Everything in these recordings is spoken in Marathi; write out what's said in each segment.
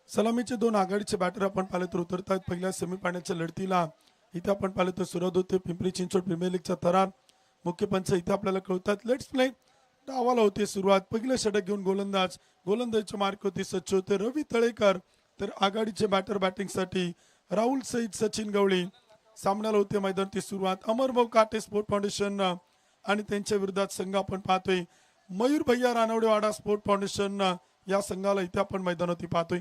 सलामीचे दोन आघाडीचे बॅटर आपण पाहिले तर उतरतात पहिल्या सेमीफायनलच्या लढतीला. इथे आपण पाहिले तर सुरुवात होते पिंपरी चिंचवड प्रीमियर लीगचा थरार. मुख्य पंच इथे आपल्याला कळतात. Let's play. डावाला होते सुरुवात. पहिलं षटक घेऊन गोलंदाजच्या मार्क होती स्वच्छ होते रवी तळेकर. तर आघाडीचे बॅटर बॅटिंगसाठी राहुल सईद सचिन गवळी. सामन्याला होते मैदानाची सुरुवात. अमरभाऊ काटे स्पोर्ट फाउंडेशन आणि त्यांच्या विरोधात संघ आपण पाहतोय मयूर भैया रानवडेवाडा स्पोर्ट फाउंडेशन या संघाला इथे आपण मैदानावरती पाहतोय.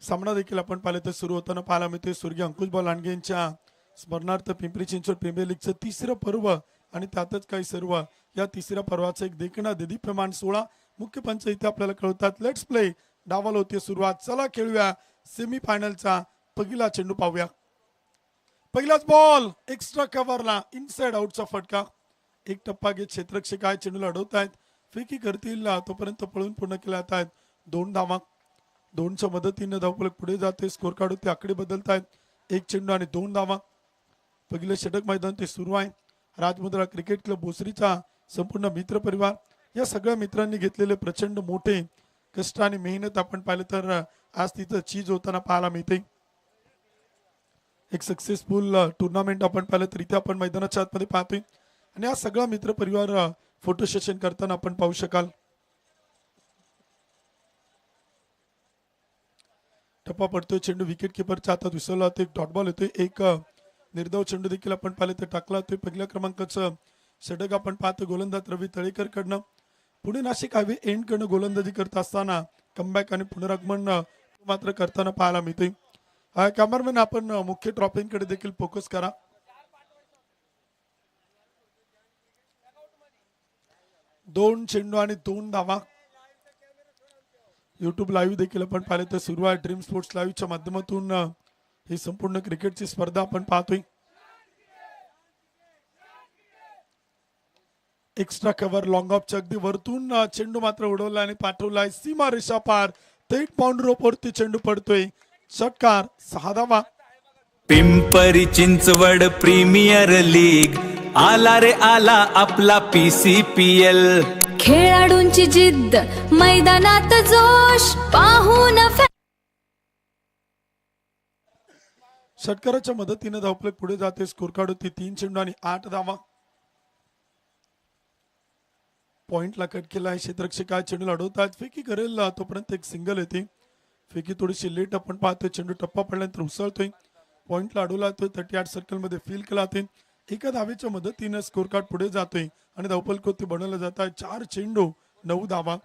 सामना देखील आपण पाहिले तर सुरू होताना पाहायला मिळते स्वर्गीय अंकुशभाऊ लांडगे यांच्या स्मरणार्थ पिंपरी चिंचवड प्रीमियर लीगचं तिसरं पर्व आणि त्यातच काही सर्व या तिसऱ्या पर्वाचा एक देखणा देदीप्यमान सोहळा. मुख्य पंच इथे आपल्याला कळतात. Let's play. डावाला होती सुरुवात. चला खेळूया सेमी फायनलचा पहिला चेंडू पाहूया. पहिलाच बॉल एक्स्ट्रा कव्हरला इनसाइड आउटचा फटका. एक टप्पा घेत क्षेत्ररक्षक आहे चेंडूला अडवत आहेत. फेकी करतील तोपर्यंत पळून पूर्ण केल्या जात आहेत. 2 धावा. 2च्या मदतीने धावफलक पुढे जाते. स्कोर कार्ड होते आकडे बदलत आहेत. 1 चेंडू आणि 2 धावा. पहिलं षटक मैदान ते सुरू आहे. राजमुद्रा क्रिकेट क्लब भोसरीचा संपूर्ण मित्र परिवार या सगळ्या मित्रांनी घेतलेले प्रचंड मोठे कष्ट आणि मेहनत आपण पाहिलं तर आज तिथं चीज होताना पाहायला मिळते. एक सक्सेसफुल टुर्नामेंट आपण पाहिलं तर इथे आपण मैदानाच्या आतमध्ये पाहतोय आणि हा सगळा मित्र परिवार फोटो सेशन करताना आपण पाहू शकाल. टप्पा पडतोय. चेंडू विकेट किपरच्या हातात विसरला होता. एक डॉट बॉल येतोय. एक निर्धाव चेंडू देखील आपण पाहिले तर टाकला होतोय. पहिल्या क्रमांकाचं षटक आपण पाहतो गोलंदाज रवी तळेकर कडनं. पुणे नाशिक हायवे एंड कडनं गोलंदाजी करत असताना कमबॅक आणि पुनरागमन मात्र करताना पाहायला मिळते. कॅमेरामॅन आपण मुख्य ट्रॉफींकडे देखील फोकस करा. दोन चेंडू आणि 2 धावा. यूट्यूब लाईव्ह देखील आपण पाहिले तर सुरू आहे. ड्रीम स्पोर्ट्स लाईव्हच्या माध्यमातून ही संपूर्ण क्रिकेटची स्पर्धा आपण पाहतोय. एक्स्ट्रा कव्हर लॉंग ऑफच्या अगदी वरतून चेंडू मात्र उडवला आणि पाठवलाय सीमा रेषा पार. थेट पाऊंड रोपवरती चेंडू पडतोय. षटकार 6 धावा. पिंपरी चिंचवड प्रीमियर लीग आला रे आला आपला PCPL. खेळाडूंची जिद्द मैदानात जोश पाहून षटकाराच्या मदतीने धावफलक पुढे जाते. स्कोर कार्ड होती 3 चेंडू आणि 8 धावा. पॉइंटला कट केला आहे. क्षेत्ररक्षक चेंडूला अडवतात. फेकी करेल तोपर्यंत एक सिंगल येते. फेकी थोडीशी लेट आपण पाहतोय. चेंडू टप्पा पडल्यानंतर उसळतोय. पॉइंटला अडवला जातोय. 38 सर्कलमध्ये फील केला जाते. एका धावेच्या मदतीने स्कोर कार्ड पुढे जातोय आणि धावफलक होती बनवलं जात आहे. 4 चेंडू 9 धावा.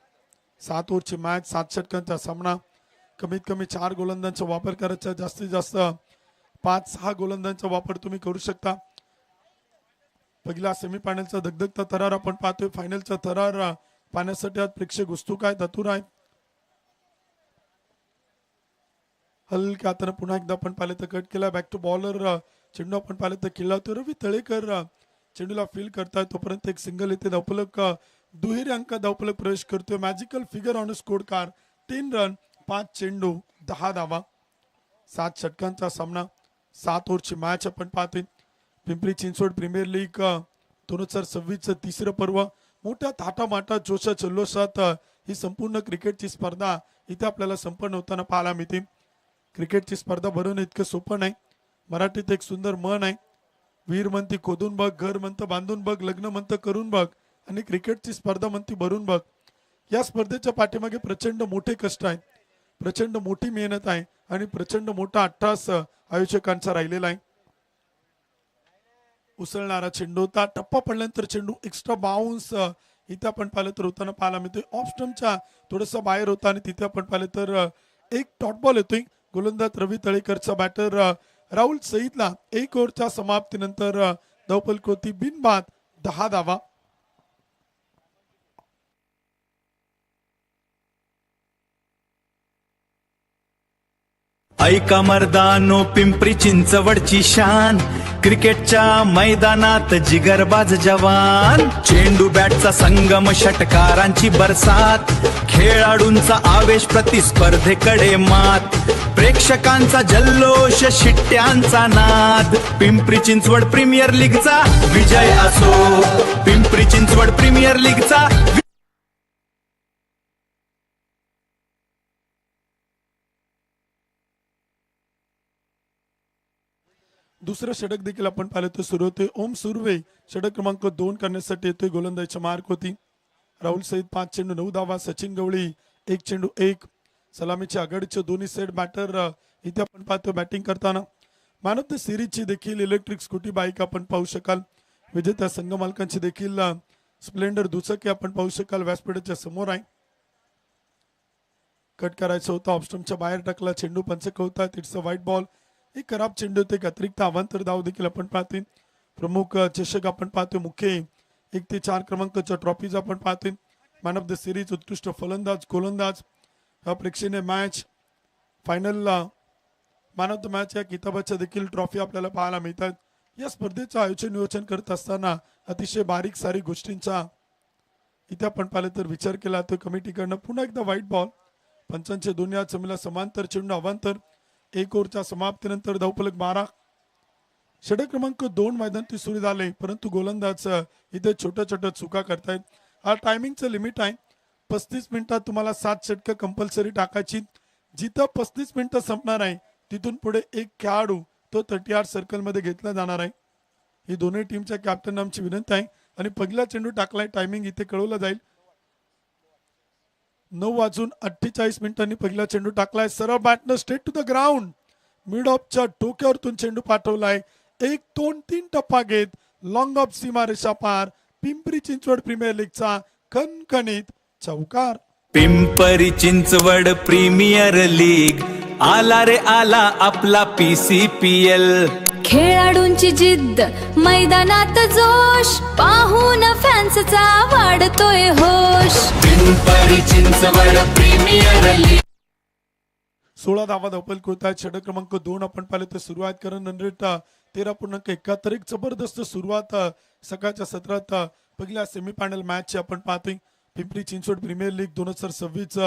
7 ओव्हरची मॅच. 7 षटकांचा सामना. कमीत कमी 4 गोलंदाजांचा वापर करायचा. जास्तीत जास्त 5-6 गोलंदाजांचा वापर तुम्ही करू शकता. पहिला सेमीफायनलचा धगधगता थरार आपण पाहतोय. फायनलचा थरार पाहण्यासाठी आज प्रेक्षक उत्सुक आहेत, आतुर आहेत. हलक्या हाताने पुन्हा एकदा आपण पाहिलं तर कट केला. बॅक टू बॉलर चेंडू आपण पाहिलं तर खेळला होतो. रवी तळेकर चेंडूला फील करताय तोपर्यंत एक सिंगल येते. धावफलक दुहेरी अंकात धावफलक प्रवेश करतोय. Magical figure on score card. 3 run 5 चेंडू 10 धावा. 7 षटकांचा सामना. 7 ओव्हरची मॅच आपण पाहतोय. पिंपरी चिंचवड प्रीमियर लीग 2026चं तिसरं पर्व. मोठ्या थाटामाटात जोशा जल्लोषात ही संपूर्ण क्रिकेटची स्पर्धा इथे आपल्याला संपन्न होताना पाहायला मिळते. क्रिकेटची स्पर्धा भरवणं इतकं सोपं नाही. मराठीत एक सुंदर म्हण आहे. वीर म्हणती खोदून बघ, घर म्हणतं बांधून बघ, लग्न म्हणतं करून बघ आणि क्रिकेटची स्पर्धा म्हणती भरून बघ. या स्पर्धेच्या पाठीमागे प्रचंड मोठे कष्ट आहेत, प्रचंड मोठी मेहनत आहे आणि प्रचंड मोठा अट्टास आयोजकांचा राहिलेला आहे. उसळणारा चेंडू होता. टप्पा पडल्यानंतर चेंडू एक्स्ट्रा बाउन्स इथे आपण पाहिलं तर होताना पाहायला मिळतोय. ऑफ स्टंपच्या थोडंसं बाहेर होता आणि तिथे आपण पाहिलं तर एक डॉट बॉल येतोय. गोलंदाज रवी तळेकरचा बॅटर राहुल सईदला 1 ओव्हरच्या समाप्तीनंतर धावफलक होती बिनबाद 10 धावा. ऐका मर्दानो पिंपरी चिंचवडची शान, क्रिकेटच्या मैदानात जिगरबाज जवान, चेंडू बॅटचा संगम, षटकारांची बरसात, खेळाडूंचा आवेश, प्रतिस्पर्धेकडे मात, प्रेक्षकांचा जल्लोष, शिट्ट्यांचा नाद, पिंपरी चिंचवड प्रीमियर लीगचा विजय असो, पिंपरी चिंचवड प्रीमियर लीगचा दुसरं षटक देखील आपण पाहिलं तर सुरू होते. ओम सुर्वे षटक क्रमांक 2 करण्यासाठी येतोय. गोलंदाजीच्या मार्क होती. राहुल सईद 5 चेंडू 9 धावा. सचिन गवळी 1 चेंडू 1. सलामीच्या आघाडीचे दोन्ही सेट बॅटर इथे आपण पाहतो बॅटिंग करताना. मॅन ऑफ द सिरीजची देखील इलेक्ट्रिक स्कूटी बाईक आपण पाहू शकाल. विजेत्या संघ मालकांची देखील स्प्लेंडर दुचाकी आपण पाहू शकाल. व्यासपीठाच्या समोर आहे. कट करायचं होतं, ऑफस्टम्पच्या बाहेर टाकला. चेंडू पंचक होता. It's a white ball. एक खराब चेंडू होते. एक अतिरिक्त अवांतर धाव देखील आपण पाहतोय. प्रमुख चषक आपण पाहतोय. मुख्य 1 ते 4 क्रमांकाच्या ट्रॉफीज आपण पाहतोय. मॅन ऑफ द सिरीज, उत्कृष्ट फलंदाज, गोलंदाज, प्रेक्षणीय match, final man of the match या किताबाच्या देखील ट्रॉफी आपल्याला पाहायला मिळतात. या स्पर्धेचं आयोजन नियोजन करत असताना अतिशय बारीक सारीक गोष्टींचा इथे आपण पाहिलं तर विचार केला तो कमिटीकडनं. पुन्हा एकदा व्हाईट बॉल. पंचांचे दोन्ही हात जमिनीला समांतर. चेंडू अवांतर. 1 ओव्हरच्या समाप्तीनंतर धावफलक 12. षटक क्रमांक 2 मैदानात सुरू झाले, परंतु गोलंदाज इथे छोट्या छोट्या चुका करतायत. हा टायमिंगचं लिमिट आहे. 35 मिनिटात तुम्हाला 7 षटकं कंपल्सरी टाकायची. जिथं 35 मिनिटं संपणार आहे तिथून पुढे एक खेळाडू तो 38 सर्कलमध्ये घेतला जाणार आहे. ही दोन्ही टीमच्या कॅप्टन आमची विनंती आहे. आणि पहिला चेंडू टाकलाय. टायमिंग इथे कळवलं जाईल. 9:48 पहिला चेंडू टाकलाय. सरळ बॅटनं straight to the ground. Mid ऑफच्या टोक्यावरतून चेंडू पाठवलाय. 1, 2, 3 टप्पा घेत लॉंग ऑफ सीमारेषा पार. पिंपरी चिंचवड प्रीमियर लीगचा खणखणीत चौकार. पिंपरी चिंचवड प्रीमियर लीग आला रे आला आपला PCPL. खेळाडूंची जिद्द, मैदानात जोश, पाहून फॅन्सचा वाढतोय होश. Pimpri Chinchwad premier league. 16 धावा धावपल होत आहेत. षटक क्रमांक 2 आपण पाहिलं तर सुरुवात करून रन रेट 13.71. एक जबरदस्त सुरुवात सकाळच्या सत्रात पहिल्या सेमीफायनल मॅचची आपण पाहतोय. पिंपरी चिंचवड प्रीमियर लीग 2026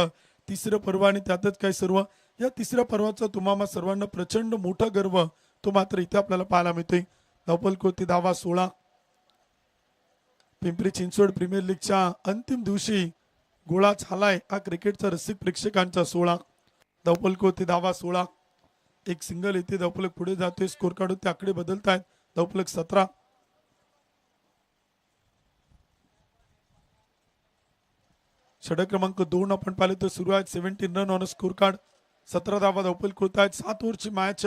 तिसरं पर्व आणि त्यातच काय सर्व. या तिसऱ्या पर्वाचा तुम्हाला सर्वांना प्रचंड मोठा गर्व तो मात्र इथे आपल्याला पाहायला मिळतोय. धावपल होती धावा 16. पिंपरी चिंचवड प्रीमियर लीगच्या अंतिम दिवशी गोळा झालाय हा क्रिकेटचा रसिक प्रेक्षकांचा 16. धावपलक होती धावा 16. एक सिंगल येते. धावपलक पुढे जातोय. स्कोर कार्ड होते आकडे बदलत आहेत. धावपलक 17. षटक क्रमांक 2 आपण पाहिले तर सुरू आहेत. 17 रन ऑन स्कोर कार्ड. 17 धावा धावपलक होत आहेत. 7 ओव्हरची मॅच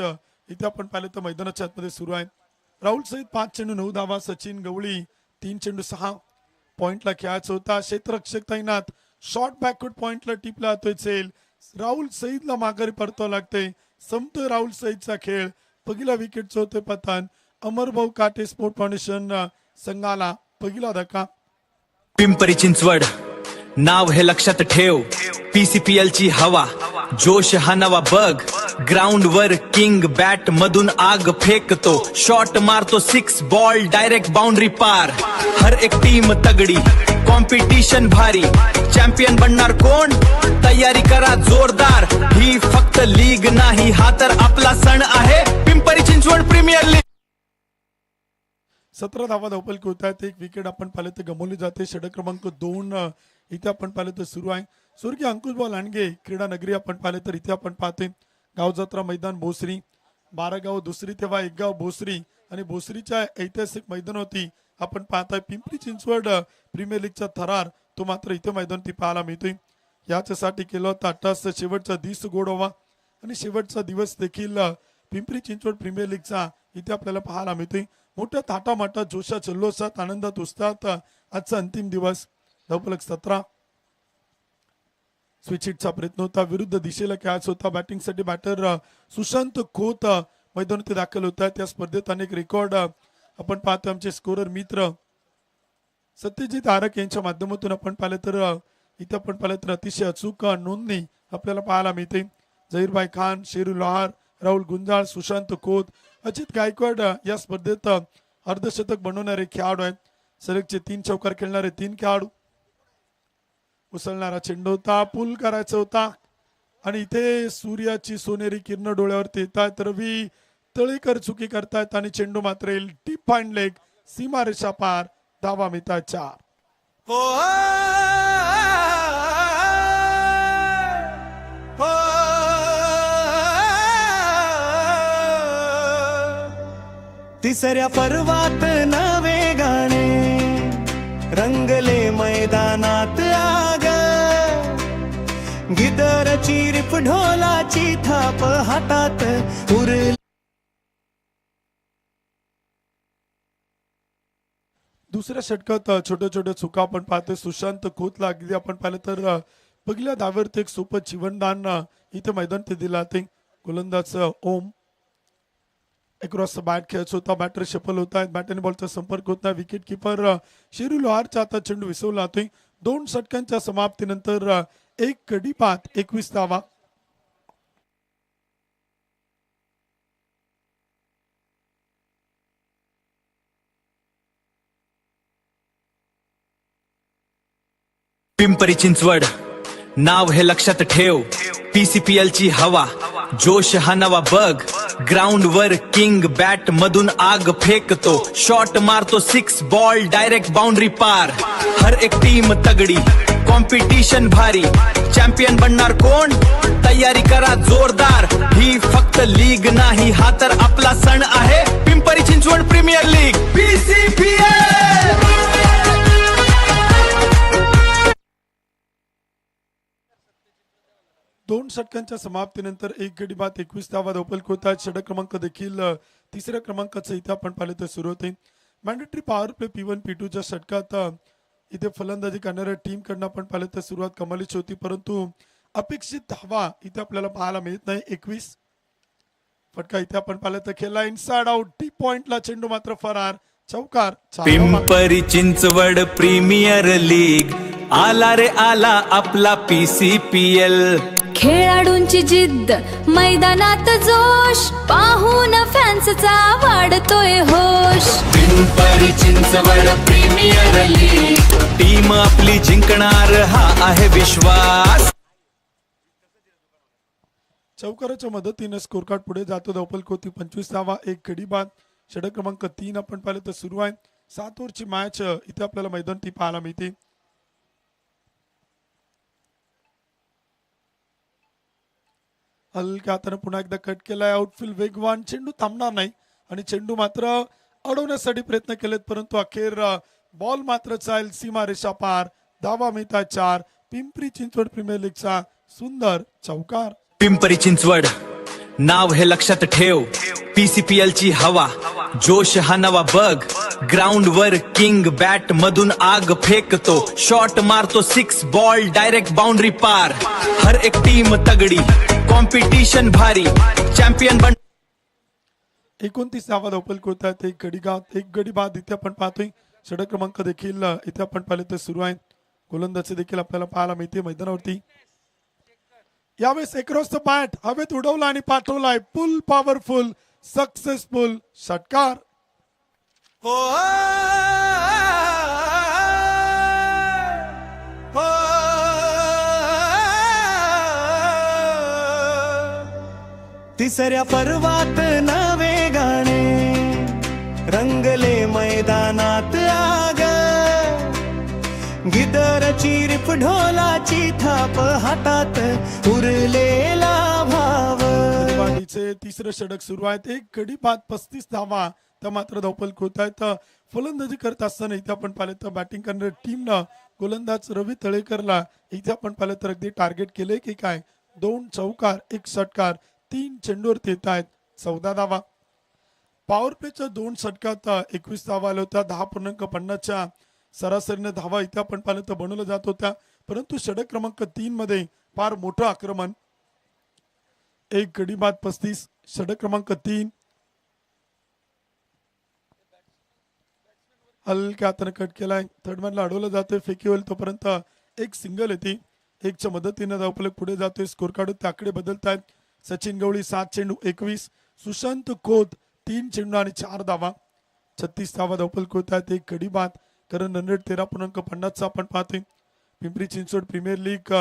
इथे आपण पाहिलं तर मैदानाच्या आतमध्ये सुरू आहे. राहुल सईद 5 चेंडू 9 धावा. सचिन गवळी 3 चेंडू 6. पॉइंटला खेळायचा होता. क्षेत्ररक्षक तैनात. शॉर्ट बॅकवर्ड पॉइंटला टिपला जातोय चेल. राहुल सईदला माघारी परतावं लागते. संपतोय राहुल सईदचा खेळ. पहिला विकेटचं होते पतन. अमरभाऊ काटे स्पोर्ट फाउंडेशन संघाला पहिला धक्का. पिंपरी चिंचवड नाव हे लक्षात ठेव. PCPL ची हवा, जोश हा नवा बग. ग्राउंड वर किंग बॅट मधून आग फेकतो. शॉट मारतो 6 बॉल डायरेक्ट बाउंड्री पार. हर एक टीम तगडी, कॉम्पिटिशन भारी. चॅम्पियन बनणार कोण? तयारी करा जोरदार. ही फक्त लीग नाही, हा तर आपला सण आहे. Pimpri Chinchwad premier league. 17 धावा धावपलक होत आहेत. एक विकेट आपण पाहिलं तर गमावली जाते. षटक क्रमांक 2 इथे आपण पाहिलं तर सुरू आहे. स्वर्गीय अंकुश भाऊ लांडगे क्रीडा नगरी आपण पाहिलं तर इथे आपण पाहतोय. गाव जत्रा मैदान भोसरी. 12 गाव दुसरी तेव्हा 1 गाव भोसरी आणि भोसरीच्या ऐतिहासिक मैदान होती आपण पाहताय. पिंपरी चिंचवड प्रीमियर लीगचा थरार तो मात्र इथे मैदान पाहायला मिळतोय. याच्यासाठी केलं होतं 88 शेवटचा दिवस गोडवा आणि शेवटचा दिवस देखील पिंपरी चिंचवड प्रीमियर लीगचा इथे आपल्याला पाहायला मिळतोय. मोठ्या थाटामाटात जोशात जल्लोषात आनंदात उत्साहात आजचा अंतिम दिवस. धावपलक 17. स्विच हिटचा प्रयत्न होता. विरुद्ध दिशेला खेळायचा होता. बॅटिंगसाठी बॅटर सुशांत खोत मैदानात दाखल होता. त्या स्पर्धेत अनेक रेकॉर्ड आपण पाहतो. आमचे स्कोरर मित्र सत्यजित आरक यांच्या माध्यमातून आपण पाहिलं तर इथे आपण पाहिलं तर अतिशय अचूक नोंदणी आपल्याला पाहायला मिळते. झहीरभाई खान, शेरू लोहार, राहुल गुंजाळ, सुशांत खोत, अजित गायकवाड या स्पर्धेत अर्धशतक बनवणारे खेळाडू आहेत. सलगचे 3 चौकार खेळणारे 3 खेळाडू. उसळणारा चेंडू होता, पूल करायचा होता आणि इथे सूर्याची सोनेरी किरण डोळ्यावरती येत आहेत. रवी तळेकर चुकी करतायत आणि चेंडू मात्र येईल डीप पॉइंट लेग, सीमारेषा पार, धावा मिळतात 4. तिसऱ्या पर्वात नवे गाणे रंगले मैदानात आग, गिदरची रिप ढोलाची थाप हातात उरली. दुसऱ्या षटकात छोट्या छोट्या चुका आपण पाहतोय. सुशांत खोतला अगदी आपण पाहिलं तर पहिल्या धावेवरती एक सोपं जीवनदान इथे मैदान ते दिला. ते गोलंदाज ओम अक्रॉस बॅट खेळायचा होता. बॅटर शफल होत आहेत, बॅट आणि बॉलचा संपर्क होत नाही. विकेट किपर शिरू लोहारच्या हातात चेंडू विसवला जातोय. 2 षटकांच्या समाप्तीनंतर एक गडी बाद, 21 धावा. पिंपरी चिंचवड नाव हे लक्षात ठेव. PCPL ची हवा, जोश हा नवा बग. ग्राउंड वर किंग बॅट मधून आग फेकतो. शॉट मारतो 6 बॉल डायरेक्ट बाउंड्री पार. हर एक टीम तगडी, कॉम्पिटिशन भारी. चॅम्पियन बनणार कोण? तयारी करा जोरदार. ही फक्त लीग नाही, हा तर आपला सण आहे. Pimpri Chinchwad premier league PCPL. 2 षटकांच्या समाप्तीनंतर एक गडी बाद, 21 धावा धावपलक होत आहेत. षटक क्रमांक देखील तिसऱ्या क्रमांकाचं इथे आपण पाहिलं तर सुरू होते. मॅन्डेटरी पॉवर प्ले P1 P2च्या षटकात इथे फलंदाजी करणाऱ्या टीम कडनं आपण पाहिलं तर सुरुवात कमालीची होती, परंतु अपेक्षित धावा इथे आपल्याला पाहायला मिळत नाही. 21 फटका इथे आपण पाहिलं तर खेळला इनसाइड आउट. डीप पॉइंटला चेंडू मात्र फरार, चौकार. पिंपरी चिंचवड प्रीमियर लीग आला रे आला आपला PCPL. खेळाडूंची जिद्द, मैदानात जोश, पाहून फॅन्सचा वाढतोय होश. Pimpri Chinchwad premier league team आपली जिंकणार, हा आहे विश्वास. चौकाराच्या मदतीने स्कोर कार्ड पुढे जातो. धावपलक होती 25 धावा, एक गडी बाद. षटक क्रमांक 3 आपण पाहिलं तर सुरू आहे. 7 ओव्हरची मॅच इथे आपल्याला मैदान ती पाहायला मिळते. हलक्या हाताने पुन्हा एकदा कट केलाय. आउटफील्ड वेगवान, चेंडू थांबणार नाही आणि चेंडू मात्र अडवण्यासाठी प्रयत्न केलेत, परंतु अखेर बॉल मात्र चाल, सीमारेषा पार, धावा मिळतात 4. पिंपरी चिंचवड प्रीमियर लीगचा सुंदर चौकार. पिंपरी चिंचवड नाव हे लक्षात ठेव. PCPL ची हवा, जोश हा नवा बग. ग्राउंड वर किंग बॅट मधून आग फेकतो. शॉट मारतो 6 बॉल डायरेक्ट बाउंड्री पार. हर एक टीम तगडी, कॉम्पिटिशन भारी. चॅम्पियन बन 29 धावा धावपलक होत आहेत. एक गडी बाद इथे आपण पाहतोय. षटक क्रमांक देखील इथे आपण पाहिलं तर सुरू आहे. गोलंदाजी देखील आपल्याला पाहायला मिळते मैदानावरती. यावेळेस अक्रॉस द बॅट हवेत उडवला आणि पाठवलाय. फुल पॉवरफुल सक्सेसफुल षटकार. तिसऱ्या पर्वात नवे गाणे रंगले मैदानात आग, गिदरची रिप ढोलाची थाप हातात उरलेला भाव. वाढीचे तिसरं षटक सुरू आहेत. एक गडी बाद, 35 धावा त्या मात्र धावपलक होत आहेत. फलंदाजी करत असताना इथे आपण पाहिलं तर बॅटिंग करणाऱ्या टीमनं गोलंदाज रवी तळेकरला इथे आपण पाहिलं तर अगदी टार्गेट केले की काय. 2 चौकार, 1 षटकार, 3 चेंडूवरती येत आहेत. 14 धावा. पॉवर प्लेच्या 2 षटकात 21 धावा आल्या होत्या. 10.50च्या सरासरीने धावा इथे आपण पाहिलं तर बनवल्या जात होत्या, परंतु षटक क्रमांक 3 मध्ये फार मोठं आक्रमण. एक गडी बाद 35. षटक क्रमांक 3 हलक्या हाताने कट केलाय. थर्ड मॅनला अडवलं जातोय. फेकी होईल तोपर्यंत एक सिंगल येते. 1च्या मदतीने धावपलक पुढे जातोय. स्कोर कार्ड त्याकडे बदलत आहेत. सचिन गवळी 7 चेंडू 21, सुशांत खोत 3 चेंडू आणि 4 धावा. 36 धावा धावफलक होत आहेत. एक कडी बाद. करण रन रेट 13.50 आपण पाहतोय. पिंपरी चिंचवड प्रीमियर लीग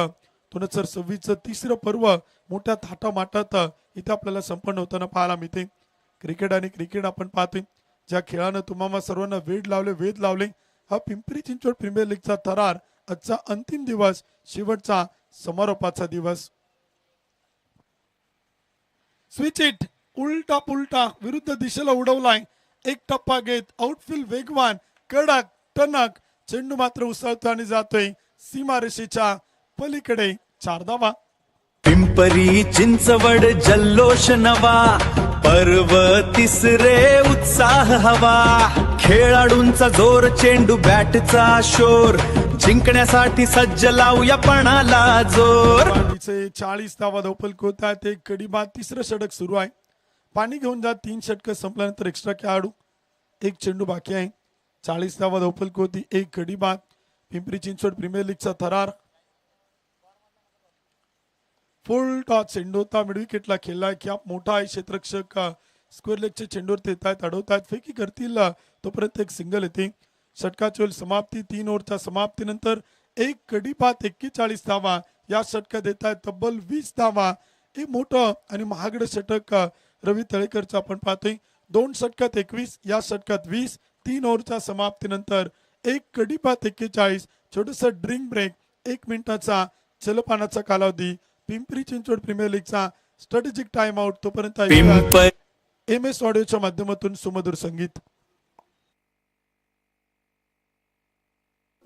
2026 तिसरं पर्व मोठ्या थाटामाटात इथे आपल्याला संपन्न होताना पाहायला मिळते. क्रिकेट आणि क्रिकेट आपण पाहतोय. ज्या खेळानं तुम्हाला सर्वांना वेध लावले हा पिंपरी चिंचवड प्रीमियर लीगचा थरार. आजचा अंतिम दिवस, शेवटचा समारोपाचा दिवस. स्विच इट उलटा पुलटा विरुद्ध दिशेला उडवलाय. एक टप्पा घेत आउटफील्ड वेगवान कडक टणक. चेंडू मात्र उसळतो आणि जातोय सीमारेषेच्या पलीकडे. 4 धावा. पिंपरी चिंचवड जल्लोष नवा, पर्व तिसरे उत्साह हवा. खेळाडूंचा जोर, चेंडू बॅटचा शोर, जिंकण्यासाठी सज्ज लावूया पणाला जोर. 40 धावा धावफलक होत आहेत. एक कडी बाद. तिसरं षटक सुरू आहे. पाणी घेऊन जा. 3 षटक संपल्यानंतर एक्स्ट्रा खेळाडू. एक चेंडू बाकी आहे. 40 धावा धावफलक होती. एक कडी बाद. पिंपरी चिंचवड प्रीमियर लीगचा थरार. फुल टॉस चेंडू होता. मिड विकेटला खेळलाय. की मोठा आहे क्षेत्ररक्षक. स्क्वेअर लेगचे चेंडूवर येत आहेत, अडवतात, फेकी करतील तोपर्यंत एक सिंगल येते. षटकाची वेळ समाप्ती. 3 ओव्हरच्या समाप्तीनंतर एक कडी बाद. 41 धावा. या षटकात येत आहेत तब्बल 20 धावा. एक मोठं आणि महागडं षटक रवी तळेकरचं आपण पाहतोय. 2 षटकात 21, या षटकात 20. 3 ओव्हरच्या समाप्तीनंतर एक कडी बाद. 41. छोटस ड्रिंक ब्रेक. 1 मिनिटाचा जलपानाचा कालावधी. पिंपरी चिंचवड प्रीमियर लीगचा स्ट्रॅटेजिक टाइम आउट. तोपर्यंत MS ऑडिओच्या माध्यमातून सुमधुर संगीत.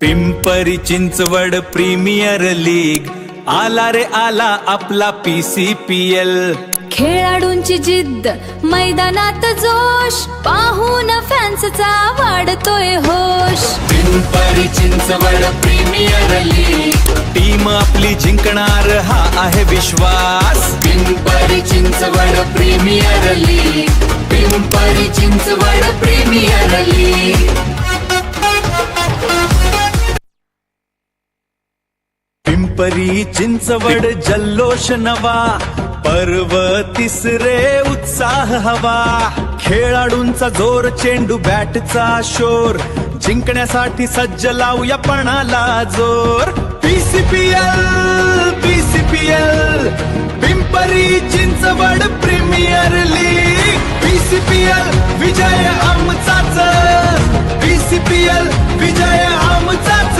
पिंपरी चिंचवड प्रीमियर लीग आला रे आला आपला PCPL. खेळाडूंची जिद्द मैदानात जोश, पाहून फॅन्सचा वाढतोय होश. Pimpri Chinchwad premier league, team आपली जिंकणार हा आहे विश्वास. Pimpri Chinchwad premier league, Pimpri Chinchwad premier league. Pimpri Chinchwad जल्लोष नवा, पर्व तिसरे उत्साह हवा. खेळाडूंचा जोर, चेंडू बॅटचा शोर, जिंकण्यासाठी सज्ज लावूया पणाला जोर. PCPL Pimpri Chinchwad premier league. PCPL विजय आमचाच, PCPL विजय आमचाच.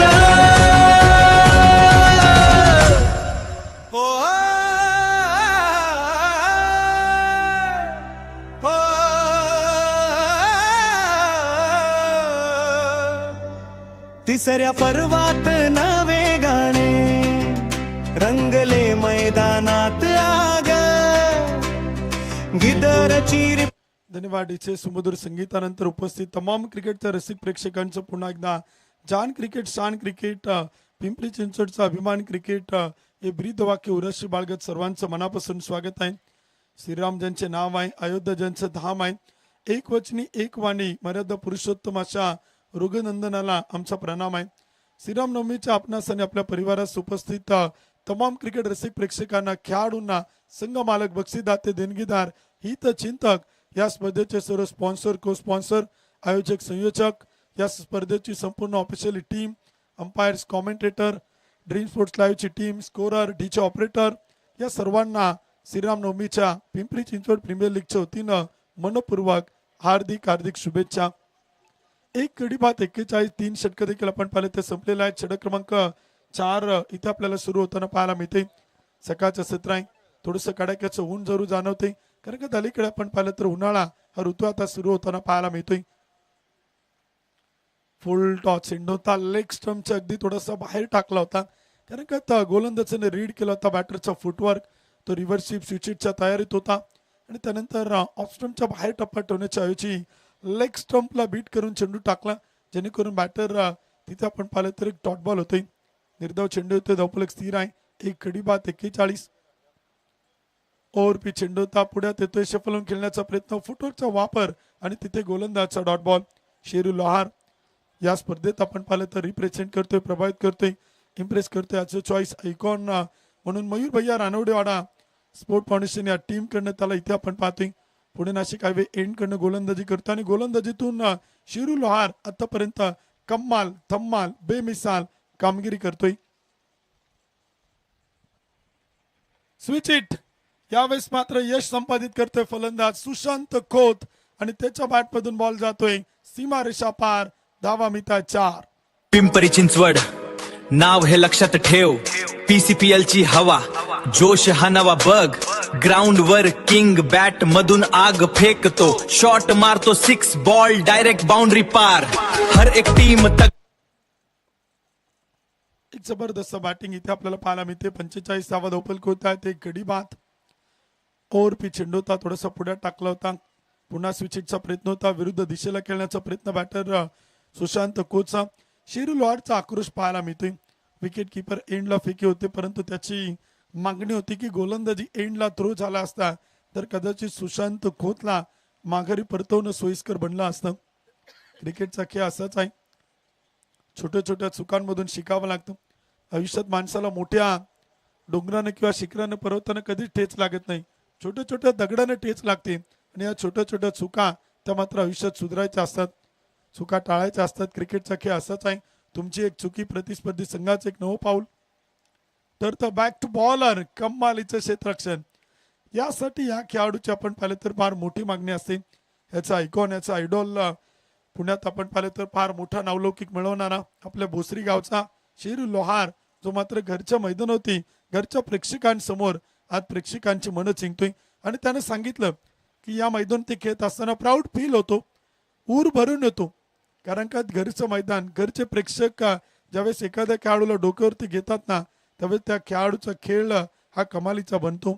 तिसऱ्या पर्वात नवे गाणे रंगले मैदानात आग. गिदरची धन्यवाद. इथे सुमधुर संगीतानंतर उपस्थित तमाम क्रिकेटच्या रसिक प्रेक्षकांचं पुन्हा एकदा जान क्रिकेट शान क्रिकेट पिंपरी चिंचवडचा अभिमान क्रिकेट हे ब्रीद वाक्य उराशी बाळगत सर्वांचं मनापासून स्वागत आहे. श्रीराम ज्यांचे नाव आहे, अयोध्या ज्यांचं धाम आहे, एक वचनी एक वाणी मर्यादा पुरुषोत्तम अशा रुगनंदनाला आमचा प्रणाम आहे. श्रीराम नवमीच्या आपणास आणि आपल्या परिवारास उपस्थित तमाम क्रिकेट रसिक प्रेक्षकांना, खेळाडूंना, संघ मालक, बक्षीदाते, देणगीदार, हितचिंतक, या स्पर्धेचे सर्व स्पॉन्सर, को स्पॉन्सर, आयोजक, संयोजक, या स्पर्धेची संपूर्ण official team, umpires, commentator, dream sports लाईव्हची टीम, स्कोरर, डीचे ऑपरेटर, या सर्वांना श्रीराम नवमीच्या पिंपरी चिंचवड प्रीमियर लीगच्या वतीनं मनपूर्वक हार्दिक हार्दिक शुभेच्छा. एक कडी बाद. 41. 3 षटक देखील आपण पाहिले ते संपलेलं आहे. षटक क्रमांक 4 इथे आपल्याला सुरू होताना पाहायला मिळते. सकाळचं सत्र आहे. थोडंसं कडाक्याचं ऊन जरूर जाणवते, कारण का अलीकडे आपण पाहिलं तर उन्हाळा हा ऋतू आता सुरू होताना पाहायला मिळतोय. फुल टॉस चेंडू होता. लेग स्टंपच्या अगदी थोडासा बाहेर टाकला होता, कारण का गोलंदाजाने रीड केला होता बॅटरचा फुटवर्क. तो रिव्हर्स स्विचिटच्या तयारीत होता आणि त्यानंतर ऑफ स्टंपच्या बाहेर टप्पा ठेवण्याच्या ऐवजी लेग स्टंपला बीट करून चेंडू टाकला, जेणेकरून बॅटर तिथे आपण पाहिलं तर एक डॉट बॉल होते. निर्धाव चेंडू होते. धावफलक स्थिर आहे. एक कडी बाद. 41. ओव्हर पी चेंडू होता. पुढ्यात येतोय. शफल होऊन खेळण्याचा प्रयत्न, फुटवर्कचा वापर आणि तिथे गोलंदाजचा डॉट बॉल. शेरू लोहार या स्पर्धेत आपण पाहिलं तर रिप्रेझेंट करतोय, प्रभावित करतोय, इम्प्रेस करतोय. याचं चॉईस आयकॉन म्हणून मयूर भैया रानवडेवाडा स्पोर्ट फाउंडेशन या टीम कडनं त्याला इथे आपण पाहतोय. पुणे नाशिक हायवे एंड कडनं गोलंदाजी करतो आणि गोलंदाजीतून शिरू लोहार आतापर्यंत कम्माल धम्माल बेमिसाल कामगिरी करतोय. स्विच इट यावेळेस मात्र यश संपादित करतोय फलंदाज सुशांत खोत आणि त्याच्या बॅटमधून बॉल जातोय सीमा रेषा पार. धावा मिळतात 4. पिंपरी चिंचवड नाव हे लक्षात ठेव. PCPL ची हवा जोश हा नवा बग. ग्राउंड वर किंग बॅट मधून आग फेकतो. शॉट मारतो 6 बॉल डायरेक्ट बाउंड्री पार. हर एक टीम एक जबरदस्त बॅटिंग इथे आपल्याला पाहायला मिळते. 45 धावफलक होत आहे. ते गडी बाद ओव्हर पिच चेंडू होता थोडासा पुढे टाकला होता. पुन्हा स्विचिटचा प्रयत्न होता. विरुद्ध दिशेला खेळण्याचा प्रयत्न बॅटर सुशांत कोचचा. शिरू लोहारचा आक्रोश पाहायला मिळतोय. विकेट किपर एंडला फेकी होते परंतु त्याची मागणी होती की गोलंदाजी एंडला थ्रो झाला असता तर कदाचित सुशांत खोतला माघारी परतवणं सोयीस्कर बनलं असतं. क्रिकेटचा खेळ असाच आहे. छोट्या छोट्या चुकांमधून शिकावं लागतं. आयुष्यात माणसाला मोठ्या डोंगरानं किंवा शिखरानं पर्वतानं कधीच ठेच लागत नाही. छोट्या छोट्या दगडानं ठेच लागते आणि या छोट्या छोट्या चुका त्या मात्र आयुष्यात सुधारायच्या असतात. चुका टाळायच्या असतात. क्रिकेटचा खेळ असाच आहे. तुमची एक चुकी प्रतिस्पर्धी संघाचं एक नवं पाऊल. तर बॅक टू बॉलर कमालीचं क्षेत्ररक्षण यासाठी या खेळाडूची आपण पाहिलं तर फार मोठी मागणी असते. ह्याचा आयकॉन ह्याचा आयडॉल पुण्यात आपण पाहिलं तर फार मोठा नावलौकिक मिळवणारा आपल्या भोसरी गावचा शिरू लोहार जो मात्र घरच्या मैदानावरती घरच्या प्रेक्षकांसमोर आज प्रेक्षकांची मनं जिंकतोय. आणि त्यानं सांगितलं की या मैदान ते खेळत असताना प्राऊड फील होतो. ऊर भरून येतो. कारण का घरचं मैदान घरचे प्रेक्षक ज्यावेळेस एखाद्या खेळाडूला डोक्यावरती घेतात ना त्यावेळेस त्या खेळाडूचा खेळ हा कमालीचा बनतो.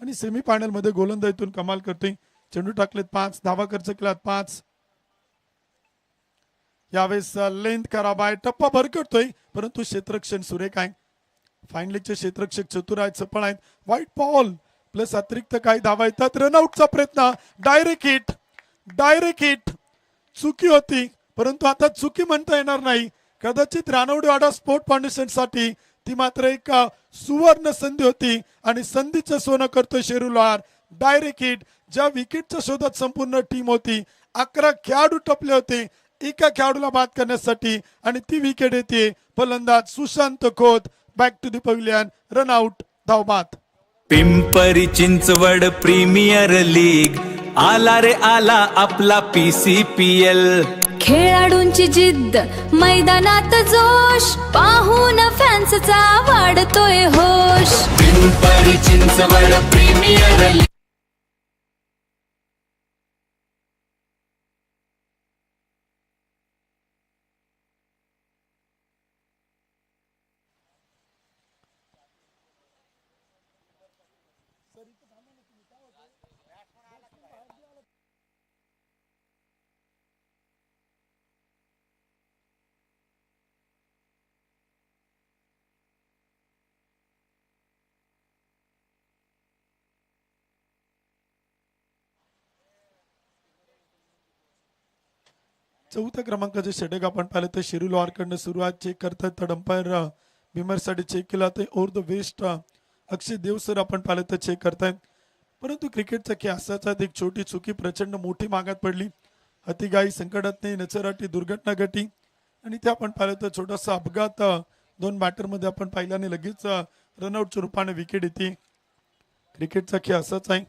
आणि सेमीफायनल मध्ये गोलंदाजीतून कमाल करतोय. चेंडू टाकलेत 5 धावा खर्च केलात 5. यावेळेस लेंथ करा बाय टप्पा भरकटतोय परंतु क्षेत्ररक्षण सुरेख आहे. फायनलीचे क्षेत्ररक्षक चतुर आहेत चपळ आहेत. व्हाईट बॉल प्लस अतिरिक्त काही धावा येतात. रनआउटचा प्रयत्न डायरेक्ट हिट चुकी होती परंतु आता चुकी म्हणता येणार नाही. कदाचित रानवडेवाडा स्पोर्ट फाउंडेशन साठी ती मात्र एक सुवर्ण संधी होती आणि संधीचं सोनं करतोय शिरू लोहार. डायरेक्ट हिट ज्या विकेटच्या शोधात संपूर्ण टीम होती. 11 खेळाडू टपले होते एका खेळाडूला बाद करण्यासाठी आणि ती विकेट येते. फलंदाज Sushant Khot back to the pavilion run out धावबाद. पिंपरी चिंचवड प्रीमियर लीग आला रे आला आपला PCPL. खेळाडूंची जिद्द मैदानात जोश पाहून फॅन्सचा वाढतोय होश. Pimpri Chinchwad premier league. चौथ्या क्रमांकाचे षटक आपण पाहिलं तर शिरू लोहारकडनं सुरुवात चेक करतात तर अंपायर बिमरसाठी चेक केला तर over the waist Akshay Dev sir आपण पाहिलं तर चेक करतायत. परंतु क्रिकेटचा खेळ असाच एक छोटी चुकी प्रचंड मोठी मागात पडली. अतिगाई संकटात नाही नचराटी दुर्घटना घटी आणि ते आपण पाहिलं तर छोटासा अपघात 2 बॅटरमध्ये आपण पाहिल्याने लगेच रनआउटच्या रूपाने विकेट येते. क्रिकेटचा खेळ असाच आहे.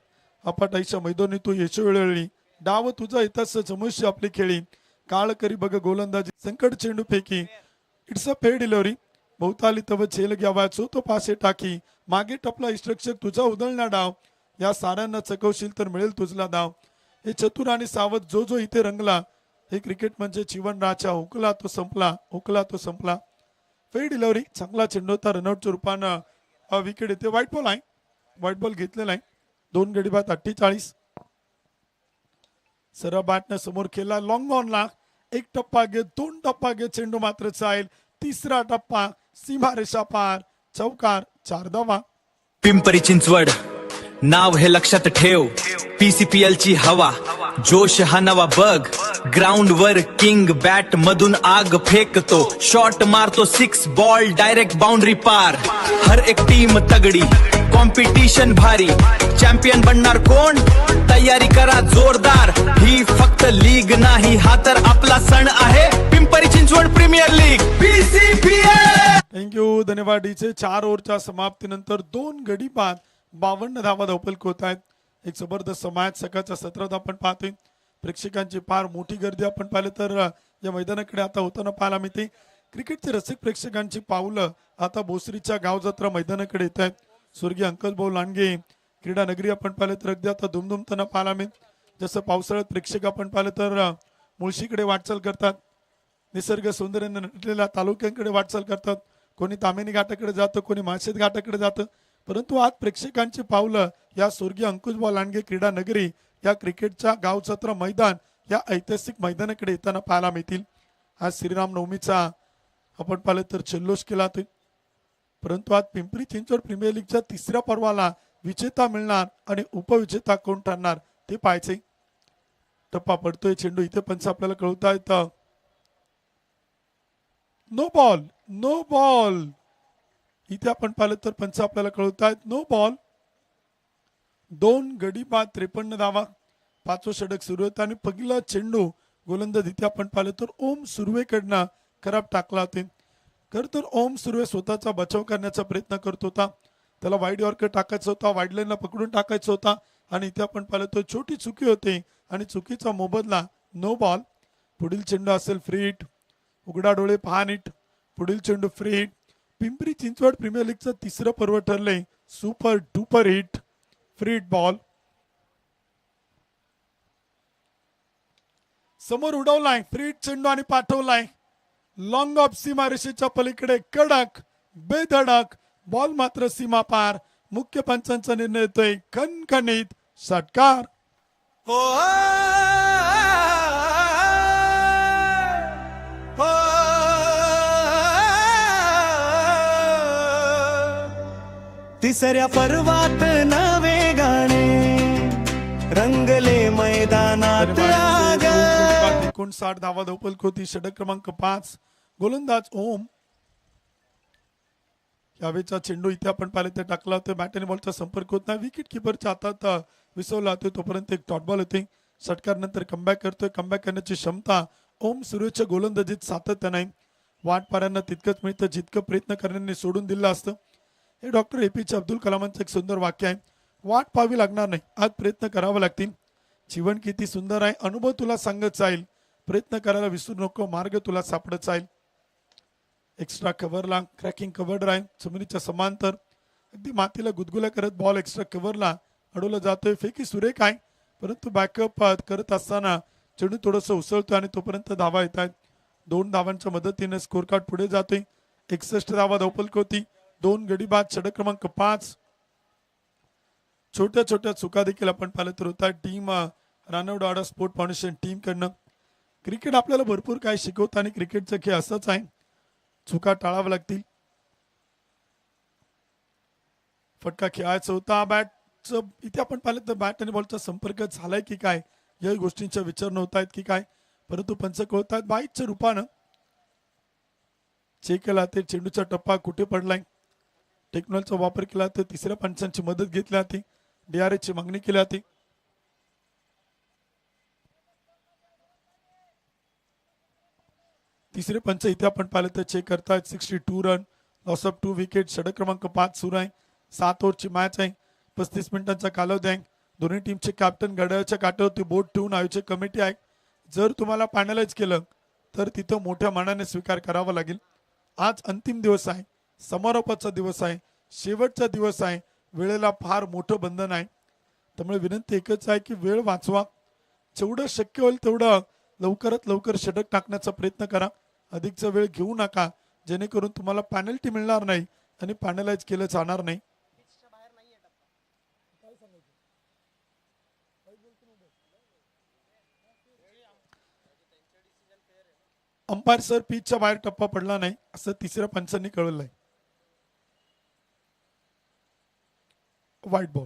अपाटाईच्या मैदानी तू यशवेळी डाव तुझा येताच जमुष्य आपली खेळी. काळ करी बघ गोलंदाजी संकट चेंडू फेकी. इट्स अ फेअर डिलिव्हरी बहुताली तव झेल घ्यावा चो तो पासे टाकी. मागे टपला इष्टरक्षक तुझा उधळणार डाव. या साऱ्यांना चकवशील तर मिळेल तुझला दाव. हे चतुर आणि सावध जो जो इथे रंगला. हे क्रिकेट म्हणजे जीवन राजा. हुकला तो संपला. फेअर डिलिव्हरी चांगला चेंडू होता. रनआउटच्या रूपानं विकेट येते. व्हाईट बॉल आहे. व्हाईट बॉल घेतलेला आहे. 2 गडी बाद 48. सरळ बॅटनं समोर खेळला लॉंग ऑनला. 1 टप्पा घे 2 टप्पा घे चेंडू मात्र चाईल. 3रा टप्पा सीमा रेषा पार चौकार 4 धावा. पिंपरी चिंचवड नाव हे लक्षात ठेव. PCPL ची हवा जोश हा नवा बग. ग्राउंड वर किंग बॅट मधून आग फेकतो. शॉट मारतो 6 बॉल डायरेक्ट बाउंड्री पार. हर एक टीम तगडी कॉम्पिटिशन भारी, चॅम्पियन बनणार कोण, तयारी करा जोरदार. ही फक्त लीग नाही, हा तर आपला सण आहे, Pimpri Chinchwad premier league PCPL. Thank you, धन्यवाद. डीचे 4 ओव्हरच्या समाप्तीनंतर 2 गडी बाद 52 धावा धावपल होत आहेत. एक जबरदस्त मॅच सकाळच्या सत्रात आपण पाहतोय. प्रेक्षकांची फार मोठी गर्दी आपण पाहिलं तर या मैदानाकडे आता होताना पाहायला मिळते. क्रिकेटचे रसिक प्रेक्षकांची पावलं आता बोसरीच्या गाव जत्रा मैदानाकडे येत आहेत. स्वर्गीय अंकलभाऊ लांडगे क्रीडा नगरी आपण पाहिलं तर अगदी आता दुमदुमताना पाहायला मिळेल. जसं पावसाळ्यात प्रेक्षक आपण पाहिलं तर मुळशीकडे वाटचाल करतात, निसर्ग सौंदर्याने नटलेल्या तालुक्यांकडे वाटचाल करतात, कोणी तामेनी घाटाकडे जातं, कोणी माळशेत घाटाकडे जातं. परंतु आज प्रेक्षकांची पावलं या स्वर्गीय अंकुशभाऊ लांडगे क्रीडा नगरी या क्रिकेटच्या गाव जत्रा मैदान या ऐतिहासिक मैदानाकडे येताना पाहायला मिळतील. आज श्रीराम नवमीचा आपण पाहिलं तर जल्लोष केला जातोय. परंतु आज पिंपरी चिंचवड प्रीमियर लीगच्या 3ऱ्या पर्वाला विजेता मिळणार आणि उपविजेता कोण ठरणार ते पाहायचे. टप्पा पडतोय, चेंडू इथे पंच आपल्याला कळवतायत. No ball, no ball. इथे आपण पाहिलं तर पंच आपल्याला कळवतायत नो बॉल. 2 गडी बाद 53 धावा, 5वं षटक सुरू होतं आणि पहिला चेंडू गोलंदाज इथे आपण पाहिलं तर ओम सुर्वेकडनं खराब टाकला होते. खरं तर ओम सुर्वे स्वतःचा बचाव करण्याचा प्रयत्न करत होता. त्याला वाईड यॉर्कर टाकायचा होता, वाईड लाईनला पकडून टाकायचा होता आणि इथे आपण पाहिलं तर छोटी चुकी होते आणि चुकीचा मोबदला नो बॉल. पुढील चेंडू असेल फ्री हिट. उघडा डोळे पहा नीट. पुढील चेंडू free hit. Pimpri Chinchwad premier लीगचं 3रं पर्व ठरले super duper hit. Free hit ball समोर उडवलाय, फ्री हिट चेंडू आणि पाठवलाय लॉंग ऑफ सीमारेषेच्या पलीकडे. कडक बेधडक बॉल मात्र सीमा पार. मुख्य पंचांचा निर्णय येतोय खणखणीत षटकार. हो हो तिसऱ्या पर्वात नवे गाणे रंगले मैदानात आग. 59 धावा धावपल होती. षटक क्रमांक 5 गोलंदाज ओम. यावेळेचा चेंडू इथे आपण पाहिलं ते टाकला होता. बॅट आणि बॉलचा संपर्क होत नाही. विकेट किपरच्या हातात विसवला होता. तोपर्यंत एक डॉट बॉल होते. षटकार नंतर कमबॅक करतोय. कमबॅक करण्याची क्षमता ओम सुरेच्या गोलंदाजीत सातत्य नाही. वाट पाऱ्यांना तितकंच मिळतं जितकं प्रयत्न करण्याने सोडून दिलं असतं. हे डॉक्टर APJ अब्दुल कलामांचं एक सुंदर वाक्य आहे. वाट पाहावी लागणार नाही, आज प्रयत्न करावा लागतील. जीवन किती सुंदर आहे, अनुभव तुला सांगत जाईल. प्रयत्न करायला विसरू नको, मार्ग तुला सापडत जाईल. एक्स्ट्रा कव्हरला क्रॅकिंग कव्हर ड्राईव्ह जमिनीच्या समांतर अगदी मातीला गुदगुल्या करत बॉल एक्स्ट्रा कव्हरला अडवला जातोय. फेकी सुरेख आहे, परंतु बॅकअप करत असताना चेंडू थोडंसं उसळतोय आणि तोपर्यंत धावा येत आहेत. 2 धावांच्या मदतीने स्कोर कार्ड पुढे जातोय. 61 धावा धावपलक होती. 2 गडी बाद. षटक क्रमांक 5. छोट्या छोट्या चुका देखील आपण पाहिलं तर होता. टीम रानवडाडा स्पोर्ट फाउंडेशन टीम कडनं क्रिकेट आपल्याला भरपूर काय शिकवतं आणि क्रिकेटचा खेळ असंच आहे, चुका टाळाव्या लागतील. फटका खेळायचा होता. बॅटचं इथे आपण पाहिलं तर बॅट आणि बॉलचा संपर्क झालाय की काय या गोष्टींचा विचार नव्हता आहेत की काय, परंतु पंच कळतात बाईकच्या रूपानं चेक केला ते चेंडूचा टप्पा कुठे पडलाय. टेक्नॉलॉजीचा वापर केला तर 3ऱ्या पंचांची मदत घेतली जाते. DRS ची मागणी केली जाते. तिसरे पंच इथे आपण पाहिलं तर चेक करतायत. 62 रन, लॉस ऑफ 2 विकेट. षटक क्रमांक 5 सुरू आहे. 7 ओव्हरची मॅच आहे. 35 मिनिटांचा कालावधी आहे. दोन्ही टीमचे कॅप्टन घड्याळाच्या काठावरती बोट ठेवून आयोजक कमिटी आहे. जर तुम्हाला फायनलाइज केलं तर तिथं मोठ्या मनाने स्वीकार करावा लागेल. आज अंतिम दिवस आहे, समारोपाचा दिवस आहे, शेवटचा दिवस आहे. वेळेला फार मोठं बंधन आहे. त्यामुळे विनंती एकच आहे की वेळ वाचवा. जेवढं शक्य होईल तेवढं लवकरात लवकर षटक टाकण्याचा प्रयत्न करा. अधिकचा वेळ घेऊ नका, जेणेकरून तुम्हाला पेनल्टी मिळणार नाही आणि फायनलाइज केलं जाणार नाही. अंपायर सर पिचच्या बाहेर टप्पा पडला नाही असं 3ऱ्या पंचांनी कळवलंय. Wide ball.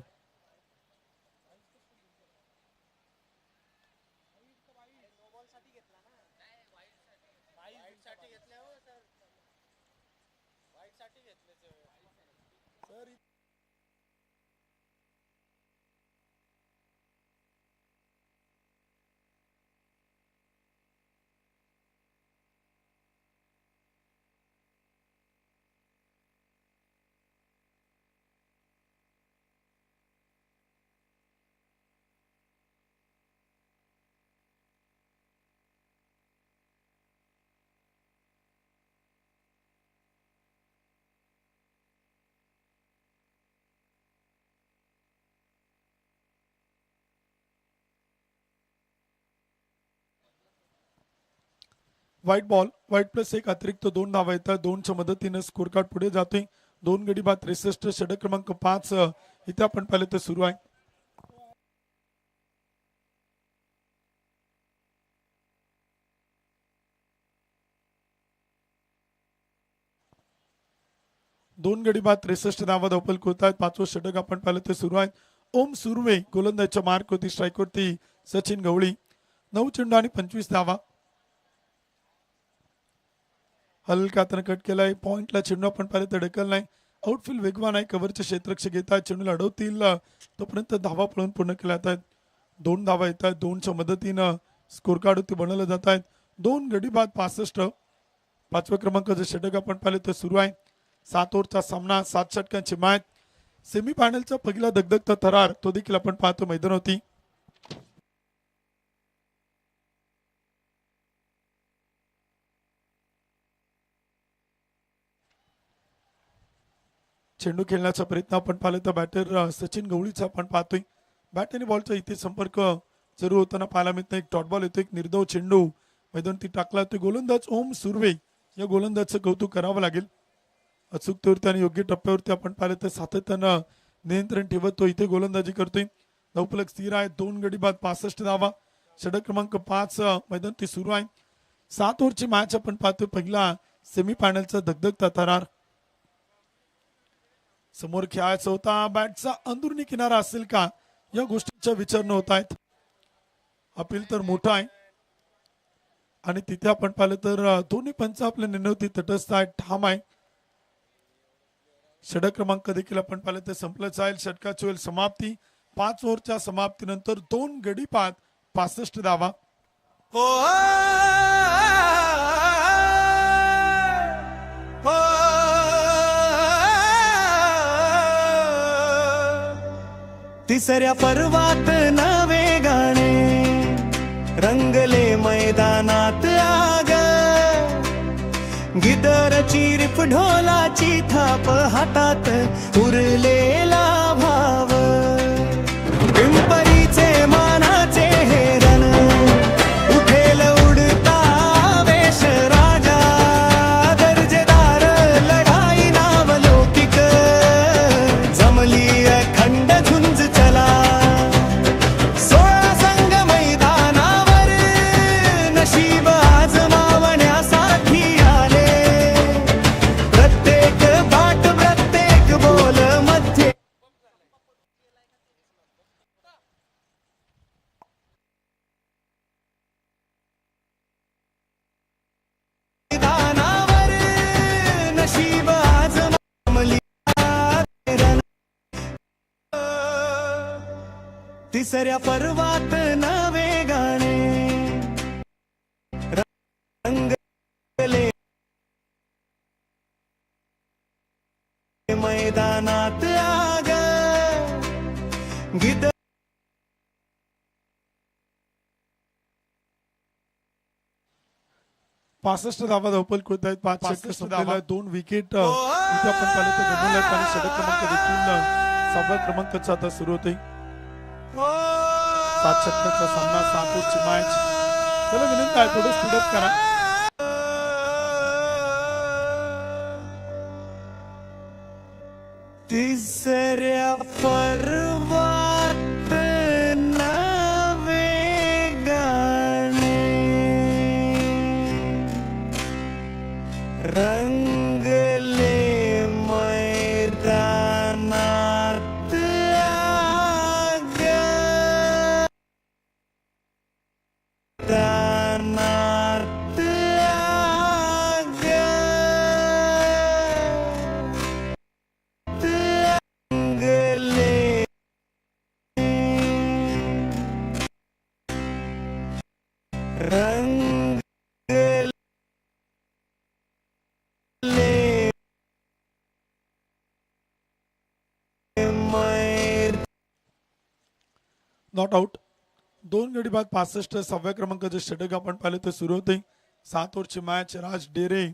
व्हाईट प्लस 1 अतिरिक्त 2 धावा येतात. 2च्या मदतीनं स्कोर कार्ड पुढे जातोय. 2 गडी बाद 63. षटक क्रमांक 5 इथे आपण पाहिलं तर सुरू आहे. दोन गडी बाद 63 धावा धावपल होत आहेत. 5वं षटक आपण पाहिलं ते सुरू आहे. ओम सुर्वे गोलंदाजच्या मार्क होती. स्ट्राईक वरती सचिन गवळी. 9 चेंडू आणि 25 धावा. हलका हाताने कट केलाय. पॉइंटला चेंडू आपण पाहिलं तर ढकल नाही. आउटफील्ड वेगवान आहे. कव्हरचे क्षेत्ररक्षक येत आहेत. चेंडूला अडवतील तोपर्यंत धावा पळून पूर्ण केल्या जात आहेत. 2 धावा येत आहेत. 2च्या मदतीनं स्कोर कार्ड होती बनवलं जात आहेत. 2 गडी बाद 65. 5व्या क्रमांकाचं षटक आपण पाहिलं तर सुरू आहे. 7 ओव्हरचा सामना 7 षटकांची मॅच. सेमीफायनलचा पहिला दगदगता थरार तो देखील आपण पाहतो मैदानावरती. चेंडू खेळण्याचा प्रयत्न आपण पाहिलं तर बॅटर सचिन गवळीचा आपण पाहतोय. बॅट आणि बॉलचा इथे संपर्क जरूर होताना पाहायला मिळत नाही. एक डॉट बॉल येतो. एक निर्धाव चेंडू मैदानावरती टाकला तो गोलंदाज ओम सुर्वे या गोलंदाजचं कौतुक करावं लागेल. अचूकतेवरती आणि योग्य टप्प्यावरती आपण पाहिलं तर सातत्यानं नियंत्रण ठेवत तो इथे गोलंदाजी करतोय. धावफलक स्थिर आहे. 2 गडी बाद 65 धावा. षटक क्रमांक 5 मैदानावरती सुरू आहे. 7 ओव्हरची मॅच आपण पाहतोय. पहिला सेमीफायनलचा दगदगता थरार. समोर खेळायचा होता. बॅटचा अंदुरणी किनारा असेल का या गोष्टीचा विचार न होत आहेत. अपील तर मोठा आहे आणि तिथे आपण पाहिलं तर दोन्ही पंच आपल्या निर्णयावरती तटस्थ आहेत. ठाम आहे. षटक क्रमांक देखील आपण पाहिलं तर संपलंच आहे. षटकाची होईल समाप्ती. 5 ओव्हरच्या समाप्तीनंतर 2 गडी बाद 65 धावा. तिसऱ्या पर्वात नवे गाणे रंगले मैदानात आग. गिटारची रिप ढोलाची थाप हातात उरलेला भाव. पिंपरीचे मानाचे हेरण उठेल उडता वेश राजा. दर्जेदार लढाई नावलौकिक जमली अखंड झुंज चला. 16 संघ मैदानावर नशीब आजमावण्यासाठी आले. प्रत्येक बाट प्रत्येक बोल मध्ये मैदानावर नशीब आजमावली. तिसऱ्या पर्वात नवे गाणे रंगले मैदानात आग. गीत 65 धावा धावपल होत आहेत. 5 षटक संपलेला आहे. 2 विकेट इथे आपण पाहिलं तर गमवल्या आहेत आणि षटक क्रमांक देखील 6व्या क्रमांकाचा आता सुरू होतोय. 7 षटकाचा सामना 7 ओव्हरची मॅच. चला विनंती आहे थोडं स्पीडअप करा. तिसऱ्या पर्वात नवे गाणे रंगले मैदानात आग. मैदानात आग. रंगले नॉट आउट. 2 गडी बाद 65. 6व्या क्रमांकाचे षटक आपण पाहिलं तर सुरू होते. 7 ओव्हरची मॅच. राज डेरे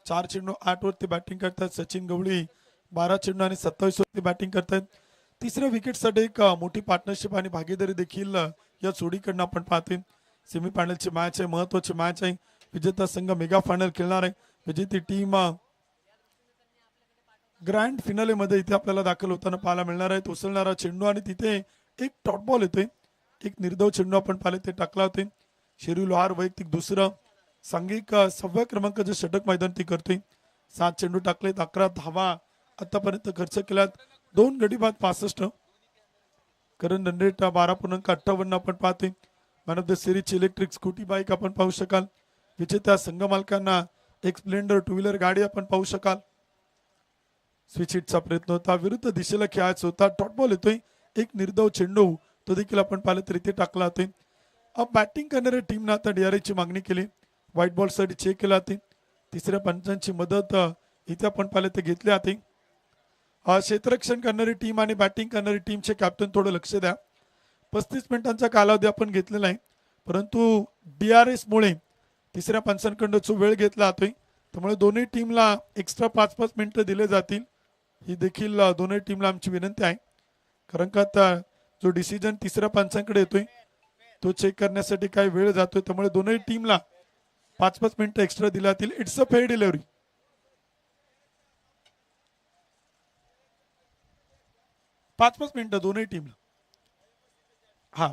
4 चेंडू 8 वरती बॅटिंग करतात. सचिन गवळी 12 चेंडू आणि 27 वरती बॅटिंग करतात. तिसऱ्या विकेटसाठी एक मोठी पार्टनरशिप आणि भागीदारी देखील या जोडीकडनं आपण पाहतोय. सेमीफायनलची मॅच आहे. महत्वाची मॅच आहे. विजेता संघ मेगा फायनल खेळणार आहे. विजेती टीम ग्रँड फिनाले मध्ये इथे आपल्याला दाखल होताना पाहायला मिळणार आहे. उसळणारा चेंडू आणि तिथे एक डॉट बॉल येतोय. एक निर्धाव चेंडू आपण पाहिले ते टाकला होते. शेरू लोहार वैयक्तिक दुसरं, सांघिक 6व्या क्रमांकाचं षटक मैदान ती करतोय. 7 चेंडू टाकलेत, 11 धावा आतापर्यंत खर्च केल्यात, 2 गडी बाद 65. करण रन रेट 12.58 आपण पाहतोय. Man of the series electric scooty bike आपण पाहू शकाल. विजेत्या संघ मालकांना एक स्प्लेंडर 2 व्हीलर गाडी आपण पाहू शकाल. स्विच हिटचा प्रयत्न होता, विरुद्ध दिशेला खेळायचा होता, डॉट बॉल येतोय. एक निर्धाव चेंडू तो देखील आपण पाहिलं तर इथे टाकला होते. बॅटिंग करणाऱ्या टीमनं आता DRI ची मागणी केली. व्हाईट बॉल साठी चेक केला होते. तिसऱ्या पंचांची मदत इथे आपण पाहिलं तर घेतली जाते. क्षेत्ररक्षण करणारी टीम आणि बॅटिंग करणारी टीमचे कॅप्टन थोडं लक्ष द्या. 35 मिनिटांचा कालावधी आपण घेतलेला आहे, परंतु DRS मुळे तिसऱ्या पंचांकडून जो वेळ घेतला जातोय, त्यामुळे दोन्ही टीमला एक्स्ट्रा 5-5 मिनिटं दिले जातील. ही देखील दोन्ही टीमला आमची विनंती आहे. कारण का आता जो डिसिजन तिसऱ्या पंचांकडे येतोय तो चेक करण्यासाठी काही वेळ जातोय, त्यामुळे दोन्ही टीमला 5-5 मिनिटं एक्स्ट्रा दिल्या जातील. It's a fair delivery. 5-5 मिनिटं दोन्ही टीमला.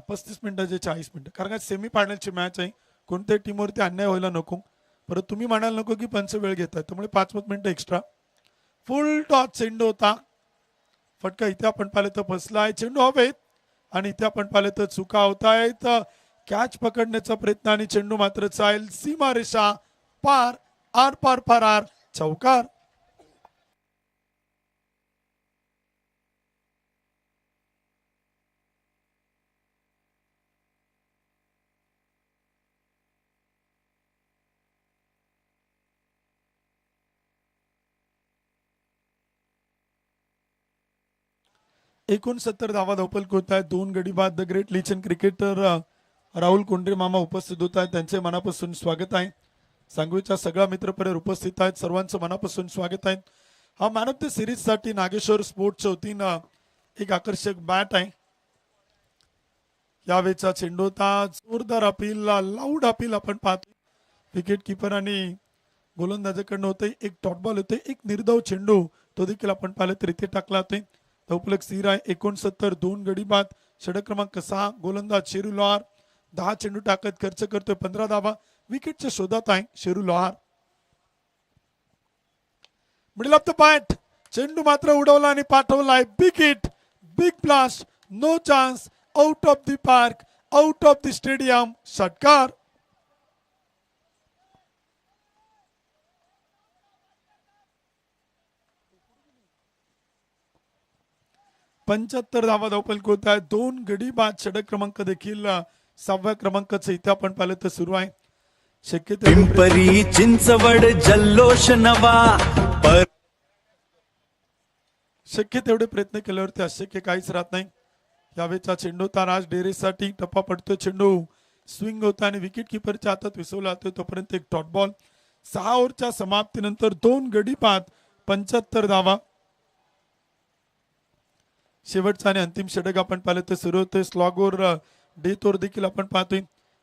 35 मिनिटाचे 40 मिनिटं, कारण का सेमी फायनलची मॅच आहे. कोणत्याही टीमवरती अन्याय व्हायला नको. परत तुम्ही म्हणायला नको की पंच वेळ घेताय, त्यामुळे 5-5 मिनिटं एक्स्ट्रा. फुल टॉस चेंडू होता. फटका इथे आपण पाहिलं तर फसलाय. चेंडू हवेत आणि इथे आपण पाहिलं तर चुका होत आहेत. कॅच पकडण्याचा प्रयत्न आणि चेंडू मात्र चाल सीमारेषा पार, आर पार फरार, चौकार. एकूण 70 धावा धावपल होत आहेत. 2 गडी बाद. The great legend cricketer Rahul Kondre मामा उपस्थित होत आहेत. त्यांचे मनापासून स्वागत आहे. सांगवीचा सगळा मित्रपरिवार उपस्थित आहेत, सर्वांचं मनापासून स्वागत आहे. हा मॅन ऑफ द सिरीज साठी नागेश्वर स्पोर्ट्सच्या वतीनं एक आकर्षक बॅट आहे. यावेळेचा चेंडू होता, जोरदार अपील, लाऊड अपील आपण पाहतो. विकेट किपर आणि गोलंदाजाकडनं होते. एक डॉट बॉल होते, एक निर्धाव चेंडू तो देखील आपण पाहिलं तर इथे टाकला होते. उपलक सीर आहे. 69, 2 गडी बाद. षटक क्रमांक 6. गोलंदाज शेरू लोहार 10 चेंडू टाकत खर्च करतोय, 15 धावा. विकेटच्या शोधात आहे Sheru Lohar. Middle of the bat, चेंडू मात्र उडवला आणि पाठवलाय. Big hit, big blast, no chance, out of the park, out of the stadium, षटकार. पंच्याहत्तर धावा धावपल होत आहे. 2 गडी बाद. षटक क्रमांक देखील 6व्या क्रमांकाचं इथे आपण पाहिलं तर सुरू आहे. पिंपरी चिंचवड जल्लोष नवा पर शक्य तेवढे प्रयत्न केल्यावरती अशक्य काहीच राहत नाही. यावेळेचा चेंडू होता राज डेरेसाठी. टप्पा पडतो, चेंडू स्विंग होता आणि विकेट किपरच्या हातात विसवला जातोय. तोपर्यंत एक डॉट बॉल. 6 ओव्हरच्या समाप्तीनंतर 2 गडी बाद, 75 धावा. शेवटचा आणि अंतिम षटक आपण पाहिलं तर सुरू होतोय. स्लॉगोर डेथ ओव्हर देखील आपण पाहतोय.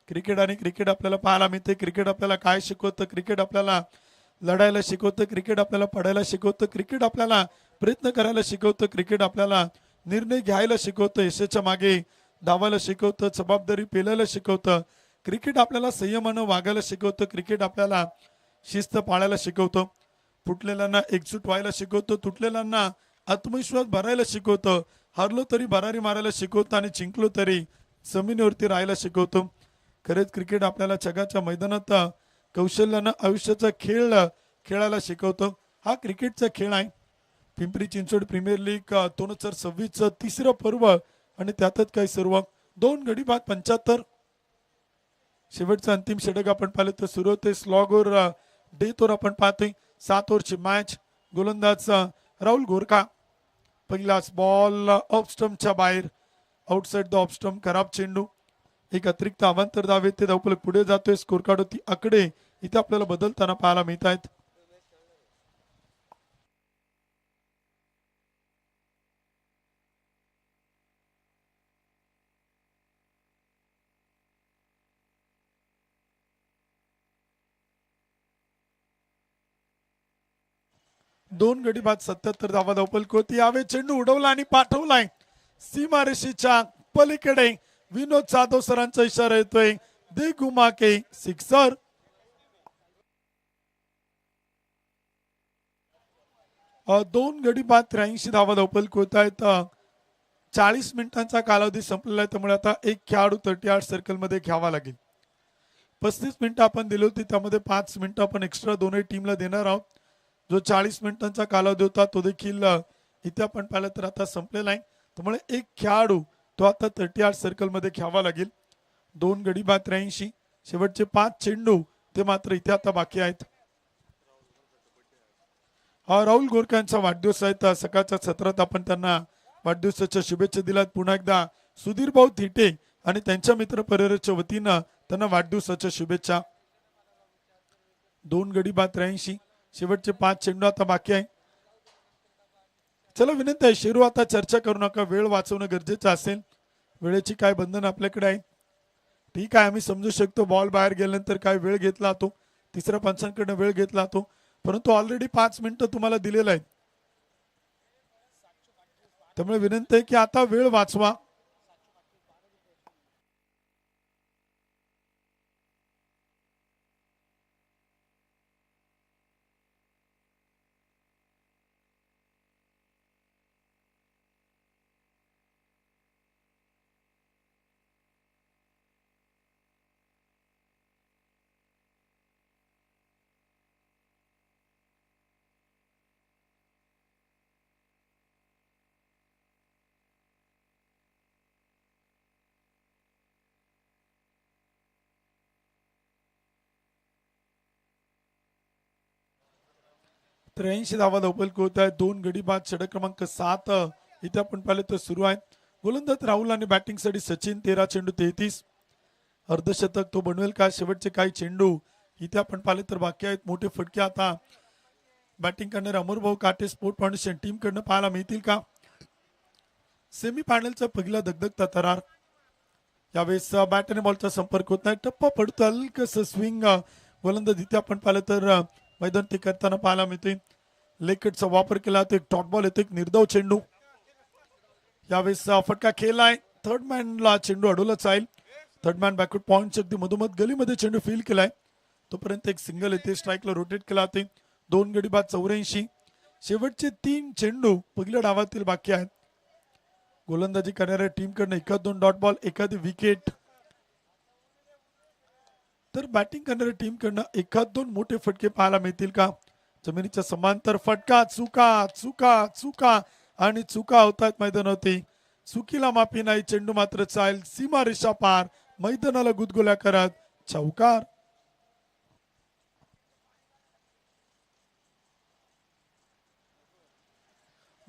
क्रिकेट आणि क्रिकेट आपल्याला पाहायला मिळते. क्रिकेट आपल्याला काय शिकवतं? क्रिकेट आपल्याला लढायला शिकवतं. क्रिकेट आपल्याला पडायला शिकवतं. क्रिकेट आपल्याला प्रयत्न करायला शिकवतं. क्रिकेट आपल्याला निर्णय घ्यायला शिकवतं. यशाच्या मागे धावायला शिकवतं. जबाबदारी पेलायला शिकवतं. क्रिकेट आपल्याला संयमानं वागायला शिकवतं. क्रिकेट आपल्याला शिस्त पाळायला शिकवतं. फुटलेल्यांना एकजूट व्हायला शिकवतं. तुटलेल्यांना आत्मविश्वास भरायला शिकवतं. हारलो तरी भरारी मारायला शिकवतं आणि जिंकलो तरी जमिनीवरती राहायला शिकवतो. खरेच क्रिकेट आपल्याला जगाच्या मैदानात कौशल्यानं आयुष्याचा खेळ खेळायला शिकवतो. हा क्रिकेटचा खेळ आहे. पिंपरी चिंचवड प्रीमियर लीग 2026 तिसरं पर्व आणि त्यातच काही सर्व. 2 गडी बाद 75. शेवटचं अंतिम षटक आपण पाहिलं तर सुरू होते. स्लॉगोर डेथ ओव्हर आपण पाहतोय. 7 ओव्हरची मॅच. गोलंदाज राहुल गोरखा. पहिलाच बॉल ऑफ स्टंपच्या बाहेर, आउटसाइड द ऑफ स्टंप. खराब चेंडू. एक अतिरिक्त अवांतर धावे ते धावफलक पुढे जातोय. स्कोर कार्ड होती आकडे इथे आपल्याला बदलताना पाहायला मिळत आहेत. 2 गडी बाद 77 धावा धावफलक होती. यावेळी चेंडू उडवला आणि पाठवलाय सीमारेषेच्या पलीकडे. विनोद जाधव सरांचा इशारा येतोय, दे घुमा के सिक्सर. दोन गडी बाद 83 धावा धावफलक होत आहेत. 40 मिनिटांचा कालावधी संपलेला आहे, त्यामुळे आता एक खेळाडू 38 सर्कल मध्ये घ्यावा लागेल. 35 मिनिटं आपण दिली होती, त्यामध्ये 5 मिनिटं आपण एक्स्ट्रा दोन्ही टीमला देणार आहोत. जो 40 मिनिटांचा कालावधी होता तो देखील इथे आपण पाहिलं तर आता संपलेला आहे, त्यामुळे एक खेळाडू तो आता 38 सर्कल मध्ये घ्यावा लागेल. 2 गडी बाद 83. शेवटचे 5 चेंडू ते मात्र इथे आता बाकी आहेत. राहुल गोरखांचा वाढदिवस आहे, तर सकाळच्या सत्रात आपण त्यांना वाढदिवसाच्या शुभेच्छा दिल्यात. पुन्हा एकदा सुधीर भाऊ थिटे आणि त्यांच्या मित्र परिवाराच्या वतीनं त्यांना वाढदिवसाच्या शुभेच्छा. 2 गडी बाद 83. शेवटचे 5 चेंडू आता बाकी आहे. चला विनंती आहे, शेरू आता चर्चा करू नका, वेळ वाचवणं गरजेचं असेल. वेळेची काय बंधन आपल्याकडे आहे. ठीक आहे, आम्ही समजू शकतो बॉल बाहेर गेल्यानंतर काय वेळ घेतला जातो, तिसऱ्या पंचांकडनं वेळ घेतला जातो, परंतु ऑलरेडी 5 मिनिटं तुम्हाला दिलेलं आहे. त्यामुळे विनंती आहे की आता वेळ वाचवा. तर 83 धावा धावफलक होत आहे. 2 गडी बाद षटक क्रमांक 7 इथे आपण पाहिलं तर सुरू आहे. गोलंदाज राहुल आणि बॅटिंगसाठी सचिन. 13 चेंडू 33. अर्धशतक तो बनवेल का. शेवटचे काही चेंडू इथे आपण पाहिले तर बाकी आहेत. मोठे फटके आता बॅटिंग करणारे अमरभाऊ काटे स्पोर्ट फाउंडेशन टीम कडनं पाहायला मिळतील का. सेमी फायनलचा पहिला दगदगता थरार. यावेळेस बॅट आणि बॉलचा संपर्क होत नाही, टप्पा पडतो, हलकस स्विंग गोलंदाज इथे आपण पाहिलं तर मैदान ते करताना पाहायला मिळते. लेकटचा वापर केला तो एक डॉट बॉल येतो, एक निर्धाव चेंडू. यावेळेस फटका खेळलाय. थर्ड मॅनला चेंडू अडवलाच आहे. थर्ड मॅन बॅकवर्ड पॉइंट अगदी मधोमध गलीमध्ये चेंडू फील केलाय, तोपर्यंत एक सिंगल येते. स्ट्राईकला रोटेट केला जाते. 2 गडी बाद 84. शेवटचे 3 चेंडू पहिल्या डावातील बाकी आहेत. गोलंदाजी करणाऱ्या टीम कडनं एखाद 2 डॉट बॉल, एखादी विकेट, तर बॅटिंग करणाऱ्या टीम कडनं एखाद 2 मोठे फटके पाहायला मिळतील का. जमिनीच्या समांतर फटका, चुका चुका चुका आणि चुका होतात मैदानावरती. चुकीला माफी नाही. चेंडू मात्र चाल सीमा रेषा पार, मैदानाला गुदगुल्या करत चौकार.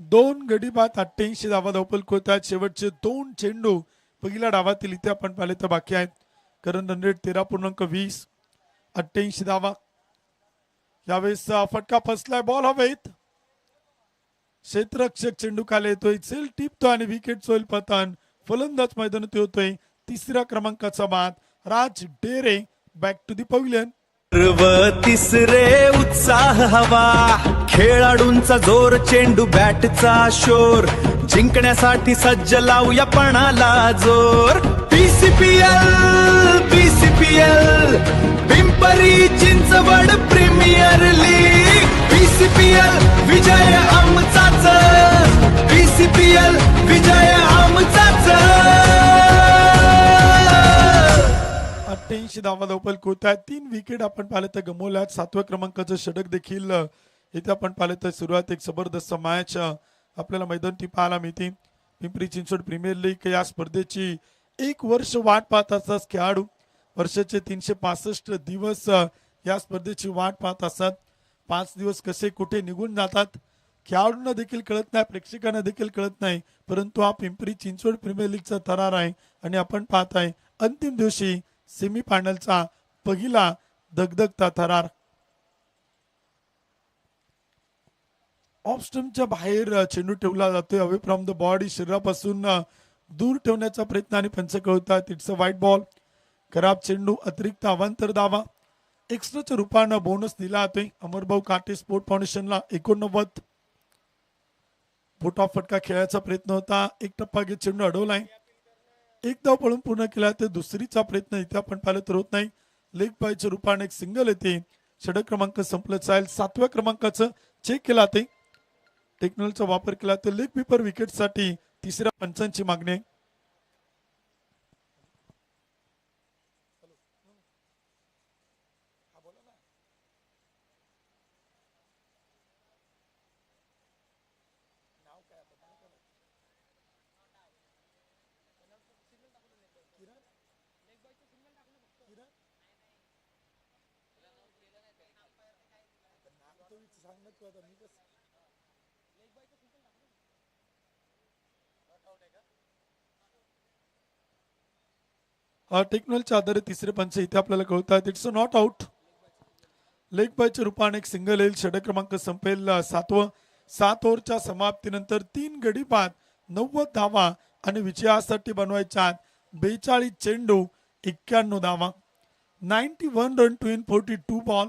दोन गडी बाद 88 धावा धावफलक होत आहेत. शेवटचे 2 चेंडू पहिल्या डावातील इथे आपण पाहिले तर बाकी आहेत. Current run rate 13.20. 88 धावा. यावेळेस फटका फसलाय, बॉल हवेत. क्षेत्ररक्षक चेंडू खाली येतोय, सेल टिपतो आणि विकेट होईल पतन. फलंदाज मैदानात होतोय. 3ऱ्या क्रमांकाचा बाद Raj Dere. Back to the pavilion. तिसरे उत्साह हवा, खेळाडूंचा जोर, चेंडू बॅटचा शोर, जिंकण्यासाठी सज्ज लावूया पणाला जोर. PCPL PCPL Pimpri Chinchwad premier league. PCPL विजय आमचाच, PCPL विजय आमचाच. 88 धावा धावफलक होत आहेत. 3 विकेट आपण पाहिलं तर गमवल्या. 7व्या क्रमांकाचं षटक देखील इथे आपण पाहिलं तर सुरुवात एक जबरदस्त मॅच आपल्याला मैदानी पाहायला मिळते. पिंपरी चिंचवड प्रीमियर लीग या स्पर्धेची 1 वर्ष वाट पाहत असतात खेळाडू. वर्षाचे 365 दिवस या स्पर्धेची वाट पाहत असतात. 5 दिवस कसे कुठे निघून जातात खेळाडूंना देखील कळत नाही, प्रेक्षकांना देखील कळत नाही. परंतु हा पिंपरी चिंचवड प्रीमियर लीगचा थरार आहे आणि आपण पाहताय अंतिम दिवशी सेमी फायनलचा पहिला दगदगता थरार. ऑफ स्टंपच्या बाहेर चेंडू ठेवला जातोय. अवे फ्रॉम द बॉडी, शरीरापासून दूर ठेवण्याचा प्रयत्न आणि पंच कळतात. इट्स अ वाईट बॉल. खराब चेंडू, अतिरिक्त अवांतर धावा. एक्स्ट्राच्या रूपानं बोनस दिला जातोय. अमरभाऊ काटे स्पोर्ट फाउंडेशनला 89 फुटा फटका खेळायचा प्रयत्न होता. एक टप्पा घेत चेंडू अडवलाय. एक धाव पळून पूर्ण केला तर दुसरीचा प्रयत्न इथे आपण पाहिलं तर होत नाही. लेग बायच्या रूपाने एक सिंगल येते. षटक क्रमांक संपलं जाईल. 7व्या क्रमांकाचं चेक केला ते टेक्नॉलॉजीचा वापर केला तर लेग पीपर विकेटसाठी तिसऱ्या पंचांची मागणी आहे. टेक्नॉलॉजीच्या आधारे तिसरे पंच इथे आपल्याला कळतात. It's a not out. Leg बायच्या रूपाने एक सिंगल येईल. षटक क्रमांक संपेल 7वं. 7 ओव्हरच्या समाप्तीनंतर 3 गडी बाद 90 धावा आणि विजयासाठी बनवायच्या 42 चेंडू 91 धावा. 91 रन टू इन 42 बॉल.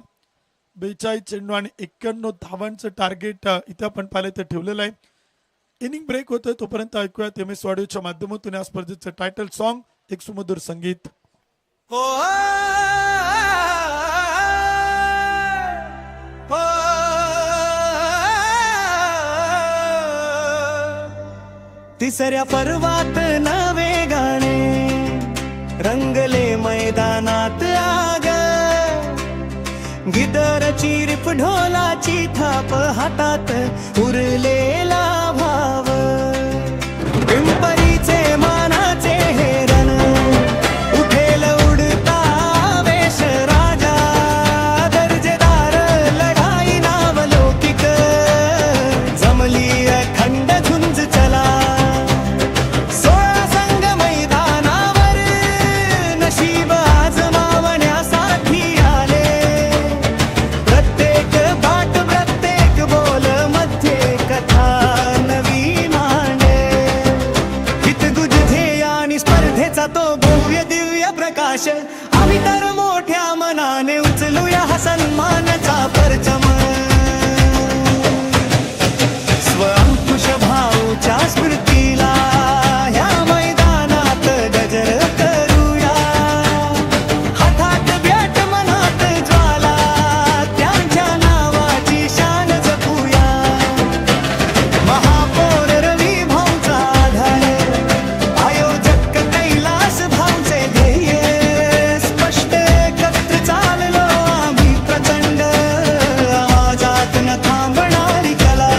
42 चेंडू आणि 91 धावांचं टार्गेट इथे आपण पाहिलं तर ठेवलेलं आहे. इनिंग ब्रेक होतोय तोपर्यंत ऐकूयात MS ऑडिओच्या माध्यमातून या स्पर्धेचं टायटल सॉन्ग एक सुमधुर संगीत. हो तिसऱ्या पर्वात नवे गाणे रंगले मैदानात आग. गिटारची रिप ढोलाची थाप हातात उरलेला भाव. पिंपरीचे मानाचे हेरण उठेल उडता वेश राजा. दर्जेदार लढाई नावलौकिक जमली अखंड झुंज चला. 16 संघ मैदानावर नशीब आजमावण्यासाठी आले. प्रत्येक बाट प्रत्येक बोल मध्ये कथा नवी मांडे. हितगुज ध्येय आणि स्पर्धेचा तो भव्य दिव्य प्रकाश. आम्ही तर मोठ्या मनाने उचलूया हा सन्मानाचा परचम. स्वअंकुश भाऊच्या स्मृतीला ह्या मैदानात गजर करूया. हातात बॅट मनात ज्वाला त्यांच्या नावाची शान जपूया. महापौर रवी भाऊचा आधार आयोजक कैलास भाऊचे ध्येय. स्पष्ट एकत्र चाललो आम्ही प्रचंड आवाजात न थांबणारी कला.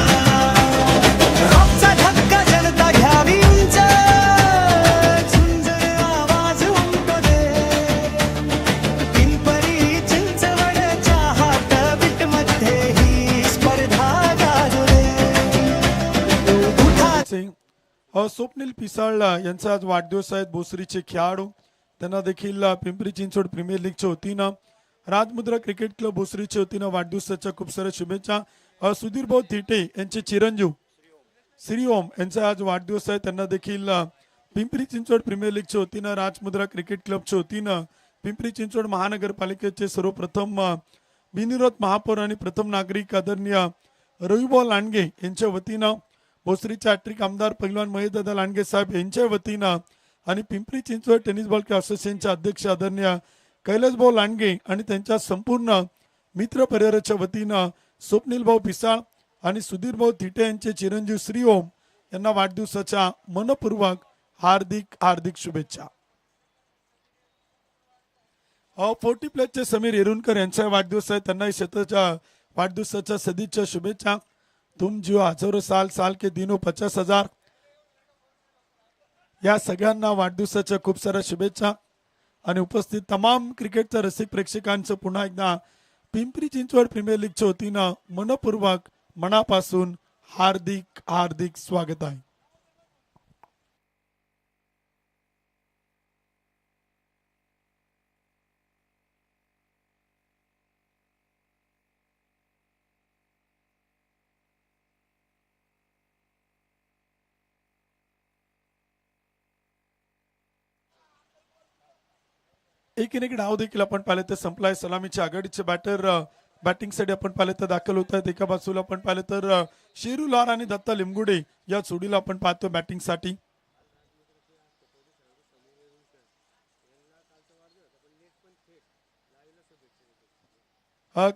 रॉकचा धक्का जनता घ्यावी उंच झुंजर आवाज उमटू दे. पिंपरी चिंचवडच्या हार्टबीट मध्ये ही स्पर्धा गाजू दे. उठा स्वप्नील पिसाळ यांचा आज वाढदिवस आहेत. भोसरीचे खेळाडू त्यांना देखील पिंपरी चिंचवड प्रीमियर लीगच्या वतीनं राजमुद्रा क्रिकेट क्लब भोसरीच्या वतीनं वाढदिवसाच्या खूप साऱ्या शुभेच्छा. सुधीर भाऊ थिटे यांचे चिरंजीव श्री ओम यांचा आज वाढदिवस आहे. त्यांना देखील पिंपरी चिंचवड प्रीमियर लीगच्या वतीनं राजमुद्रा क्रिकेट क्लबच्या वतीनं पिंपरी चिंचवड महानगरपालिकेचे सर्वप्रथम बिनविरोध महापौर आणि प्रथम नागरिक आदरणीय रविभाऊ लांडगे यांच्या वतीनं, भोसरीचे हॅट्रिक आमदार पैलवान महेशदादा लांडगे साहेब यांच्या वतीनं आणि पिंपरी चिंचवड टेनिस बॉल असोसिएशनचे अध्यक्ष आदरणीय कैलासभाऊ लांडगे आणि त्यांच्या संपूर्ण मित्र परिवाराच्या वतीनं स्वप्नील भाऊ पिसाळ आणि सुधीर भाऊ थिटे यांचे चिरंजीव श्री ओम यांना वाढदिवसाच्या मनपूर्वक हार्दिक हार्दिक शुभेच्छा. 40 प्लसचे समीर येरुणकर यांचा वाढदिवस आहे. त्यांनाही शतच्या वाढदिवसाच्या सदिच्छा शुभेच्छा. तुम जिओ हजारो साल साल के दिनो 50,000. या सगळ्यांना वाढदिवसाच्या खूप साऱ्या शुभेच्छा आणि उपस्थित तमाम क्रिकेटच्या रसिक प्रेक्षकांचं पुन्हा एकदा पिंपरी चिंचवड प्रीमियर लीगच्या वतीनं मनपूर्वक मनापासून हार्दिक हार्दिक स्वागत आहे. एकीने एक डाव देखील आपण पाहिलं तर संपलाय. सलामीच्या आघाडीचे बॅटर बॅटिंगसाठी आपण पाहिलं तर दाखल होत आहेत. एका बाजूला आपण पाहिलं तर शेरू लार आणि दत्ता लिमगुडे या जोडीला आपण पाहतोय बॅटिंगसाठी.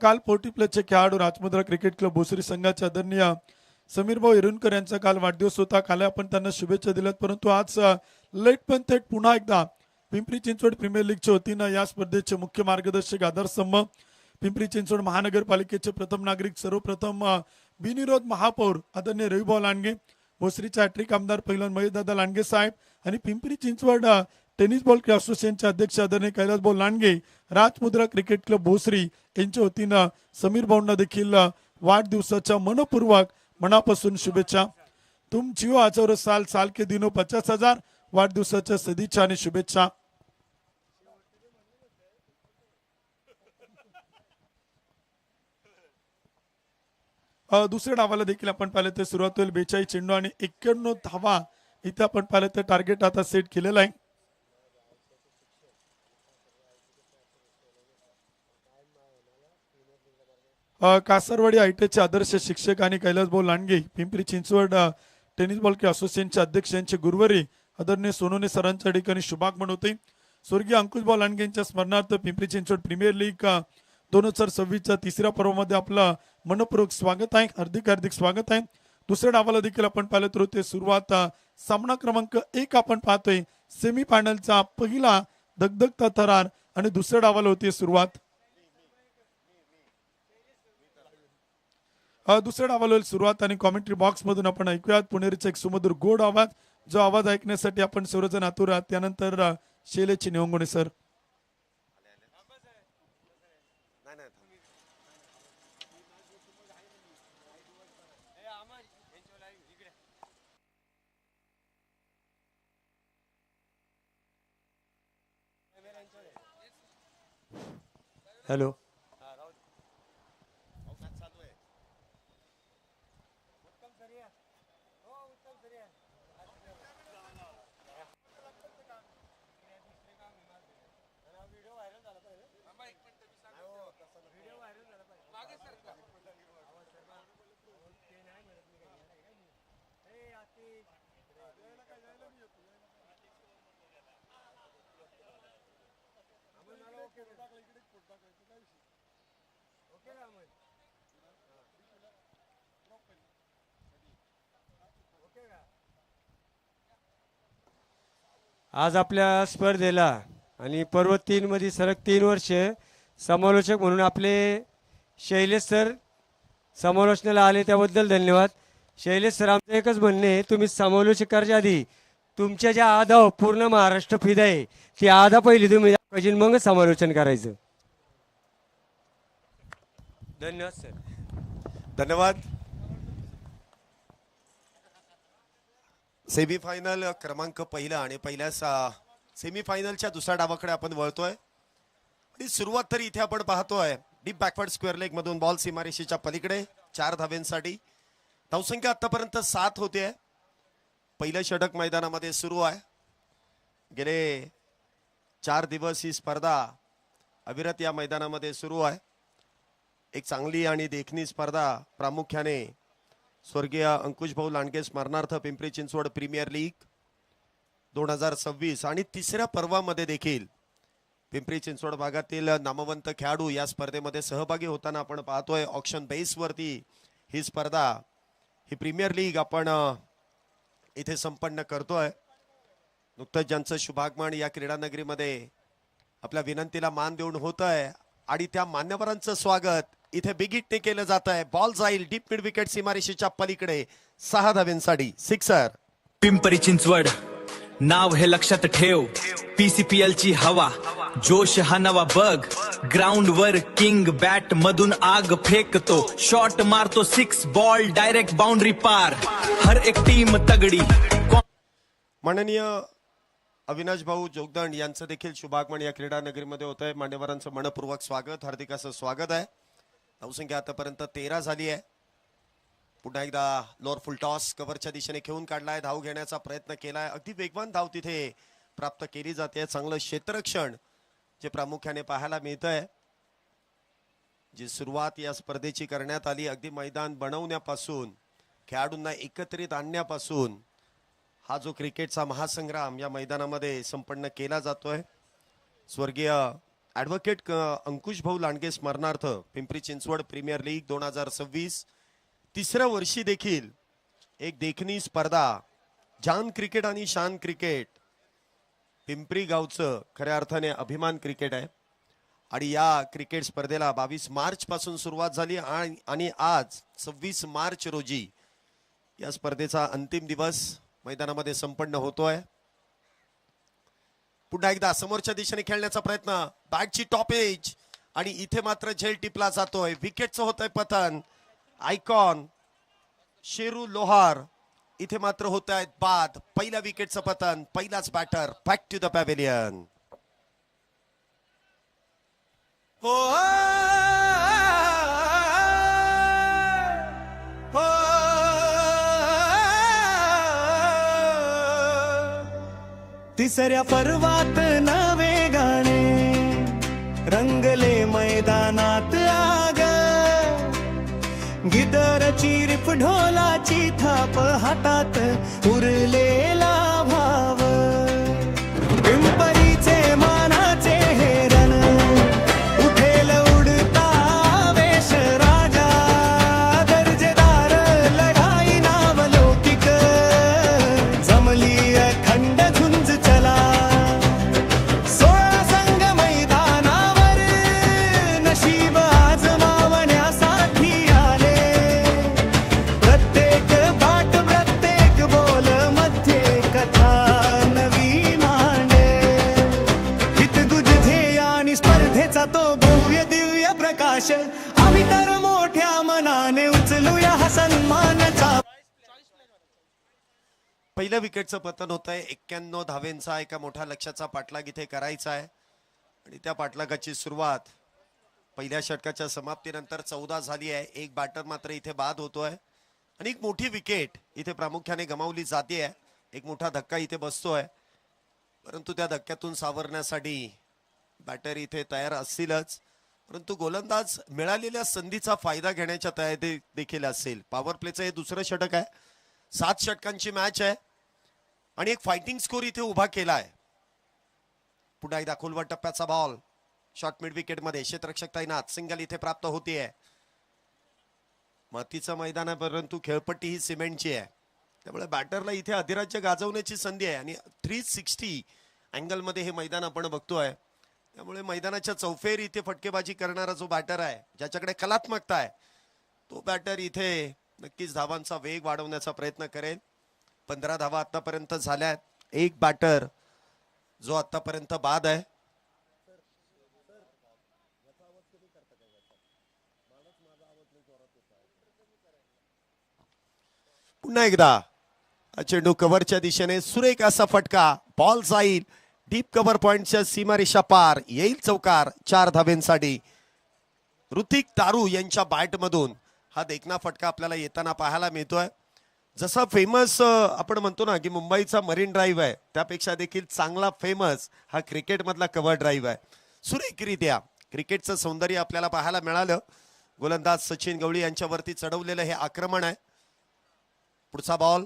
काल पोर्टी प्लेचे खेळाडू राजमुद्रा क्रिकेट क्लब भोसरी संघाचे आदरणीय समीर भाऊ इरुणकर यांचा काल वाढदिवस होता. काल आपण त्यांना शुभेच्छा दिल्यात, परंतु आज लेट पण थेट पुन्हा एकदा पिंपरी चिंचवड प्रीमियर लीगच्या वतीनं या स्पर्धेचे मुख्य मार्गदर्शक आधारस्तंभ पिंपरी चिंचवड महानगरपालिकेचे प्रथम नागरिक सर्वप्रथम बिनविरोध महापौर आदरणीय रविभाऊ लांडगे, भोसरीचे हॅट्रिक आमदार पैलवान महेशदादा लांडगे साहेब आणि Pimpri Chinchwad tennis ball club असोसिएशनचे अध्यक्ष आदरणीय कैलासभाऊ लांडगे, राजमुद्रा क्रिकेट क्लब भोसरी यांच्या वतीनं समीर भाऊंना देखील वाढदिवसाच्या मनपूर्वक मनापासून शुभेच्छा. तुम जिओ हजारो साल साल के दिनों 50,000 वाढदिवसाच्या सदिच्छा आणि शुभेच्छा. दुसऱ्या डावाला देखील आपण पाहिलं तर सुरुवात होईल. 42 चेंडू आणि 91 धावा इथे आपण पाहिलं तर टार्गेट आता सेट केलेलं आहे. कासारवाडी आयटीचे आदर्श शिक्षक आणि कैलासभाऊ Landge, Pimpri Chinchwad tennis ball club असोसिएशनचे अध्यक्ष यांचे गुरुवारी आदरणीय सोनोने सरांच्या ठिकाणी शुभागमन होते. स्वर्गीय अंकुशभाऊ लांडगे यांच्या स्मरणार्थ पिंपरी चिंचवड प्रीमियर लीग 2026च्या तिसऱ्या पर्वामध्ये आपलं मनपूर्वक स्वागत आहे. हार्दिक हार्दिक स्वागत आहे. दुसऱ्या डावाला देखील आपण पाहिलं तर होते सुरुवात. सामना क्रमांक 1 आपण पाहतोय सेमी फायनलचा पहिला दगदगता थरार आणि दुसऱ्या डावाला होती सुरुवात. दुसऱ्या डावाला होईल सुरुवात आणि कॉमेंट्री बॉक्स मधून आपण ऐकूयात पुणेरीचा एक सुमधुर गोड आवाज, जो आवाज ऐकण्यासाठी आपण सर्वजण आतुर आहात. त्यानंतर शैलेची निवंगुणे सर. हॅलो. आज आपल्या स्पर्धेला आणि पर्व 3 मध्ये सलग 3 वर्ष समालोचक म्हणून आपले शैलेश सर समालोचनाला आले, त्याबद्दल धन्यवाद. शैलेश सर, आमचं एकच म्हणणे आहे, तुम्ही समालोचक करायच्या आधी तुमच्या ज्या आधा पूर्ण महाराष्ट्र फिदा आहे ती आधा पहिली तुम्ही दाखवायची, मग समालोचन करायचं. धन्यवाद सर. धन्यवाद. सेमीफायनल क्रमांक पहिला आणि पहिल्या सेमीफायनलच्या दुसऱ्या डावाकडे आपण वळतोय आणि सुरुवात तरी इथे आपण पाहतोय डीप बॅकवर्ड स्क्वेअर लेग मधून बॉल सीमारेषेच्या पलीकडे 4 धावेंसाठी. धावसंख्या आतापर्यंत 7 होते. पहिलं षटक मैदानामध्ये सुरू आहे. गेले 4 दिवस ही स्पर्धा अविरत या मैदानामध्ये सुरू आहे. एक चांगली आणि देखणी स्पर्धा प्रामुख्याने स्वर्गीय अंकुशभाऊ लांडगे स्मरणार्थ पिंपरी चिंचवड प्रीमियर लीग 2026 आणि तिसऱ्या पर्वामध्ये देखील पिंपरी चिंचवड भागातील नामवंत खेळाडू या स्पर्धेमध्ये सहभागी होताना आपण पाहतोय. ऑक्शन बेसवरती ही स्पर्धा, ही प्रीमियर लीग आपण इथे संपन्न करतोय. नुकतंच ज्यांचं शुभागमन या क्रीडा नगरीमध्ये आपल्या विनंतीला मान देऊन होत आहे आणि त्या मान्यवरांचं स्वागत इथे बिग हिटने केलं जात आहे. बॉल जाईल डीप मिड विकेट सीमारेषेच्या पलीकडे 6 धावेंसाठी. सिक्सर. पिंपरी चिंचवड नाव हे लक्षात ठेव. PCPL ची हवा, जोश हा नवा बग. ग्राउंड वर किंग बॅट मधून आग फेकतो. शॉट मारतो 6 बॉल डायरेक्ट बाउंड्री पार. हर एक टीम तगडी. माननीय अविनाश भाऊ जोगदंड यांचं देखील शुभागमन या क्रीडा नगरीमध्ये होत आहे. मान्यवरांचं मनपूर्वक स्वागत, हार्दिक असं स्वागत आहे. धावसंख्या आतापर्यंत 13 झाली आहे. पुन्हा एकदा लोअर फुल टॉस कव्हरच्या दिशेने खेळून काढलाय. धाव घेण्याचा प्रयत्न केलाय. अगदी वेगवान धाव तिथे प्राप्त केली जाते. चांगलं क्षेत्ररक्षण जे प्रामुख्याने पाहायला मिळतंय. जी सुरुवात या स्पर्धेची करण्यात आली अगदी मैदान बनवण्यापासून खेळाडूंना एकत्रित आणण्यापासून हा जो क्रिकेटचा महासंग्राम या मैदानामध्ये संपन्न केला जातोय. स्वर्गीय ॲडव्होकेट अंकुश भाऊ लांडगे स्मरणार्थ पिंपरी चिंचवड प्रीमियर लीग 2026 तिसऱ्या वर्षी देखील एक देखणी स्पर्धा जान क्रिकेट आणि शान क्रिकेट पिंपरी गावचं खऱ्या अर्थाने अभिमान क्रिकेट आहे. आणि या क्रिकेट स्पर्धेला 22 मार्च पासून सुरुवात झाली आणि आज 26 मार्च रोजी या स्पर्धेचा अंतिम दिवस मैदानामध्ये संपन्न होतोय. पुन्हा एकदा समोरच्या दिशेने खेळण्याचा प्रयत्न, बॅटची टॉप एज आणि इथे मात्र झेल टिपला जातोय. विकेटचं होतंय पतन. आयकॉन शेरू लोहार इथे मात्र होत आहेत बाद. पहिल्या विकेटचं पतन, पहिलाच batter. Back to the pavilion. तिसऱ्या पर्वात नवे गाणे रंगले मैदानात आग. गिटारची रिप ढोलाची थाप हातात उरलेला भाव. पिंपरीचे मानाचे हेरण उठेल उडता वेश राजा. दर्जेदार लढाई नावलौकिक जमली अखंड झुंज चला. 16 संघ मैदानावर नशीब आजमावण्यासाठी आले. प्रत्येक बाट प्रत्येक बोल मध्ये कथा नवी मांडे. हितगुज ध्येय आणि स्पर्धेचा तो भव्य दिव्य प्रकाश. आम्ही तर मोठ्या मनाने उचलूया हा सन्मानाचा. पहिल्या विकेटचं पतन होत आहे. 91 धावेंचा एका मोठ्या लक्ष्याचा पाठलाग इथे करायचा आहे. आणि त्या पाठलागाची सुरुवात पहिल्या षटकाच्या समाप्तीनंतर 14 झाली आहे. एक बॅटर मात्र इथे बाद होतोय आणि एक मोठी विकेट इथे प्रामुख्याने गमावली जाते आहे. एक मोठा धक्का इथे बसतोय, परंतु त्या धक्क्यातून सावरण्यासाठी बॅटर इथे तयार असतीलच. परंतु गोलंदाज मिळालेल्या संधीचा फायदा घेण्याच्या तयारी देखील असेल. पॉवर प्लेचं हे दुसरं षटक आहे. 7 षटकांची मॅच आहे आणि एक फायटिंग स्कोर इथे उभा केला आहे. पुन्हा एकदा खोलवर टप्प्याचा बॉल शॉर्ट मिड विकेट मध्ये क्षेत्ररक्षक तैनात. सिंगल इथे प्राप्त होतीये. मातीचं मैदान आहे परंतु खेळपट्टी ही सिमेंटची आहे, त्यामुळे बॅटरला इथे अधिराज्य गाजवण्याची संधी आहे. आणि 360 अँगल मध्ये हे मैदान आपण बघतोय, त्यामुळे मैदानाच्या चौफेर इथे फटकेबाजी करणारा जो बॅटर आहे, ज्याच्याकडे कलात्मकता आहे, तो बॅटर इथे नक्कीच धावांचा वेग वाढवण्याचा प्रयत्न करेल. 15 धावा आतापर्यंत झाल्यात. एक बॅटर जो आतापर्यंत बाद आहे. पुन्हा एकदा चेंडू कव्हरच्या दिशेने सुरेख असा फटका. बॉल जाईल डीप कव्हर पॉइंटच्या सीमारेषा पार. येईल चौकार 4 धावेंसाठी. ऋतिक तारू यांच्या बॅट मधून हा देखना फटका आपल्याला येताना पाहायला मिळतोय. जसा फेमस आपण म्हणतो ना की मुंबईचा मरीन ड्राईव्ह आहे, त्यापेक्षा देखील चांगला फेमस हा क्रिकेट मधला कव्हर ड्राईव्ह आहे. सुरेखरित्या क्रिकेटचं सौंदर्य आपल्याला पाहायला मिळालं. गोलंदाज सचिन गवळी यांच्यावरती चढवलेलं हे आक्रमण आहे. पुढचा बॉल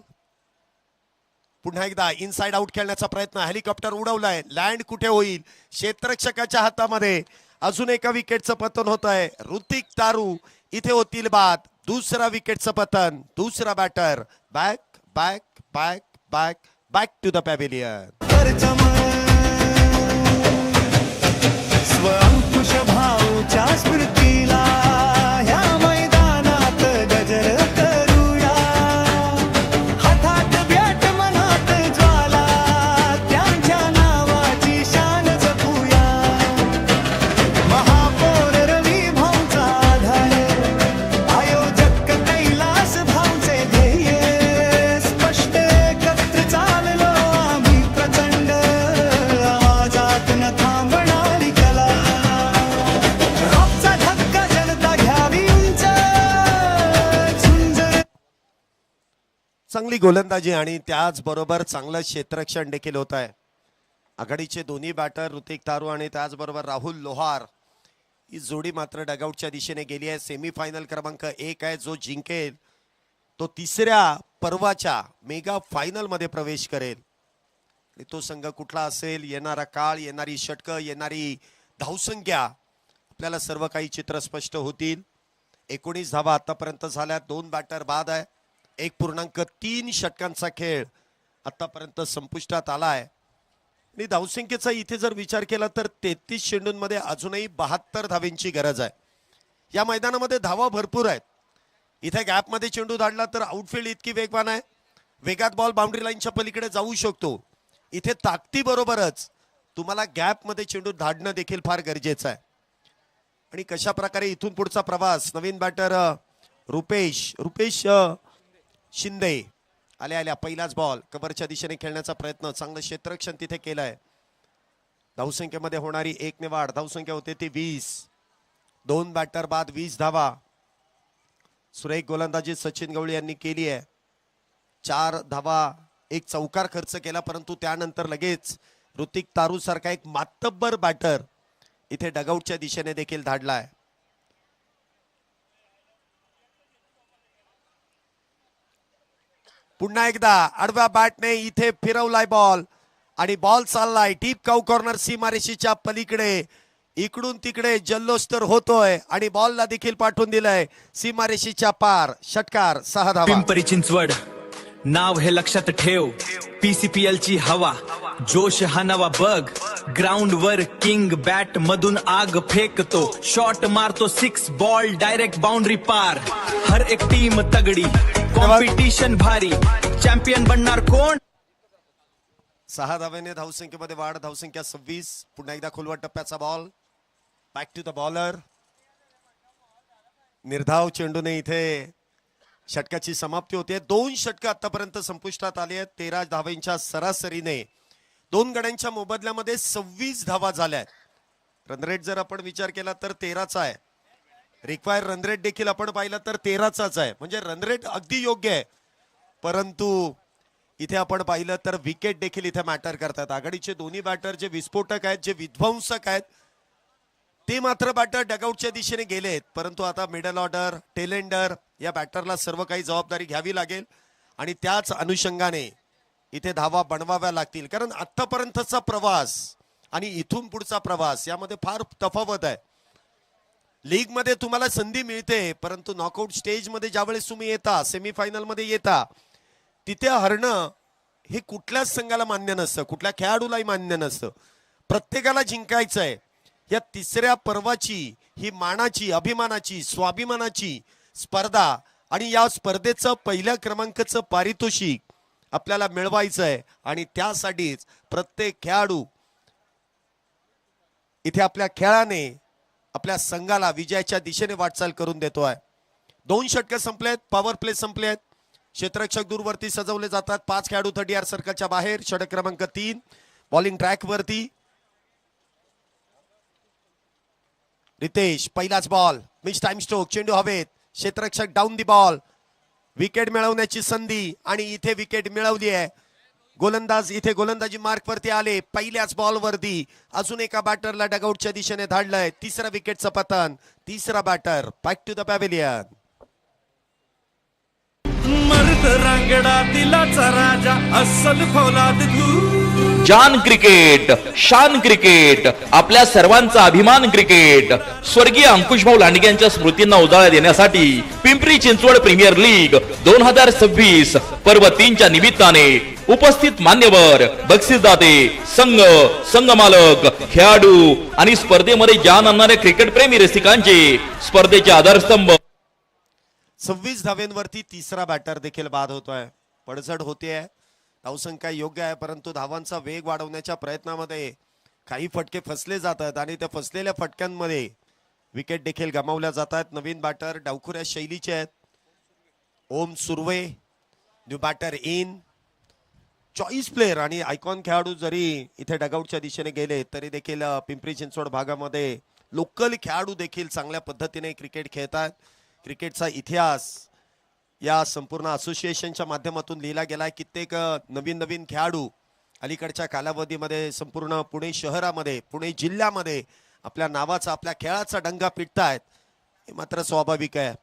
पुन्हा एकदा इनसाइड आउट खेळण्याचा प्रयत्न. हेलिकॉप्टर उडवलाय. लँड कुठे होईल? क्षेत्ररक्षकाच्या हातामध्ये. अजून एका विकेटचं पतन होत आहे. ऋतिक तारू इथे होतील बाद. दुसरा विकेटचं पतन. दुसरा batter. Back back back back back to the pavilion. स्वअंकुश भाऊच्या स्मृतीला ह्या मैदानात गजर करूया. हातात बॅट मनात ज्वाला, त्यांच्या नावाची शान जपूया. महापौर रवी भाऊचा आधार, आयोजक कैलास भाऊचे ध्येय. स्पष्ट एकत्र चाललो आम्ही प्रचंड, आवाजात न थांबणारी कला. रॉकचा धक्का जनता घ्यावी उंच, झुंज. चांगली गोलंदाजी आणि त्याचबरोबर चांगलं क्षेत्ररक्षण देखील होत आहे. आघाडीचे दोन्ही बॅटर ऋतिक तारू आणि त्याचबरोबर राहुल लोहार ही जोडी मात्र डगआउटच्या दिशेने गेली आहे. सेमीफायनल क्रमांक 1 आहे. जो जिंकेल तो तिसऱ्या पर्वाच्या मेगा फायनल मध्ये प्रवेश करेल. आणि तो संघ कुठला असेल, येणारा काळ, येणारी षटकं, येणारी धावसंख्या, आपल्याला सर्व काही चित्र स्पष्ट होतील. 19 धावा आतापर्यंत झाल्या. 2 बॅटर बाद आहे. 1.3 षटकांचा खेळ आतापर्यंत संपुष्टात आलाय. आणि धावसंख्येचा इथे जर विचार केला तर 33 चेंडूंमध्ये अजूनही 72 धावेंची गरज आहे. या मैदानामध्ये धावा भरपूर आहेत. इथे गॅपमध्ये चेंडू धाडला तर आउटफील्ड इतकी वेगवान आहे, वेगात बॉल बाउंड्री लाईनच्या पलीकडे जाऊ शकतो. इथे ताकदीबरोबरच तुम्हाला गॅपमध्ये चेंडू धाडणं देखील फार गरजेचं आहे. आणि कशा प्रकारे इथून पुढचा प्रवास, नवीन बॅटर रुपेश शिंदे आल्या पहिलाच बॉल कव्हरच्या दिशेने खेळण्याचा प्रयत्न, चांगलं क्षेत्ररक्षण तिथे केलंय. धावसंख्येमध्ये होणारी 1 ने वाढ, धावसंख्या होते ती 20. 2 बॅटर बाद, 20 धावा. सुरेख गोलंदाजी सचिन गवळी यांनी केली आहे. 4 धावा, 1 चौकार खर्च केला, परंतु त्यानंतर लगेच ऋतिक तारू सारखा एक मातब्बर बॅटर इथे डगआउटच्या दिशेने देखील धाडलाय. पुन्हा एकदा आडव्या बॅटने इथे फिरवलाय बॉल आणि बॉल चाललाय डीप काऊ कॉर्नर सीमारेषेच्या पलीकडे. इकडून तिकडे जल्लोष तर होतोय आणि बॉलला देखील पाठवून दिलंय सीमारेषेच्या पार. षटकार, 6 धावा. पिंपरी चिंचवड नाव हे लक्षात ठेव. PCPL ची हवा, जोश हा नवा बघ. ग्राउंड वर किंग बॅट मधून आग फेकतो. शॉट मारतो 6 बॉल डायरेक्ट बाउंड्री पार. हर एक टीम तगडी, कॉम्पिटिशन भारी. चॅम्पियन बनणार कोण? 6 धाव्याने धावसंख्येमध्ये वाढ, धावसंख्या 26. पुन्हा एकदा खोलवर टप्प्याचा ball, back to the bowler. निर्धाव चेंडूने इथे षटकाची समाप्ती होते. 2 षटकं आतापर्यंत संपुष्टात आली आहेत. 13 धावांच्या सरासरीने 2 गड्यांच्या मोबदल्यामध्ये 26 धावा झाल्या. रनरेट जर आपण विचार केला तर 13चा आहे. रिक्वायर रनरेट देखील आपण पाहिलं तर 13चाच आहे. म्हणजे रनरेट अगदी योग्य आहे, परंतु इथे आपण पाहिलं तर विकेट देखील इथे मॅटर करतात. आघाडीचे दोन्ही बॅटर जे विस्फोटक आहेत, जे विध्वंसक आहेत, ते मात्र बॅटर डगआउटच्या दिशेने गेलेत. परंतु आता मिडल ऑर्डर, टेलेंडर या बॅटरला सर्व काही जबाबदारी घ्यावी लागेल आणि त्याच अनुषंगाने इथे धावा बनवाव्या लागतील. कारण आतापर्यंतचा प्रवास आणि इथून पुढचा प्रवास यामध्ये फार तफावत आहे. लीग मध्ये तुम्हाला संधी मिळते, परंतु नॉकआउट स्टेज मध्ये ज्यावेळेस तुम्ही येता, सेमीफायनल मध्ये येता, तिथे हरणं हे कुठल्याच संघाला मान्य नसतं, कुठल्या खेळाडूलाही मान्य नसतं. प्रत्येकाला जिंकायचं आहे. या तिसऱ्या पर्वाची ही मानाची, अभिमानाची, स्वाभिमानाची स्पर्धा आणि या स्पर्धेचं पहिल्या क्रमांकाचं पारितोषिक आपल्याला मिळवायचं आहे. आणि त्यासाठीच प्रत्येक खेळाडू इथे आपल्या खेळाने आपल्या संघाला विजयाच्या दिशेने वाटचाल करून देतोय. 2 षटकं संपलेत, पॉवर प्ले संपलेत. क्षेत्ररक्षक दूरवरती सजवले जातात. 5 खेळाडू 30 सर्कलच्या बाहेर. षटक क्रमांक 3 बॉलिंग ट्रॅक वरती. रितेश, पहिलाच बॉल, मिस टाइम स्ट्रोक, चेंडू हवेत. क्षेत्ररक्षक डाऊन दी बॉल. विकेट मिळवण्याची संधी आणि इथे विकेट मिळवली आहे. गोलंदाज इथे गोलंदाजी मार्क वरती आले. पहिल्याच बॉल वरती अजून एका बॅटरला डगआउटच्या दिशेने धाडलंय. 3रा विकेटचं पतन. 3रा batter back to the pavilion. मर्द रांगडा दिलाचा राजा अस्सल फौलाद तू. जान क्रिकेट, शान क्रिकेट, आपल्या सर्वांचा अभिमान क्रिकेट. स्वर्गीय अंकुशभाऊ लांडगे यांच्या स्मृतींना उजाळा देण्यासाठी पिंपरी चिंचवड प्रीमियर लीग 2026 पर्व 3च्या निमित्ताने उपस्थित मान्यवर, बक्षीसदाते, संघ, संघ मालक, खेळाडू आणि स्पर्धेमध्ये जान आणणाऱ्या क्रिकेट प्रेमी रसिकांचे स्पर्धेचे आधारस्तंभ. 26 धाव्यांवरती 3रा बॅटर देखील बाद होतोय. पडझड होते. धावसंख्या योग्य आहे, परंतु धावांचा वेग वाढवण्याच्या प्रयत्नामध्ये काही फटके फसले जातात आणि त्या फसलेल्या फटक्यांमध्ये विकेट देखील गमावल्या जातात. नवीन बॅटर डावखुऱ्या शैलीचे आहेत. Om Surve new batter in. Choice player आणि आयकॉन खेळाडू जरी इथे डगआउटच्या दिशेने गेले तरी देखील पिंपरी चिंचवड भागामध्ये लोकल खेळाडू देखील चांगल्या पद्धतीने क्रिकेट खेळतात. क्रिकेटचा इतिहास या संपूर्ण असोसिएशनच्या माध्यमातून लिहिला गेलाय. कित्येक नवीन नवीन खेळाडू अलीकडच्या कालावधीमध्ये संपूर्ण पुणे शहरामध्ये, पुणे जिल्ह्यामध्ये आपल्या नावाचा, आपल्या खेळाचा डंगा पिटतायत, हे मात्र स्वाभाविक आहे.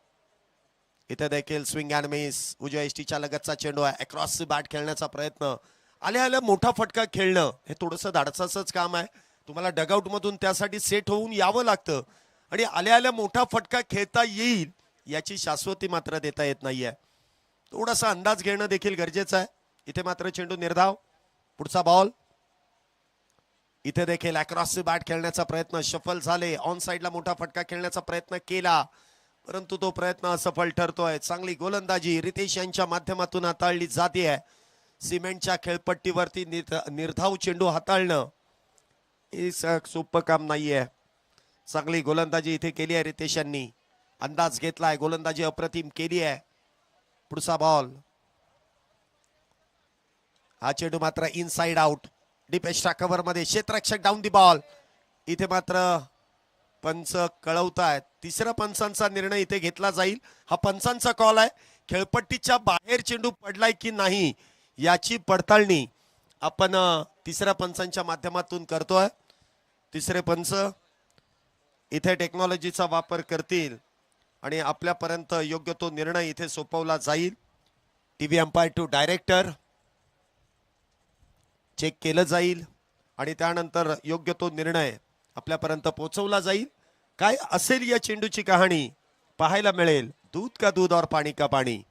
इथे देखील स्विंग अँड मिस, उजव्या एसटीच्या लगतचा चेंडू आहे, अक्रॉस बॅट खेळण्याचा प्रयत्न, आल्या मोठा फटका खेळणं हे थोडंसं धाडसाचंच काम आहे. तुम्हाला डगआउट मधून त्यासाठी सेट होऊन यावं लागतं आणि आल्या मोठा फटका खेळता येईल याची शाश्वती मात्र देता येत नाहीये. थोडासा अंदाज घेणं देखील गरजेचं आहे. इथे मात्र चेंडू निर्धाव, पुढचा बॉल. इथे देखील अक्रॉस बॅट खेळण्याचा प्रयत्न, शफल झाले, ऑन साइडला मोठा फटका खेळण्याचा प्रयत्न केला, परंतु तो प्रयत्न असफल ठरतोय. चांगली गोलंदाजी रितेश यांच्या माध्यमातून हाताळली जाते. सिमेंटच्या खेळपट्टीवरती निर्धाव चेंडू हाताळणं हे सोपं काम नाहीये. चांगली गोलंदाजी इथे केली आहे रितेश यांनी, अंदाज घेतलाय, गोलंदाजी अप्रतिम केली आहे. पुढचा बॉल. हा चेंडू मात्र inside out, deep extra cover मध्ये, क्षेत्ररक्षक डाऊन दी बॉल. इथे मात्र पंच कळवतायत, तिसऱ्या पंचांचा निर्णय इथे घेतला जाईल. हा पंचांचा कॉल आहे. खेळपट्टीच्या बाहेर चेंडू पडलाय की नाही याची पडताळणी आपण तिसऱ्या पंचांच्या माध्यमातून करतोय. तिसरे पंच इथे टेक्नॉलॉजीचा वापर करतील आणि आपल्यापर्यंत योग्य तो निर्णय इथे सोपवला जाईल. TV umpire to director check केलं जाईल आणि त्यानंतर योग्य तो निर्णय आपल्यापर्यंत पोहोचवला जाईल. काय असेल या चेंडूची कहाणी पाहायला मिळेल. दूध का दूध और पाणी का पाणी.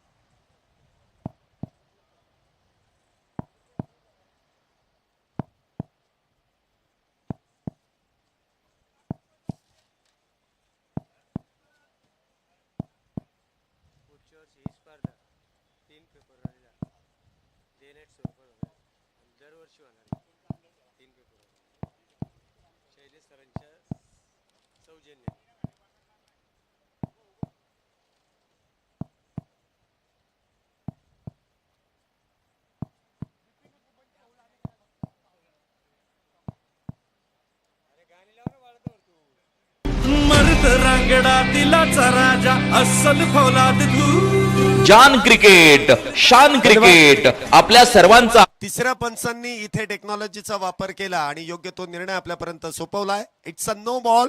मर्द रांगडा दिलाचा राजा अस्सल फौलाद तू. जान क्रिकेट, शान क्रिकेट आपल्या सर्वांचा. तिसऱ्या पंचांनी इथे टेक्नॉलॉजीचा वापर केला आणि योग्य तो निर्णय आपल्यापर्यंत सोपवलाय. It's a no ball.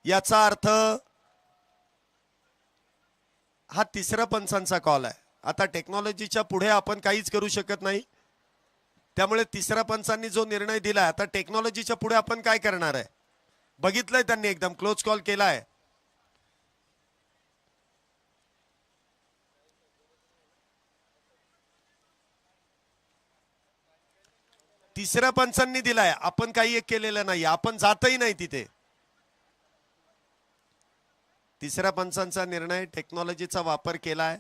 याचा अर्थ हा तिसऱ्या पंचांचा कॉल आहे. आता टेक्नॉलॉजीच्या पुढे आपण काहीच करू शकत नाही, त्यामुळे तिसऱ्या पंचांनी जो निर्णय दिलाय, आता टेक्नॉलॉजीच्या पुढे आपण काय करणार आहे. बघितलंय त्यांनी, एकदम क्लोज कॉल केलाय. तिसऱ्या पंचांनी दिलाय, आपण काही एक केलेलं नाही, आपण जातही नाही तिथे. तिसऱ्या पंचांचा निर्णय, टेक्नॉलॉजीचा वापर केलाय.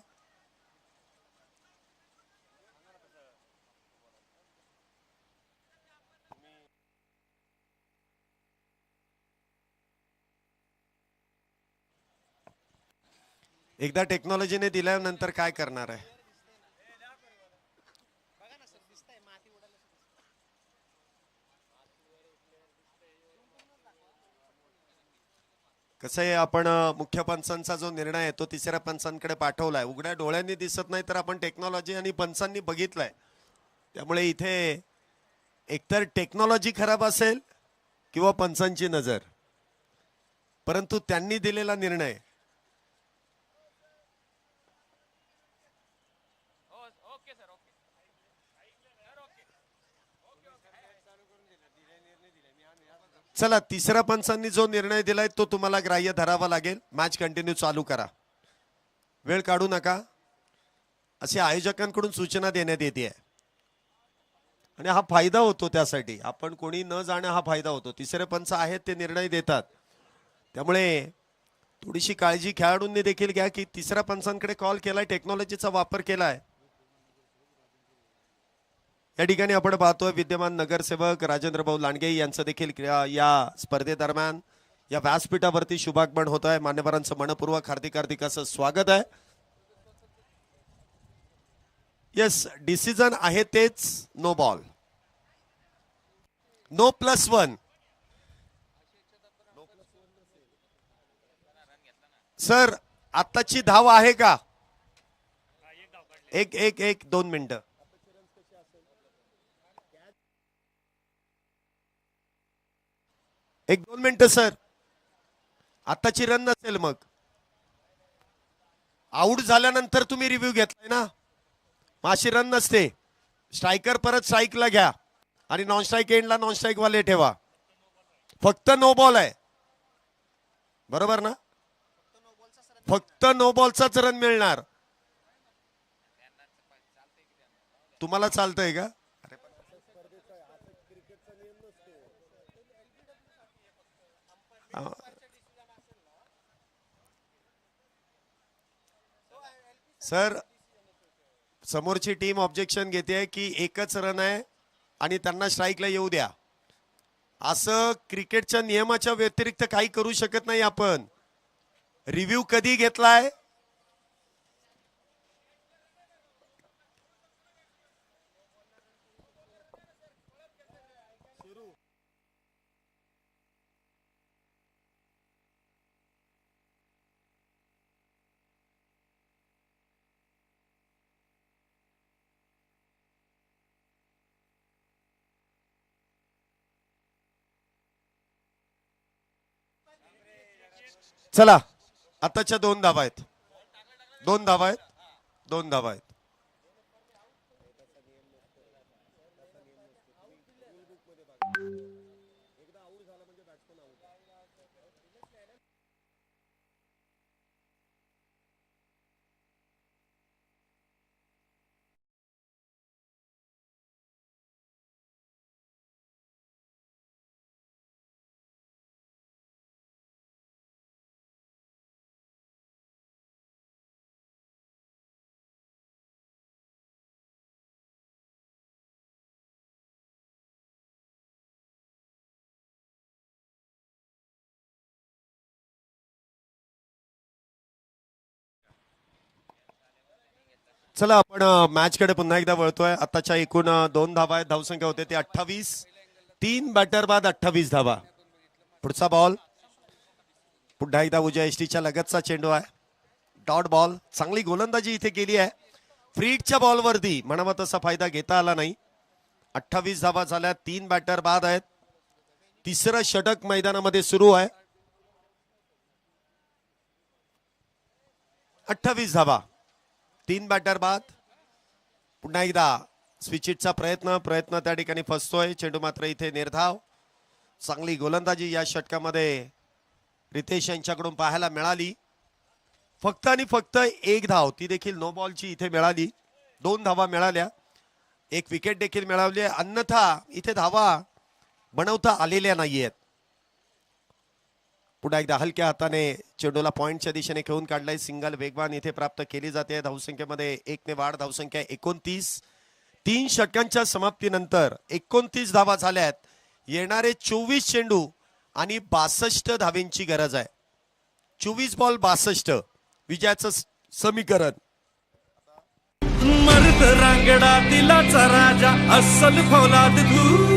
एकदा टेक्नॉलॉजीने दिल्यानंतर काय करणार आहे. कसं आहे, आपण मुख्य पंचांचा जो निर्णय आहे तो तिसऱ्या पंचांकडे पाठवलाय. उघड्या डोळ्यांनी दिसत नाही तर आपण टेक्नॉलॉजी आणि पंचांनी बघितलंय, त्यामुळे इथे एकतर टेक्नॉलॉजी खराब असेल किंवा पंचांची नजर, परंतु त्यांनी दिलेला निर्णय चला. तिसऱ्या पंचांनी जो निर्णय दिलाय तो तुम्हाला ग्राह्य धरावा लागेल. मॅच कंटिन्यू चालू करा, वेळ काढू नका, असे आयोजकांकडून सूचना देण्यात येते आणि हा फायदा होतो. त्यासाठी आपण कोणी न जाणं हा फायदा होतो. तिसरे पंच आहेत ते निर्णय देतात, त्यामुळे थोडीशी काळजी खेळाडूंनी देखील घ्या की तिसऱ्या पंचांकडे कॉल केलाय, टेक्नॉलॉजीचा वापर केलाय. या ठिकाणी आपण पाहतोय विद्यमान नगरसेवक राजेंद्र भाऊ लांडगे यांचं देखील या स्पर्धेदरम्यान या व्यासपीठावरती शुभागमन होत आहे. मान्यवरांचं मनपूर्वक हार्दिक हार्दिक असं स्वागत आहे. येस, डिसिजन आहे तेच, नो बॉल, नो +1. सर आत्ताची धाव आहे का? एक 2 मिनिटं. 1-2 मिनिटं सर. आताची रन नसेल मग. आऊट झाल्यानंतर तुम्ही रिव्ह्यू घेतलाय ना, मग अशी रन नसते. स्ट्रायकर परत स्ट्राईकला घ्या आणि नॉन स्ट्राईक एंडला नॉन स्ट्राईक वाले ठेवा. फक्त नो बॉल आहे, बरोबर ना? फक्त नो बॉलचाच रन मिळणार. तुम्हाला चालतंय का? सर, समोरची टीम ऑब्जेक्शन घेते की एकच रन आहे आणि त्यांना स्ट्राईकला येऊ द्या. असं क्रिकेटच्या नियमाच्या व्यतिरिक्त काही करू शकत नाही आपण. रिव्ह्यू कधी घेतलाय? चला, आताच्या 2 धावा आहेत. 2 धावा आहेत. 2 धावा आहेत. चला, आपण मॅच कडे पुन्हा एकदा वळतोय. आताच्या एकूण 2 धावा आहेत. धावसंख्या होते ते 28. 3 बॅटर बाद 28 धावा. पुढचा बॉल पुन्हा एकदा उजव्या एसटीच्या लगतचा चेंडू आहे. Dot ball. चांगली गोलंदाजी इथे केली आहे. फ्रीडच्या बॉलवरती म्हणावा तसा फायदा घेता आला नाही. 28 धावा झाल्या. 3 बॅटर बाद आहेत. तिसरं षटक मैदानामध्ये सुरू आहे. 28 धावा, 3 बॅटर बाद. पुन्हा एकदा स्विचिटचा प्रयत्न त्या ठिकाणी फसतोय. चेंडू मात्र इथे निर्धाव. चांगली गोलंदाजी या षटकामध्ये रितेश यांच्याकडून पाहायला मिळाली. फक्त आणि फक्त 1 धाव, ती देखील नो बॉलची इथे मिळाली. 2 धावा मिळाल्या. 1 विकेट देखील मिळवली. अन्यथा इथे धावा बनवता आलेल्या नाहीयेत. पुन्हा एकदा हलक्या हाताने चेंडूला पॉइंटच्या दिशेने खेळून काढलाय. सिंगल वेगवान इथे प्राप्त केली जाते. धावसंख्येमध्ये 1 ने वाढ. धावसंख्या 29. 3 षटकांच्या समाप्तीनंतर 29 धावा झाल्यात. येणारे 24 चेंडू आणि 62 धावेंची गरज आहे. 24 बॉल 62 विजयाचं समीकरण. मर्द रांगडा दिलाचा राजा अस्सल फौलाद तू.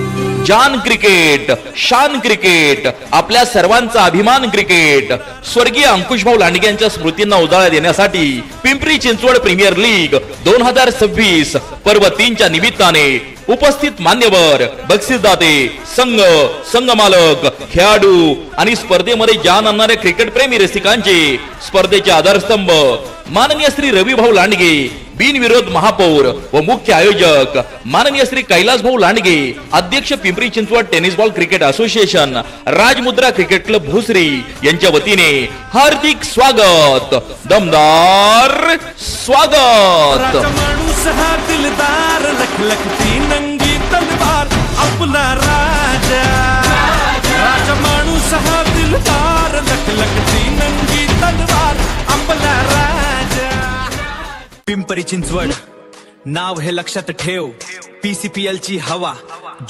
जान क्रिकेट, शान क्रिकेट, आपल्या सर्वांचा अभिमान क्रिकेट. स्वर्गीय अंकुशभाऊ लांडगे यांच्या स्मृतींना उजाळा देण्यासाठी पिंपरी चिंचवड प्रीमियर लीग 2026 पर्व 3 च्या निमित्ताने उपस्थित मान्यवर, बक्षीसदाते, संघ मालक, खेळाडू आणि स्पर्धेमध्ये जान आणणाऱ्या क्रिकेट प्रेमी रसिकांचे स्पर्धेचे आधारस्तंभ माननीय श्री रविभाऊ लांडगे, बिनविरोध महापौर व मुख्य आयोजक माननीय श्री कैलासभाऊ लांडगे, अध्यक्ष Pimpri Chinchwad tennis ball cricket association, Rajmudra cricket club Bhosari यांच्या वतीने हार्दिक स्वागत, दमदार स्वागत. माणूस हा दिलदार, लखलखती नंगी तलवार आपला राजा. राजा माणूस हा दिलदार, लखलखती नंगी तलवार आपला राजा. पिंपरी चिंचवड नाव हे लक्षात ठेव. PCPL ची हवा,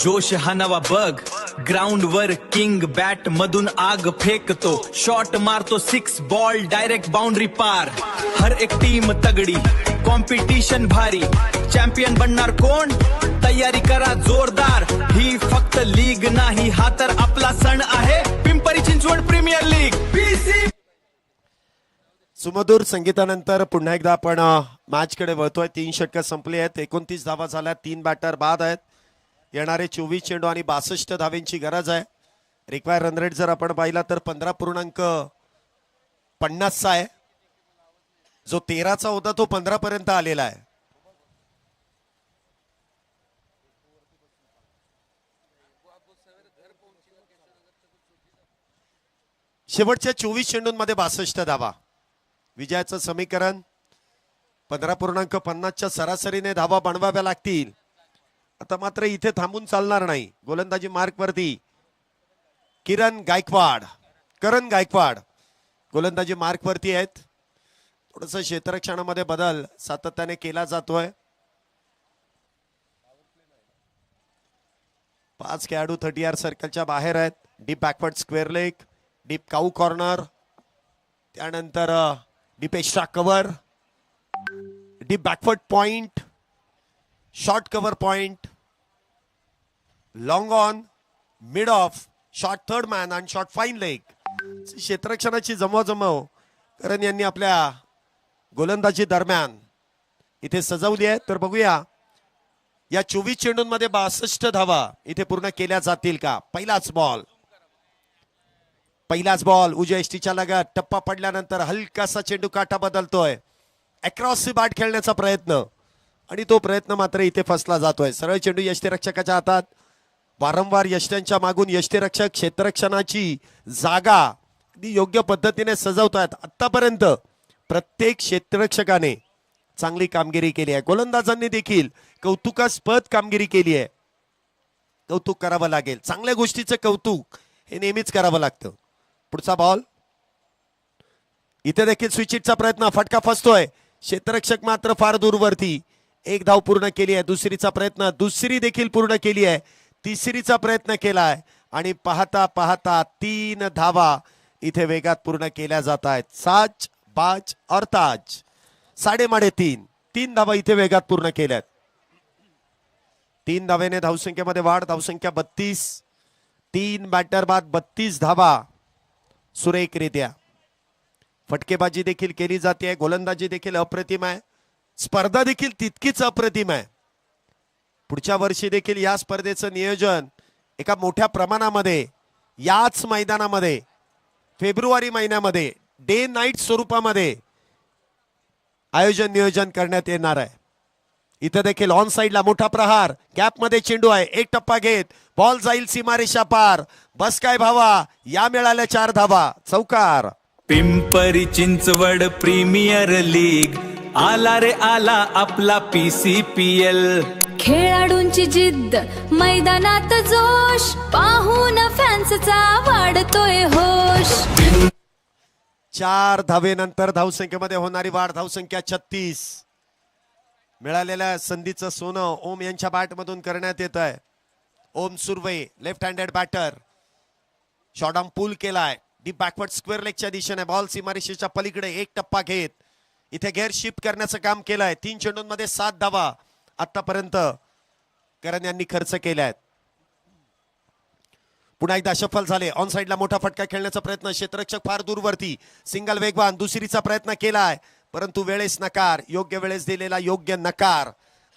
जोश हा नवा बग. ग्राउंड वर किंग बॅट मधून आग फेकतो. शॉट मारतो 6 बॉल डायरेक्ट बाउंड्री पार. हर एक टीम तगडी, कॉम्पिटिशन भारी. चॅम्पियन बनणार कोण? तयारी करा जोरदार. ही फक्त लीग नाही, हा तर आपला सण आहे. Pimpri Chinchwad premier league. सुमधुर संगीतानंतर पुन्हा एकदा आपण मॅच कडे वळतोय. 3 षटकं संपली आहेत. 29 धावा झाल्या. 3 बॅटर बाद आहेत. येणारे 24 चेंडू आणि 62 धावेंची गरज आहे. रिक्वायर रन रेट जर आपण पाहिला तर 15.50चा आहे. जो 13चा होता तो 15 पर्यंत आलेला आहे. शेवटच्या 24 चेंडूंमध्ये 62 धावा. विजयाचं समीकरण 15.50च्या सरासरीने धावा बनवाव्या लागतील. आता मात्र इथे थांबून चालणार नाही. गोलंदाजी मार्क वरती करण गायकवाड गोलंदाजी मार्क वरती आहेत. थोडस क्षेत्ररक्षणामध्ये बदल सातत्याने केला जातोय. 5 खेळाडू 30 सर्कलच्या बाहेर आहेत. Deep backward square leg, deep cow corner, त्यानंतर deep extra cover, deep backward point, short cover point, long on, mid off, short third man आणि शॉर्ट फाईन लेग. क्षेत्ररक्षणाची जमवाजमव करण यांनी आपल्या गोलंदाजी दरम्यान इथे सजवली आहे. तर बघूया या 24 चेंडूंमध्ये 62 धावा इथे पूर्ण केल्या जातील का. पहिलाच बॉल उजव्या एसटीच्या लगत. टप्पा पडल्यानंतर हलकासा चेंडू काटा बदलतोय. अक्रॉस दी बॅट खेळण्याचा प्रयत्न आणि तो प्रयत्न मात्र इथे फसला जातोय. सरळ चेंडू यष्टीरक्षकाच्या हातात. वारंवार यष्ट्यांच्या मागून यष्टीरक्षक क्षेत्ररक्षणाची जागा योग्य पद्धतीने सजवतात. आतापर्यंत प्रत्येक क्षेत्ररक्षकाने चांगली कामगिरी केली आहे. गोलंदाजांनी देखील कौतुकास्पद कामगिरी केली आहे. कौतुक करावं लागेल. चांगल्या गोष्टीचं कौतुक हे नेहमीच करावं लागतं. पुढचा बॉल इथे देखील स्विचिटचा प्रयत्न. फटका फसतोय. क्षेत्ररक्षक मात्र फार दूरवरती. एक धाव पूर्ण केली आहे. दुसरीचा प्रयत्न, दुसरी देखील पूर्ण केली आहे. तिसरीचा प्रयत्न केलाय आणि पाहता पाहता 3 धावा इथे वेगात पूर्ण केल्या जात आहेत. साच बाज और ताज. 3.5 धावा इथे वेगात पूर्ण केल्यात. 3 धावेने धावसंख्येमध्ये वाढ. धावसंख्या 32. 3 बॅटर बाद 32 धावा सुरेखरित्या. फटकेबाजी देखील केली जाते. गोलंदाजी देखील अप्रतिम आहे. स्पर्धा देखील तितकीच अप्रतिम आहे. पुढच्या वर्षी देखील या स्पर्धेचं नियोजन एका मोठ्या प्रमाणामध्ये याच मैदानामध्ये फेब्रुवारी महिन्यामध्ये डे नाईट स्वरूपामध्ये आयोजन नियोजन करण्यात येणार आहे. इथे देखील ऑन साइडला मोठा प्रहार. कॅप मध्ये चेंडू आहे. एक टप्पा घेत बॉल जाईल सीमारेषा पार. बस काय भावा, या मिळाल्या 4 धावा. चौकार. पिंपरी चिंचवड प्रीमियर लीग आला रे आला आपला PCPL. खेळाडूंची जिद्द मैदानात जोश पाहून फॅन्सचा वाढतोय होश. 4 धावेनंतर धावसंख्येमध्ये होणारी वाढ. धावसंख्या 36. मिळालेल्या संधीचं सोनं ओम यांच्या बॅट मधून करण्यात येत आहे. Om Surve left handed batter. Short arm pull केलाय. डीप बॅकवर्ड स्क्वेअर लेगच्या दिशेने. बॉल सीमारेषेच्या पलीकडे. एक टप्पा घेत इथे गेअर शिफ्ट करण्याचं काम केलंय. 3 चेंडूंमध्ये 7 धावा आतापर्यंत करण यांनी खर्च केल्यात. पुन्हा एकदा सफल झाले. ऑन साइडला मोठा फटका खेळण्याचा प्रयत्न. क्षेत्ररक्षक फार दूरवरती. सिंगल वेगवान. दुसरीचा प्रयत्न केलाय परंतु वेळेस नकार. योग्य वेळेस दिलेला योग्य नकार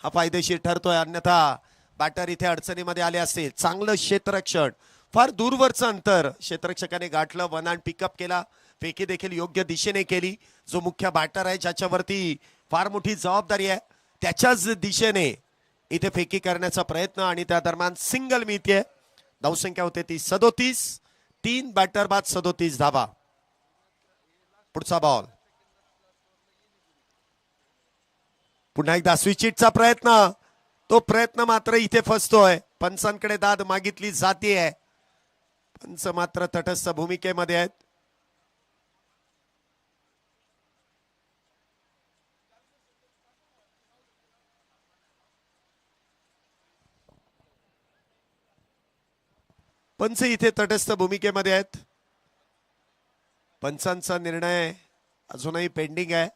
हा फायदेशीर ठरतोय. अन्यथा बॅटर इथे अडचणीमध्ये आले असते. चांगलं क्षेत्ररक्षण. फार दूरवरचं अंतर क्षेत्ररक्षकाने गाठलं. वन हँड पिकअप केला. फेकी देखील योग्य दिशेने केली. जो मुख्य बॅटर आहे ज्याच्यावरती फार मोठी जबाबदारी आहे त्याच्याच दिशेने इथे फेकी करण्याचा प्रयत्न आणि त्या दरम्यान सिंगल मिळते. धावसंख्या होते ती 37. 3 बॅटर बाद 37 धावा. पुढचा बॉल. पुन्हा एकदा स्विचिटचा प्रयत्न. तो प्रयत्न मात्र इथे फसतोय. पंचांकडे दाद मागितली जाते. पंच मात्र तटस्थ भूमिकेमध्ये आहेत. पंच इथे तटस्थ भूमिकेमध्ये आहेत. पंचांचा निर्णय अजूनही पेंडिंग आहे.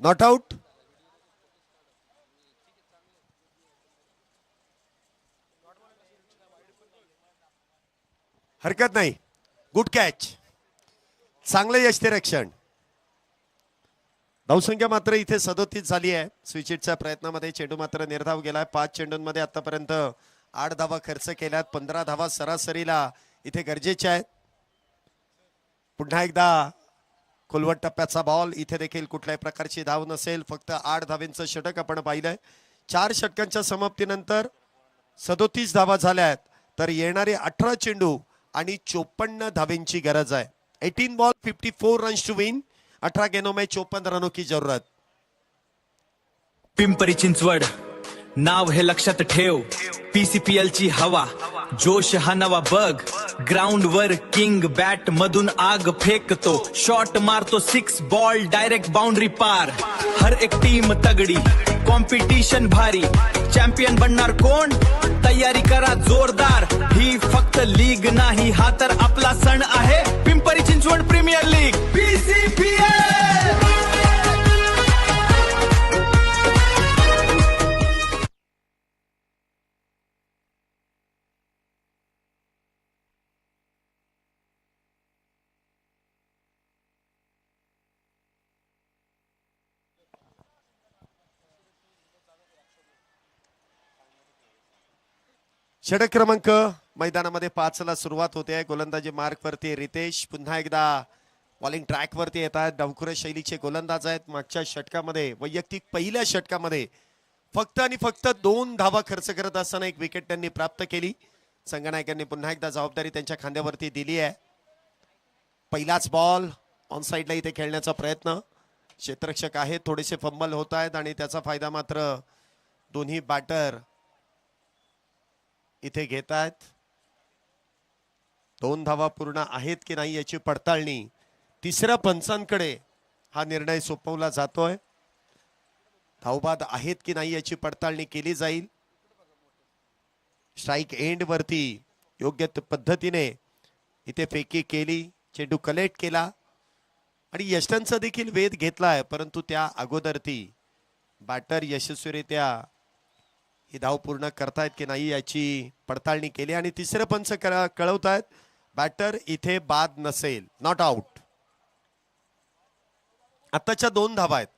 Not out. हरकत नाही. Good catch. चांगलं यष्टीरक्षण. धावसंख्या मात्र इथे 37 झाली आहे. स्विचिटच्या प्रयत्नामध्ये चेंडू मात्र निर्धाव गेलाय. 5 चेंडूंमध्ये आतापर्यंत 8 धावा खर्च केल्यात. 15 धावा सरासरीला इथे गरजेच्या आहेत. पुन्हा एकदा खोलवट टप्प्याचा बॉल. इथे देखील कुठल्याही प्रकारची धाव नसेल. फक्त 8 धावेंचं षटक आपण पाहिलंय. 4 षटकांच्या समाप्तीनंतर 37 धावा झाल्या आहेत. तर येणारे 18 चेंडू आणि 54 धावेंची गरज आहे. 18 बॉल 54 रन्स टू विन. 18 गेंदों में 54 रनों की जरूरत. पिंपरी चिंचवड नाव हे लक्षात ठेव. PCPL ची हवा जोश हा नवा बग. ग्राउंड वर किंग बॅट मधून आग फेकतो. शॉट मारतो 6 बॉल डायरेक्ट बाउंड्री पार. हर एक टीम तगडी कॉम्पिटिशन भारी. चॅम्पियन बनणार कोण तयारी करा जोरदार. ही फक्त लीग नाही हा तर आपला सण आहे. Pimpri Chinchwad premier league PCPL. षटक क्रमांक मैदानामध्ये 5 ला सुरुवात होते. गोलंदाजी मार्क वरती रितेश पुन्हा एकदा बॉलिंग ट्रॅक वरती येत आहेत. डावखुरे शैलीचे गोलंदाज आहेत. मागच्या षटकामध्ये वैयक्तिक पहिल्या षटकामध्ये फक्त आणि फक्त 2 धावा खर्च करत असताना 1 विकेट त्यांनी प्राप्त केली. संघनायकांनी पुन्हा एकदा जबाबदारी त्यांच्या खांद्यावरती दिली आहे. पहिलाच बॉल ऑन साइडला इथे खेळण्याचा प्रयत्न. क्षेत्ररक्षक आहेत. थोडेसे फंबल होत आहेत आणि त्याचा फायदा मात्र दोन्ही बॅटर इथे घेत आहेत. 2 धावा पूर्ण आहेत की नाही याची पडताळणी तिसऱ्या पंचांकडे हा निर्णय सोपवला जातोय. धावबाद आहेत की नाही याची पडताळणी केली जाईल. स्ट्राइक एंड वरती योग्य पद्धतीने इथे फेकी केली. चेंडू कलेक्ट केला आणि यष्टांचा देखील वेध घेतलाय. परंतु त्या अगोदर ती बॅटर यशस्वीरित्या ही धाव पूर्ण करतायत की नाही याची पडताळणी केली आणि तिसरे पंच कळवतायत बॅटर इथे बाद नसेल. Not out. आताच्या 2 धावा आहेत.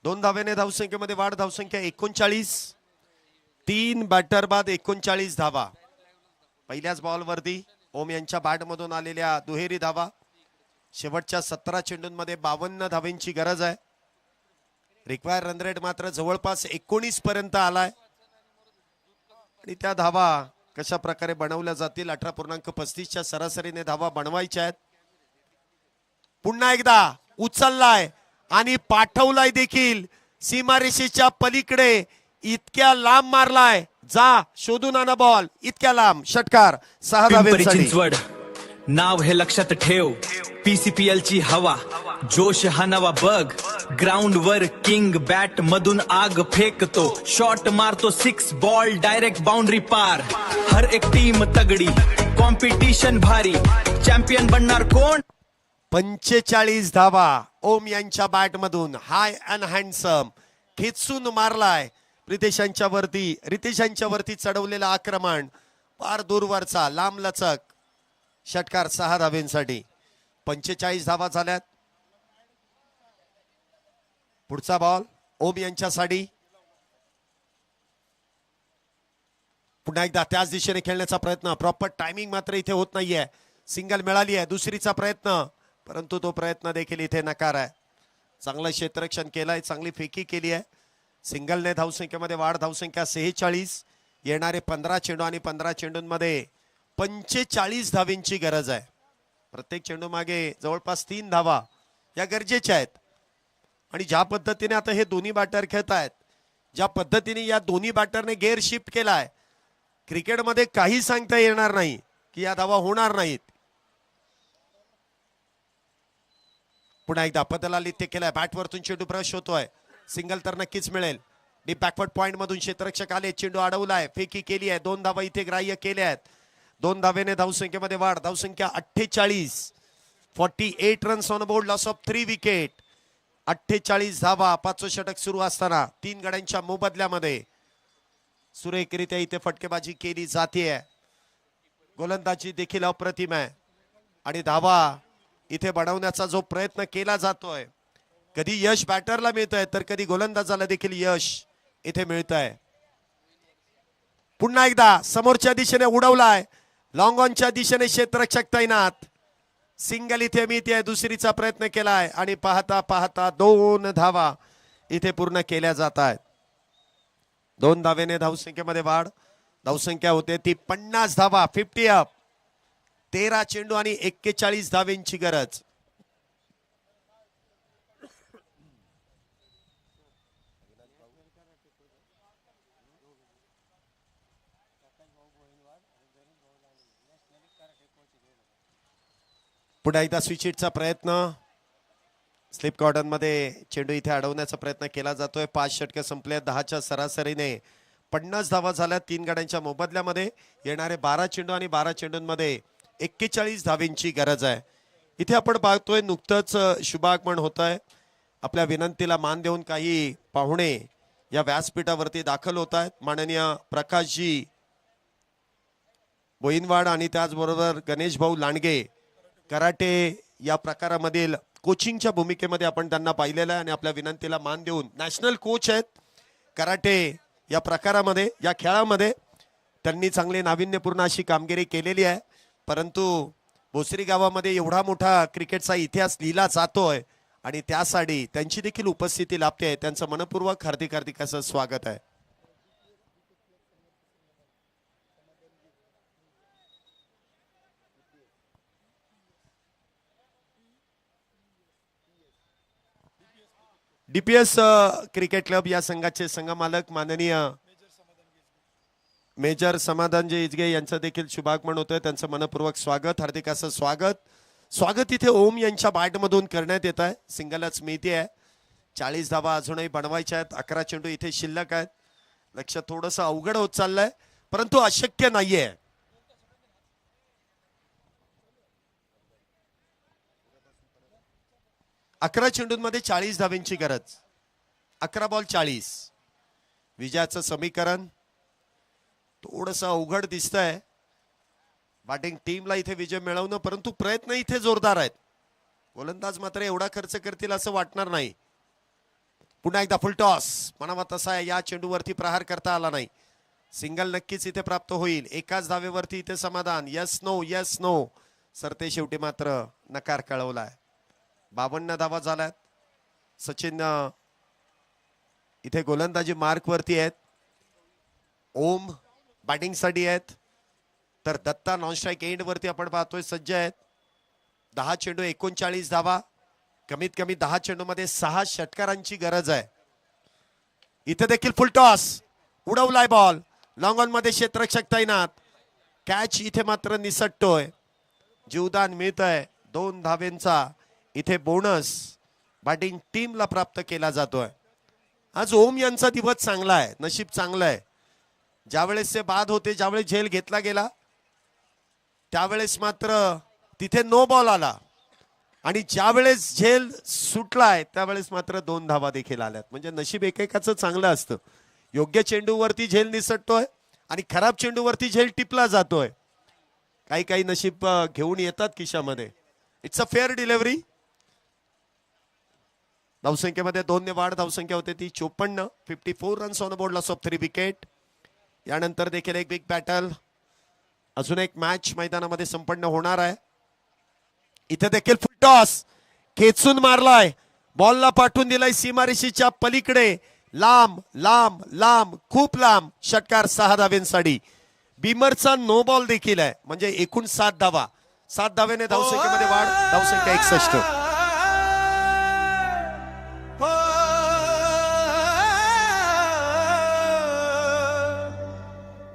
2 धावेने धावसंख्येमध्ये वाढ. धावसंख्या 39. 3 बॅटर बाद 39 धावा. पहिल्याच बॉल वरती ओम यांच्या बॅट मधून आलेल्या दुहेरी धावा. शेवटच्या 17 चेंडूंमध्ये 52 धावेंची गरज आहे. रिक्वायर रन रेट मात्र जवळपास 19 पर्यंत आलाय आणि त्या धावा कशा प्रकारे बनवल्या जातील. 18.35 च्या सरासरीने धावा बनवायच्या आहेत. पुन्हा एकदा उचललाय आणि पाठवलाय देखील सीमारेषेच्या पलीकडे. इतक्या लांब मारलाय. जा शोधून आणा बॉल. इतक्या लांब. षटकार. 6 धावेंसाठी. चिंचवड नाव हे लक्षात ठेव. PCPL ची हवा जोश हा नवा बग. ग्राउंड वर किंग बॅट मधून आग फेकतो. शॉट मारतो 6 बॉल डायरेक्ट बाउंड्री पार. हर एक टीम तगडी कॉम्पिटिशन भारी. चॅम्पियन बनणार कोण 45 धावा ओम यांच्या बॅट मधून. हाय अँड हँडसम खेचून मारलाय. रितेशांच्या वरती चढवलेलं आक्रमण फार दूरवरचा लांबलचक. षटकार. 6 धावेंसाठी. 45 धावा झाल्यात. पुढचा बॉल ओम यांच्यासाठी. पुन्हा एकदा त्याच दिशेने खेळण्याचा प्रयत्न. प्रॉपर टायमिंग मात्र इथे होत नाहीये. सिंगल मिळाली आहे. दुसरीचा प्रयत्न परंतु तो प्रयत्न देखील इथे नकार आहे. चांगलं क्षेत्ररक्षण केलंय. चांगली फेकी केली आहे. सिंगलने धावसंख्येमध्ये वाढ. धावसंख्या 46. येणारे 15 चेंडू आणि 15 चेंडूंमध्ये 45 धावेंची गरज आहे. प्रत्येक चेंडू मागे जवळपास 3 धावा या गरजेच्या आहेत. आणि ज्या पद्धतीने आता हे दोन्ही बॅटर खेळत आहेत, ज्या पद्धतीने या दोन्ही बॅटरने गेअर शिफ्ट केलाय, क्रिकेटमध्ये काही सांगता येणार नाही की या धावा होणार नाहीत. पुन्हा एकदा पदलाल इथे केलाय. बॅटवरतून चेंडू ब्रश होतोय. सिंगल तर नक्कीच मिळेल. डीप बॅकवर्ड पॉइंट मधून क्षेत्ररक्षक आले. चेंडू अडवलाय. फेकी केली आहे. 2 धावा इथे ग्राह्य केल्या आहेत. 2 धावेने धावसंख्येमध्ये वाढ. धावसंख्या 48. 48 runs on board. Loss of 3 wicket. 48 धावा. 5वे षटक सुरू असताना 3 गड्यांच्या मोबदल्यामध्ये सुरेखरित्या इथे फटकेबाजी केली जाते. गोलंदाजी देखील अप्रतिम आहे आणि धावा इथे बनवण्याचा जो प्रयत्न केला जातोय, कधी यश बॅटरला मिळत आहे तर कधी गोलंदाजाला देखील यश इथे मिळत आहे. पुन्हा एकदा समोरच्या दिशेने उडवलाय, लॉंग ऑनच्या दिशेने क्षेत्ररक्षक तैनात. सिंगल इथे मिळते, दुसरीचा प्रयत्न केलाय आणि पाहता पाहता 2 धावा इथे पूर्ण केल्या जात आहेत. 2 धावेने धावसंख्येमध्ये वाढ. धावसंख्या होते ती 50 धावा, 50 अप. 13 चेंडू आणि 41 धावेंची गरज. पुन्हा एकदा स्विच हिटचा प्रयत्न. स्लिप कॉर्डन मध्ये चेंडू इथे अडवण्याचा प्रयत्न केला जातोय. 5 षटके संपले, 10च्या सरासरीने 50 धावा झाल्या 3 गड्यांच्या मोबदल्यामध्ये. येणारे 12 चेंडू आणि 12 चेंडूंमध्ये 41 धावेंची गरज आहे. इथे आपण पाहतोय नुकतंच शुभागमन होत आहे. आपल्या विनंतीला मान देऊन काही पाहुणे या व्यासपीठावरती दाखल होत आहेत. माननीय प्रकाशजी बोईनवाड आणि त्याचबरोबर गणेश भाऊ लांडगे, कराटे या प्रकारामधील कोचिंगच्या भूमिकेमध्ये आपण त्यांना पाहिलेलं आहे आणि आपल्या विनंतीला मान देऊन नॅशनल कोच आहेत कराटे या प्रकारामध्ये, या खेळामध्ये त्यांनी चांगली नाविन्यपूर्ण अशी कामगिरी केलेली आहे. परंतु भोसरी गावामध्ये एवढा मोठा क्रिकेटचा इतिहास लिहिला जातोय आणि त्यासाठी त्यांची देखील उपस्थिती लाभते. त्यांचं मनपूर्वक हार्दिक हार्दिक असं स्वागत आहे. डीपीएस क्रिकेट क्लब या संघाचे संघमालक माननीय मेजर समाधानजी इजगे यांचं देखील शुभागमन होतंय. त्यांचं मनपूर्वक स्वागत, हार्दिक असं स्वागत. स्वागत इथे ओम यांच्या बॅटमधून करण्यात येत आहे. सिंगलच मिळते आहे. 40 धावा अजूनही बनवायच्या आहेत. 11 चेंडू इथे शिल्लक आहेत. लक्ष थोडंसं अवघड होत चाललंय, परंतु अशक्य नाहीये. अकरा चेंडूंमध्ये 40 धावेंची गरज. 11 बॉल 40. विजयाचं समीकरण थोडंसं अवघड दिसतंय बॅटिंग टीमला इथे विजय मिळवणं, परंतु प्रयत्न इथे जोरदार आहेत. गोलंदाज मात्र एवढा खर्च करतील असं वाटणार नाही. पुन्हा एकदा फुल टॉस. म्हणावा तसा या चेंडूवरती प्रहार करता आला नाही. सिंगल नक्कीच इथे प्राप्त होईल. एकाच धावेवरती इथे समाधान. Yes no yes no. सरते शेवटी मात्र नकार कळवलाय. 52 धावा झाल्यात. सचिन इथे गोलंदाजी मार्क वरती आहेत. ओम बॅटिंग साठी आहेत, तर दत्ता नॉन स्ट्राईक एंड वरती आपण पाहतोय सज्ज आहेत. 10 चेंडू 39 धावा. कमीत कमी 10 चेंडू मध्ये 6 षटकारांची गरज आहे. इथे देखील फुल टॉस. उडवलाय बॉल. लॉंग ऑन मध्ये क्षेत्ररक्षक तैनात. कॅच इथे मात्र निसटतोय. जीवदान मिळत आहे. 2 धावेंचा इथे बोनस बॅटिंग टीमला प्राप्त केला जातोय. आज ओम यांचा दिवस चांगला आहे, नशीब चांगलं आहे. ज्यावेळेस ते बाद होते, ज्यावेळेस झेल घेतला गेला, त्यावेळेस मात्र तिथे नो बॉल आला आणि ज्यावेळेस झेल सुटलाय त्यावेळेस मात्र 2 धावा देखील आल्यात. म्हणजे नशीब एकेकाचं चांगलं असतं. योग्य चेंडूवरती झेल निसटतोय आणि खराब चेंडूवरती झेल टिपला जातोय. काही काही नशीब घेऊन येतात खिशामध्ये. It's a fair delivery. धावसंख्येमध्ये 2 ने वाढ. धावसंख्या होते ती 54. 54 runs on board. Loss of 3 wicket. यानंतर देखील एक बिग बॅटल, अजून एक मॅच मैदानामध्ये संपन्न होणार आहे. इथे देखील फुल टॉस. खेचून मारलाय. बॉलला पाठवून दिलाय सीमारेषेच्या पलीकडे. लांब लांब लांब, खूप लांब. षटकार 6 धावेंसाठी. बीमरचा नो बॉल देखील आहे. म्हणजे एकूण 7 धावा. 7 धावेने धावसंख्येमध्ये वाढ. धावसंख्या 61.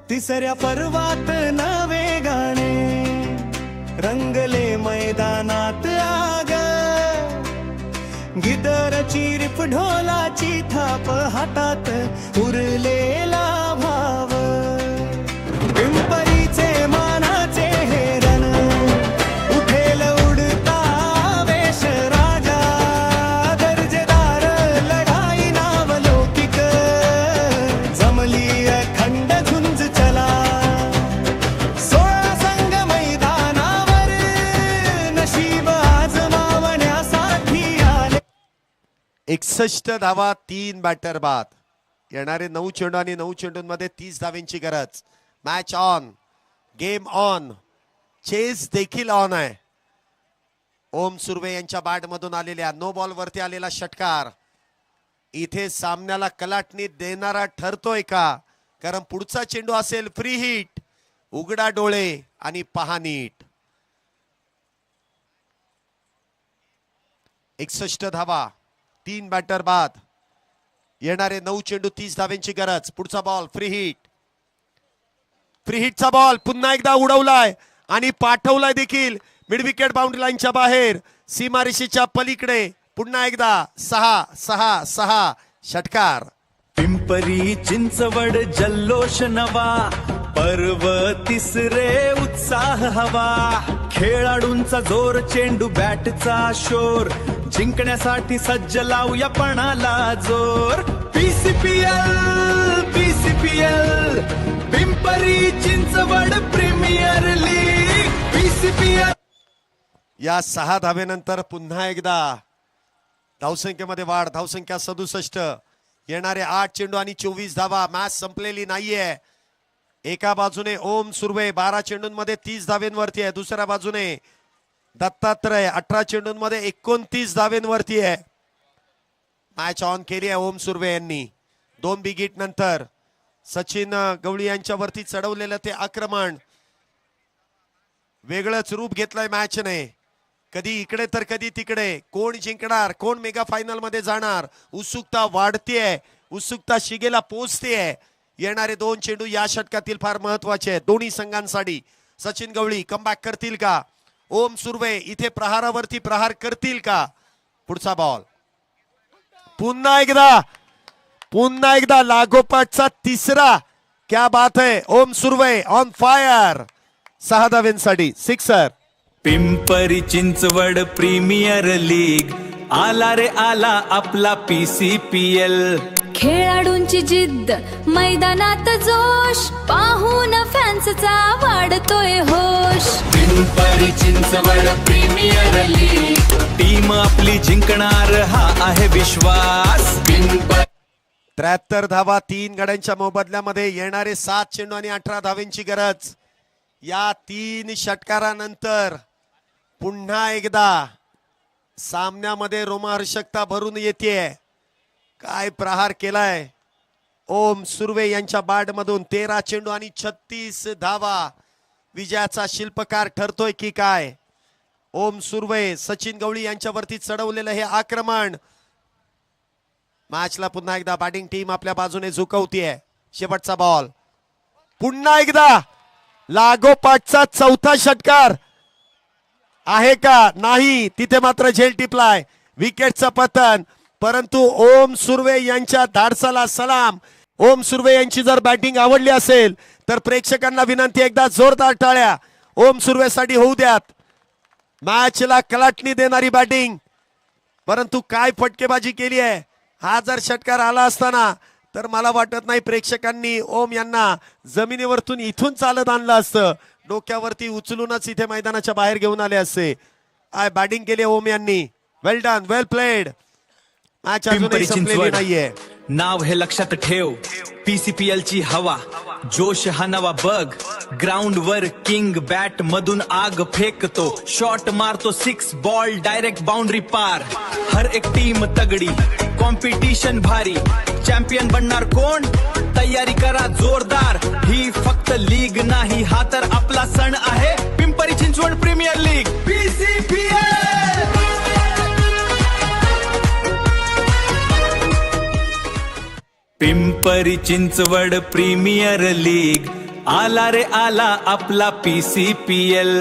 तिसऱ्या पर्वात नवे गाणे रंगले मैदानात आग. गिटारची रिप ढोलाची थाप हातात उरलेला भाव. पिंपरीचे मानाचे हेरण उठेल उडता वेश राजा. दर्जेदार लढाई नावलौकिक जमली अखंड झुंज चला. 16 संघ 61 धावा 3 बॅटर बाद. येणारे 9 चेंडू आणि 9 चेंडूंमध्ये 30 धावांची गरज. Match on, game on, chase देखील ऑन आहे. ओम सुर्वे यांच्या बॅट मधून आलेल्या नो बॉल वरती आलेला षटकार इथे सामन्याला कलाटणी देणारा ठरतोय का? कारण पुढचा चेंडू असेल फ्री हिट. उघडा डोळे आणि पहा नीट. 61 धावा 3 बॅटर बाद. येणारे 9 चेंडू 30 धावांची गरज. पुढचा बॉल फ्री हिट. फ्री हिटचा बॉल पुन्हा एकदा उडवलाय आणि पाठवलाय देखील मिड विकेट बाउंड्री लाईनच्या बाहेर, सीमारेषेच्या पलीकडे. पुन्हा एकदा 6-6-6 षटकार. पिंपरी चिंचवड जल्लोष नवा, पर्व तिसरे उत्साह हवा. खेळाडूंचा जोर, चेंडू बॅटचा शोर, जिंकण्यासाठी सज्ज लावूया पणाला जोर. PCPL PCPL Pimpri Chinchwad premier league. PCPL. या 6 धावेनंतर पुन्हा एकदा धावसंख्येमध्ये वाढ. धावसंख्या 67. येणारे 8 चेंडू आणि 24 धावा. मॅच संपलेली नाहीये. एका बाजूने ओम सुर्वे 12 चेंडूंमध्ये 30 धावेंवरती आहे. दुसऱ्या बाजूने दत्तात्रय 18 चेंडूंमध्ये 29 धावेंवरती आहे. मॅच ऑन केली आहे ओम सुर्वे यांनी. 2 बिग हिट नंतर सचिन गवळी यांच्यावरती चढवलेलं ते आक्रमण वेगळंच रूप घेतलंय मॅचने. कधी इकडे तर कधी तिकडे. कोण जिंकणार, कोण मेगा फायनल मध्ये जाणार, उत्सुकता वाढतीये, उत्सुकता शिगेला पोहोचतेय. येणारे 2 चेंडू या षटकातील फार महत्वाचे आहेत दोन्ही संघांसाठी. सचिन गवळी कमबॅक करतील का? ओम सुर्वे इथे प्रहारावरती प्रहार करतील का? पुढचा बॉल पुन्हा एकदा लागोपाठचा तिसरा. क्या बात है. Om Surve on fire. 6 धावेंसाठी sixer. Pimpri Chinchwad premier league, आला रे आला आपला PCPL. खेळाडूंची जिद्द, मैदानात जोश, पाहून फॅन्सचा वाढतोय होश. Pimpri Chinchwad premier league. Team आपली जिंकणार हा आहे विश्वास. 73 धावा 3 गड्यांच्या मोबदल्यामध्ये. येणारे 7 चेंडू आणि 18 धावेंची गरज. या 3 षटकारानंतर पुन्हा एकदा सामन्यामध्ये रोमहर्षकता भरून येते. काय प्रहार केलाय ओम सुर्वे यांच्या बॅट मधून. 13 चेंडू आणि 36 धावा. विजयाचा शिल्पकार ठरतोय की काय? ओम सुर्वे सचिन गवळी यांच्यावरती चढवलेलं हे आक्रमण. मॅचला पुन्हा एकदा बॅटिंग टीम आपल्या बाजूने झुकवतीये. शेवटचा बॉल पुन्हा एकदा लागोपाठचा 4था षटकार आहे का? नाही. तिथे मात्र झेल टिपलाय. विकेटचं पतन. परंतु ओम सुर्वे यांच्या धाडसाला सलाम. ओम सुर्वे यांची जर बॅटिंग आवडली असेल तर प्रेक्षकांना विनंती, एकदा जोरदार टाळ्या ओम सुर्वेसाठी होऊ द्यात. मॅचला कलाटणी देणारी बॅटिंग, परंतु काय फटकेबाजी केली आहे. हा जर षटकार आला असताना तर मला वाटत नाही प्रेक्षकांनी ओम यांना जमिनीवरतून इथून चालत आणलं असतं. डोक्यावरती उचलूनच इथे मैदानाच्या बाहेर घेऊन आले असते. बॅटिंग केली ओम यांनी. वेल डन, वेल प्लेड. मॅच अजूनही संपलेली नाहीये. नाव हे लक्षात ठेव, PCPL ची हवा, जोश हा नवा बघ. ग्राउंड वर किंग बॅट मधून आग फेकतो, शॉट मारतो 6 बॉल डायरेक्ट बाउंड्री पार. हर एक टीम तगडी, कॉम्पिटिशन भारी, चॅम्पियन बनणार कोण? तयारी करा जोरदार. ही फक्त लीग नाही, हा तर आपला सण आहे. Pimpri Chinchwad premier league PCPL. Pimpri Chinchwad premier league, आला रे आला आपला PCPL.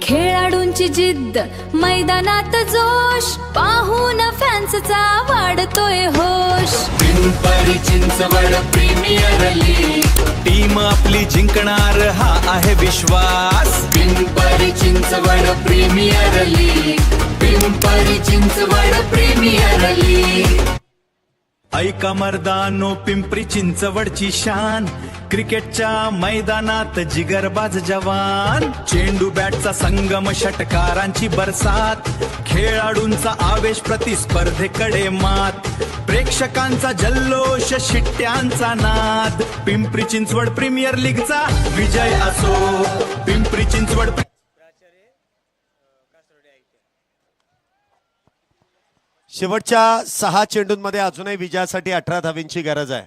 खेळाडूंची जिद्द, मैदानात जोश, पाहून फॅन्सचा वाढतोय होश. Pimpri Chinchwad premier league. Team आपली जिंकणार हा आहे विश्वास. Pimpri Chinchwad premier league. Pimpri Chinchwad premier league. ऐका मर्दानो पिंपरी चिंचवडची शान, क्रिकेटच्या मैदानात जिगरबाज जवान. चेंडू बॅटचा संगम, षटकारांची बरसात, खेळाडूंचा आवेश, प्रतिस्पर्धेकडे मात. प्रेक्षकांचा जल्लोष, शिट्ट्यांचा नाद, पिंपरी चिंचवड प्रीमियर लीगचा विजय असो. पिंपरी चिंचवड शेवटच्या 6 चेंडूंमध्ये अजूनही विजयासाठी 18 धावेंची गरज आहे.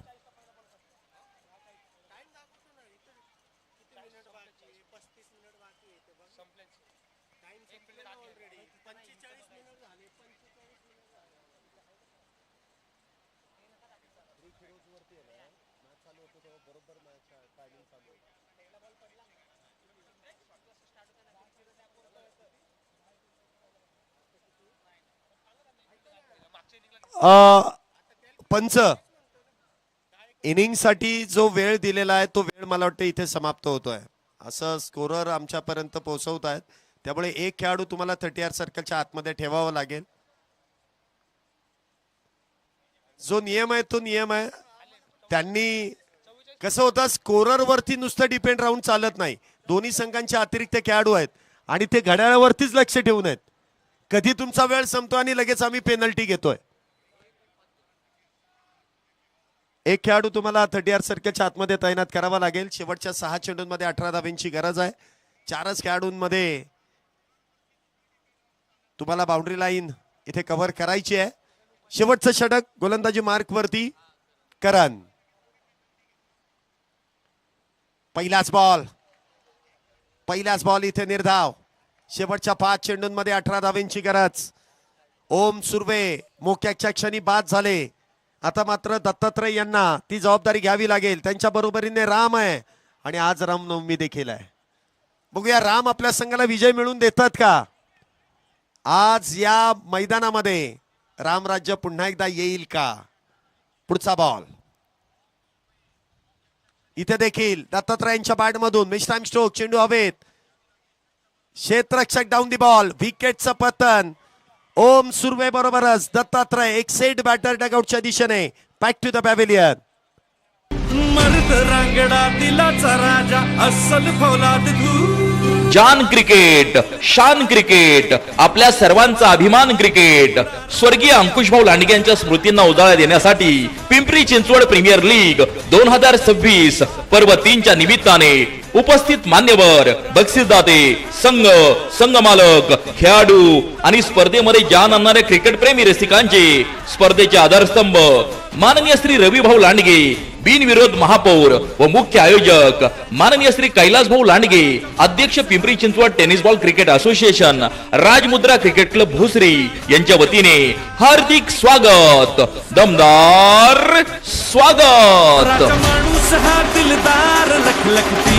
पंच इनिंग साठी जो वेळ दिलेला आहे तो वेळ मला वाटतं इथे समाप्त होतोय असं स्कोरर आमच्यापर्यंत पोहोचवत आहेत. त्यामुळे एक खेळाडू तुम्हाला 30 सर्कलच्या आतमध्ये ठेवावा लागेल. जो नियम आहे तो नियम आहे. त्यांनी कसं होतं, स्कोरर वरती नुसतं डिपेंड राहून चालत नाही. दोन्ही संघांचे अतिरिक्त खेळाडू आहेत आणि ते घड्याळावरतीच लक्ष ठेवून आहेत. कधी तुमचा वेळ संपतो आणि लगेच आम्ही पेनल्टी घेतोय. एक खेळाडू तुम्हाला 30 सर्कलच्या आतमध्ये तैनात करावा लागेल. शेवटच्या 6 चेंडूंमध्ये 18 धावेंची गरज आहे. 4च खेळाडूंमध्ये तुम्हाला बाउंड्री लाईन इथे कव्हर करायची आहे. शेवटचं षटक गोलंदाजी मार्क वरती करण. पहिलाच बॉल इथे निर्धाव. शेवटच्या 5 चेंडूंमध्ये 18 धावेंची गरज. ओम सुर्वे मोक्याच्या क्षणी बाद झाले. आता मात्र दत्तात्रय यांना ती जबाबदारी घ्यावी लागेल. त्यांच्या बरोबरीने राम आहे आणि आज रामनवमी देखील आहे. बघूया राम आपल्या संघाला विजय मिळवून देतात का. आज या मैदानामध्ये रामराज्य पुन्हा एकदा येईल का. पुढचा बॉल इथे देखील दत्तात्रयांच्या बॅटमधून मिस टाइम स्ट्रोक. चेंडू हवेत. क्षेत्ररक्षक डाऊन दी बॉल. विकेटचं पतन. ओम सुर्वे बरोबरच दत्तात्रय एक सेट बॅटर डगआउटच्या दिशेने. Back to the pavilion. मर्द रांगडा दिलाचा राजा अस्सल फौलाद तू. जान क्रिकेट, शान क्रिकेट, आपल्या सर्वांचा अभिमान क्रिकेट. स्वर्गीय अंकुशभाऊ लांडगे यांच्या स्मृतींना उजाळा देण्यासाठी पिंपरी चिंचवड प्रीमियर लीग 2026 पर्व 3 च्या निमित्ताने उपस्थित मान्यवर, बक्षीसदाते, संघ मालक, खेळाडू आणि स्पर्धेमध्ये जान आणणाऱ्या क्रिकेट प्रेमी रसिकांचे स्पर्धेचे आधारस्तंभ माननीय श्री रविभाऊ लांडगे, बिनविरोध महापौर व मुख्य आयोजक माननीय श्री कैलासभाऊ लांडगे, अध्यक्ष Pimpri Chinchwad tennis ball cricket association, Rajmudra cricket club Bhosari यांच्या वतीने हार्दिक स्वागत, दमदार स्वागत. माणूस हा दिलदार लखलखती.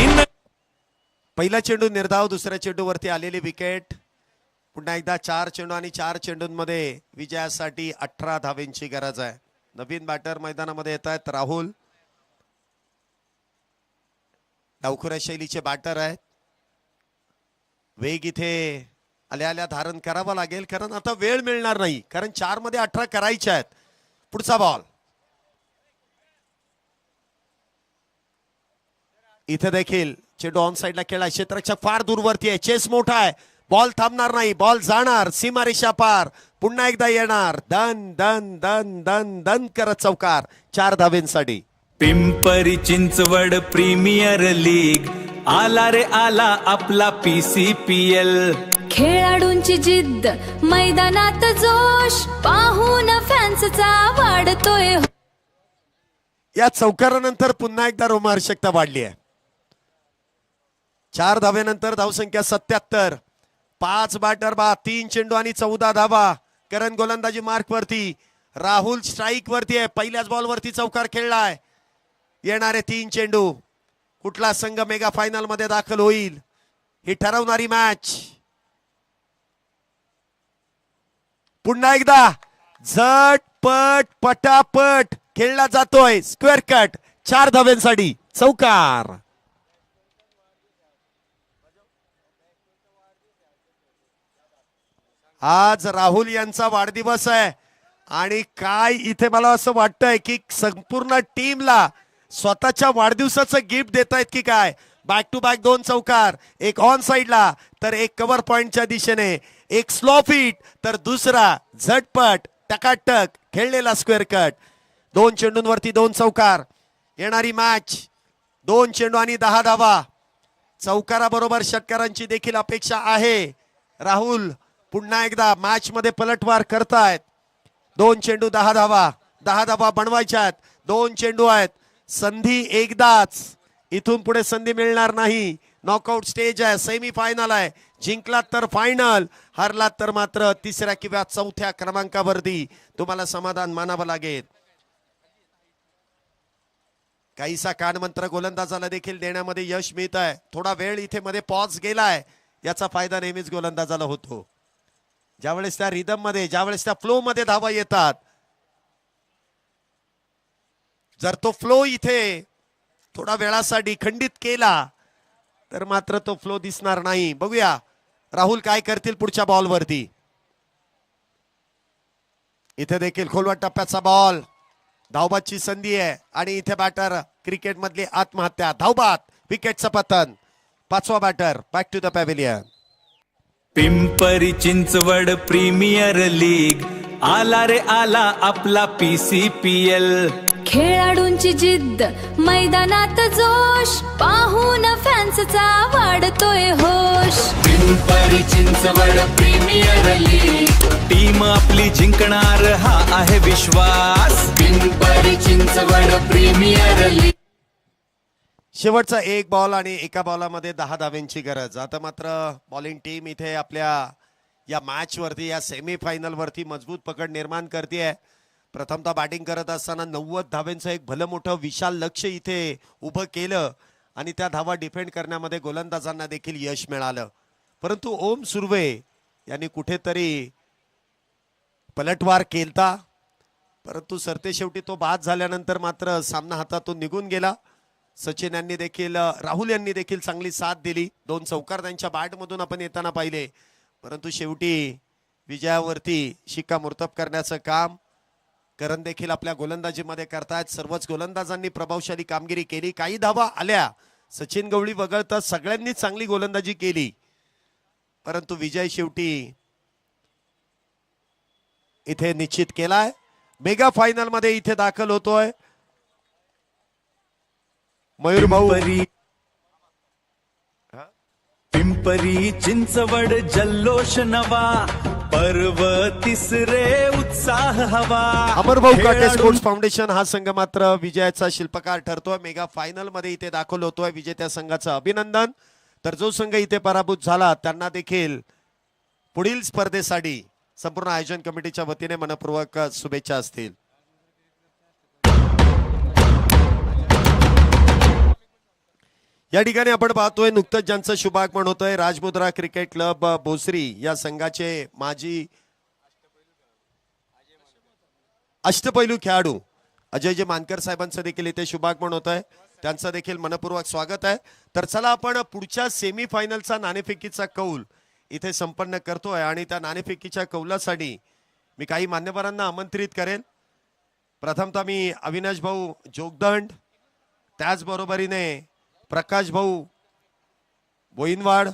पहिला चेंडू निर्धाव. दुसऱ्या चेंडूवरती आलेली विकेट. पुन्हा एकदा 4 चेंडू आणि 4 चेंडूंमध्ये विजयासाठी 18 धावेंची गरज आहे. नवीन बॅटर मैदानामध्ये येत आहेत राहुल. डावखुऱ्या शैलीचे बॅटर आहेत. वेग इथे आल्या धारण करावा लागेल कारण आता वेळ मिळणार नाही. कारण 4 मध्ये 18 करायचे आहेत. पुढचा बॉल इथे देखील चेंडू ऑन साइडला खेळला. क्षेत्ररक्षक फार दूरवरती आहे. चेस मोठा आहे. बॉल थांबणार नाही. बॉल जाणार सीमारेषा पार. पुन्हा एकदा येणार. दन दन दन दन दन करत चौकार. 4 धावेंसाठी. पिंपरी चिंचवड प्रीमियर लीग आला रे आला आपला PCPL. खेळाडूंची जिद्द मैदानात जोश पाहून फॅन्सचा वाढतोय. या चौकारानंतर पुन्हा एकदा रोमहर्षकता वाढली आहे. 4 धावेनंतर धावसंख्या 77. 5 बॅटर बा 3 चेंडू आणि 14 धावा. करण गोलंदाजी मार्क वरती. राहुल स्ट्राईक वरती आहे. पहिल्याच बॉल वरती चौकार खेळलाय. येणारे 3 चेंडू. कुठला संघ मेगा फायनल मध्ये दाखल होईल ही ठरवणारी मॅच. पुन्हा एकदा झटपट पटापट खेळला जातोय. Square cut. 4 धावेंसाठी चौकार. आज राहुल यांचा वाढदिवस आहे आणि काय इथे मला असं वाटतंय की संपूर्ण टीमला स्वतःच्या वाढदिवसाचं गिफ्ट देतायत की काय. बॅक टू बॅक 2 चौकार. एक ऑन साइडला तर एक कव्हर पॉइंटच्या दिशेने. एक स्लो फीट तर दुसरा झटपट टकाटक खेळलेला स्क्वेअर कट. 2 चेंडूंवरती 2 चौकार. येणारी मॅच 2 चेंडू आणि 10 धावा. चौकाराबरोबर षटकारांची देखील अपेक्षा आहे. राहुल पुन्हा एकदा मॅच मध्ये पलटवार करतायत. 2 चेंडू 10 धावा. 10 धावा बनवायच्या आहेत. 2 चेंडू आहेत. संधी एकदाच, इथून पुढे संधी मिळणार नाही. नॉकआउट स्टेज आहे, सेमी फायनल आहे. जिंकलात तर फायनल, हरलात तर मात्र तिसऱ्या किंवा चौथ्या क्रमांकावरती तुम्हाला समाधान मानावं लागेल. काहीसा कानमंत्र गोलंदाजाला देखील देण्यामध्ये यश मिळत आहे. थोडा वेळ इथे मध्ये पॉज गेलाय, याचा फायदा नेहमीच गोलंदाजाला होतो. ज्यावेळेस त्या रिदम मध्ये, ज्यावेळेस त्या फ्लो मध्ये धावा येतात, जर तो फ्लो इथे थोडा वेळासाठी खंडित केला तर मात्र तो फ्लो दिसणार नाही. बघूया राहुल काय करतील पुढच्या बॉलवरती. इथे देखील खोलवा टप्प्याचा बॉल, धावबादची संधी आहे आणि इथे बॅटर क्रिकेट मधली आत्महत्या. धावबाद, विकेटचं पतन. 5वा batter back to the pavilion. Pimpri Chinchwad premier league आला रे आला आपला PCPL. खेळाडूंची जिद्द, मैदानात जोश, पाहून फॅन्सचा वाढतोय होश. Pimpri Chinchwad premier league. Team आपली जिंकणार हा आहे विश्वास. Pimpri Chinchwad premier league. शेवटचा 1 बॉल आणि एका बॉलामध्ये 10 धाव्यांची गरज. आता मात्र बॉलिंग टीम इथे आपल्या या मॅच वरती, या सेमी फायनल वरती मजबूत पकड निर्माण करते. प्रथमतः बॅटिंग करत असताना 90 धाव्यांचं एक भलं मोठं विशाल लक्ष इथे उभं केलं आणि त्या धावा डिफेंड करण्यामध्ये गोलंदाजांना देखील यश मिळालं. परंतु ओम सुर्वे यांनी कुठेतरी पलटवार केलता, परंतु सरते शेवटी तो बाद झाल्यानंतर मात्र सामना हातातून निघून गेला. सचिन यांनी देखील, राहुल यांनी देखील चांगली साथ दिली. 2 चौकार त्यांच्या बॅटमधून आपण येताना पाहिले, परंतु शेवटी विजयावरती शिक्कामोर्तब करण्याचं काम करण देखील आपल्या गोलंदाजीमध्ये करतायत. सर्वच गोलंदाजांनी प्रभावशाली कामगिरी केली. काही धावा आल्या, सचिन गवळी वगळता सगळ्यांनी चांगली गोलंदाजी केली, परंतु विजय शेवटी इथे निश्चित केलाय. मेगा फायनल मध्ये इथे दाखल होतोय मयूर भाऊ. पिंपरी चिंचवड जल्लोष नवा, पर्व तिसरे उत्साह हवा. अमरभाऊ काटे स्पोर्ट्स फाउंडेशन हा संघ मात्र विजयाचा शिल्पकार ठरतोय. मेगा फायनल मध्ये इथे दाखल होतोय. विजेत्या संघाचं अभिनंदन. तर जो संघ इथे पराभूत झाला त्यांना देखील पुढील स्पर्धेसाठी संपूर्ण आयोजन कमिटीच्या वतीने मनपूर्वक शुभेच्छा असतील. या ठिकाणी आपण पाहतोय नुकतंच ज्यांचं शुभागमन होतंय, राजमुद्रा क्रिकेट क्लब भोसरी या संघाचे माजी अष्टपैलू खेळाडू अजयजी मानकर साहेबांचं देखील इथे शुभागमन होत आहे. त्यांचं देखील मनपूर्वक स्वागत आहे. तर चला आपण पुढच्या सेमी फायनलचा नाणेफेकीचा कौल इथे संपन्न करतोय आणि त्या नाणेफेकीच्या कौलासाठी मी काही मान्यवरांना आमंत्रित करेन. प्रथमतः मी अविनाश भाऊ जोगदंड, त्याचबरोबरीने प्रकाश भाऊ बोईनवाड,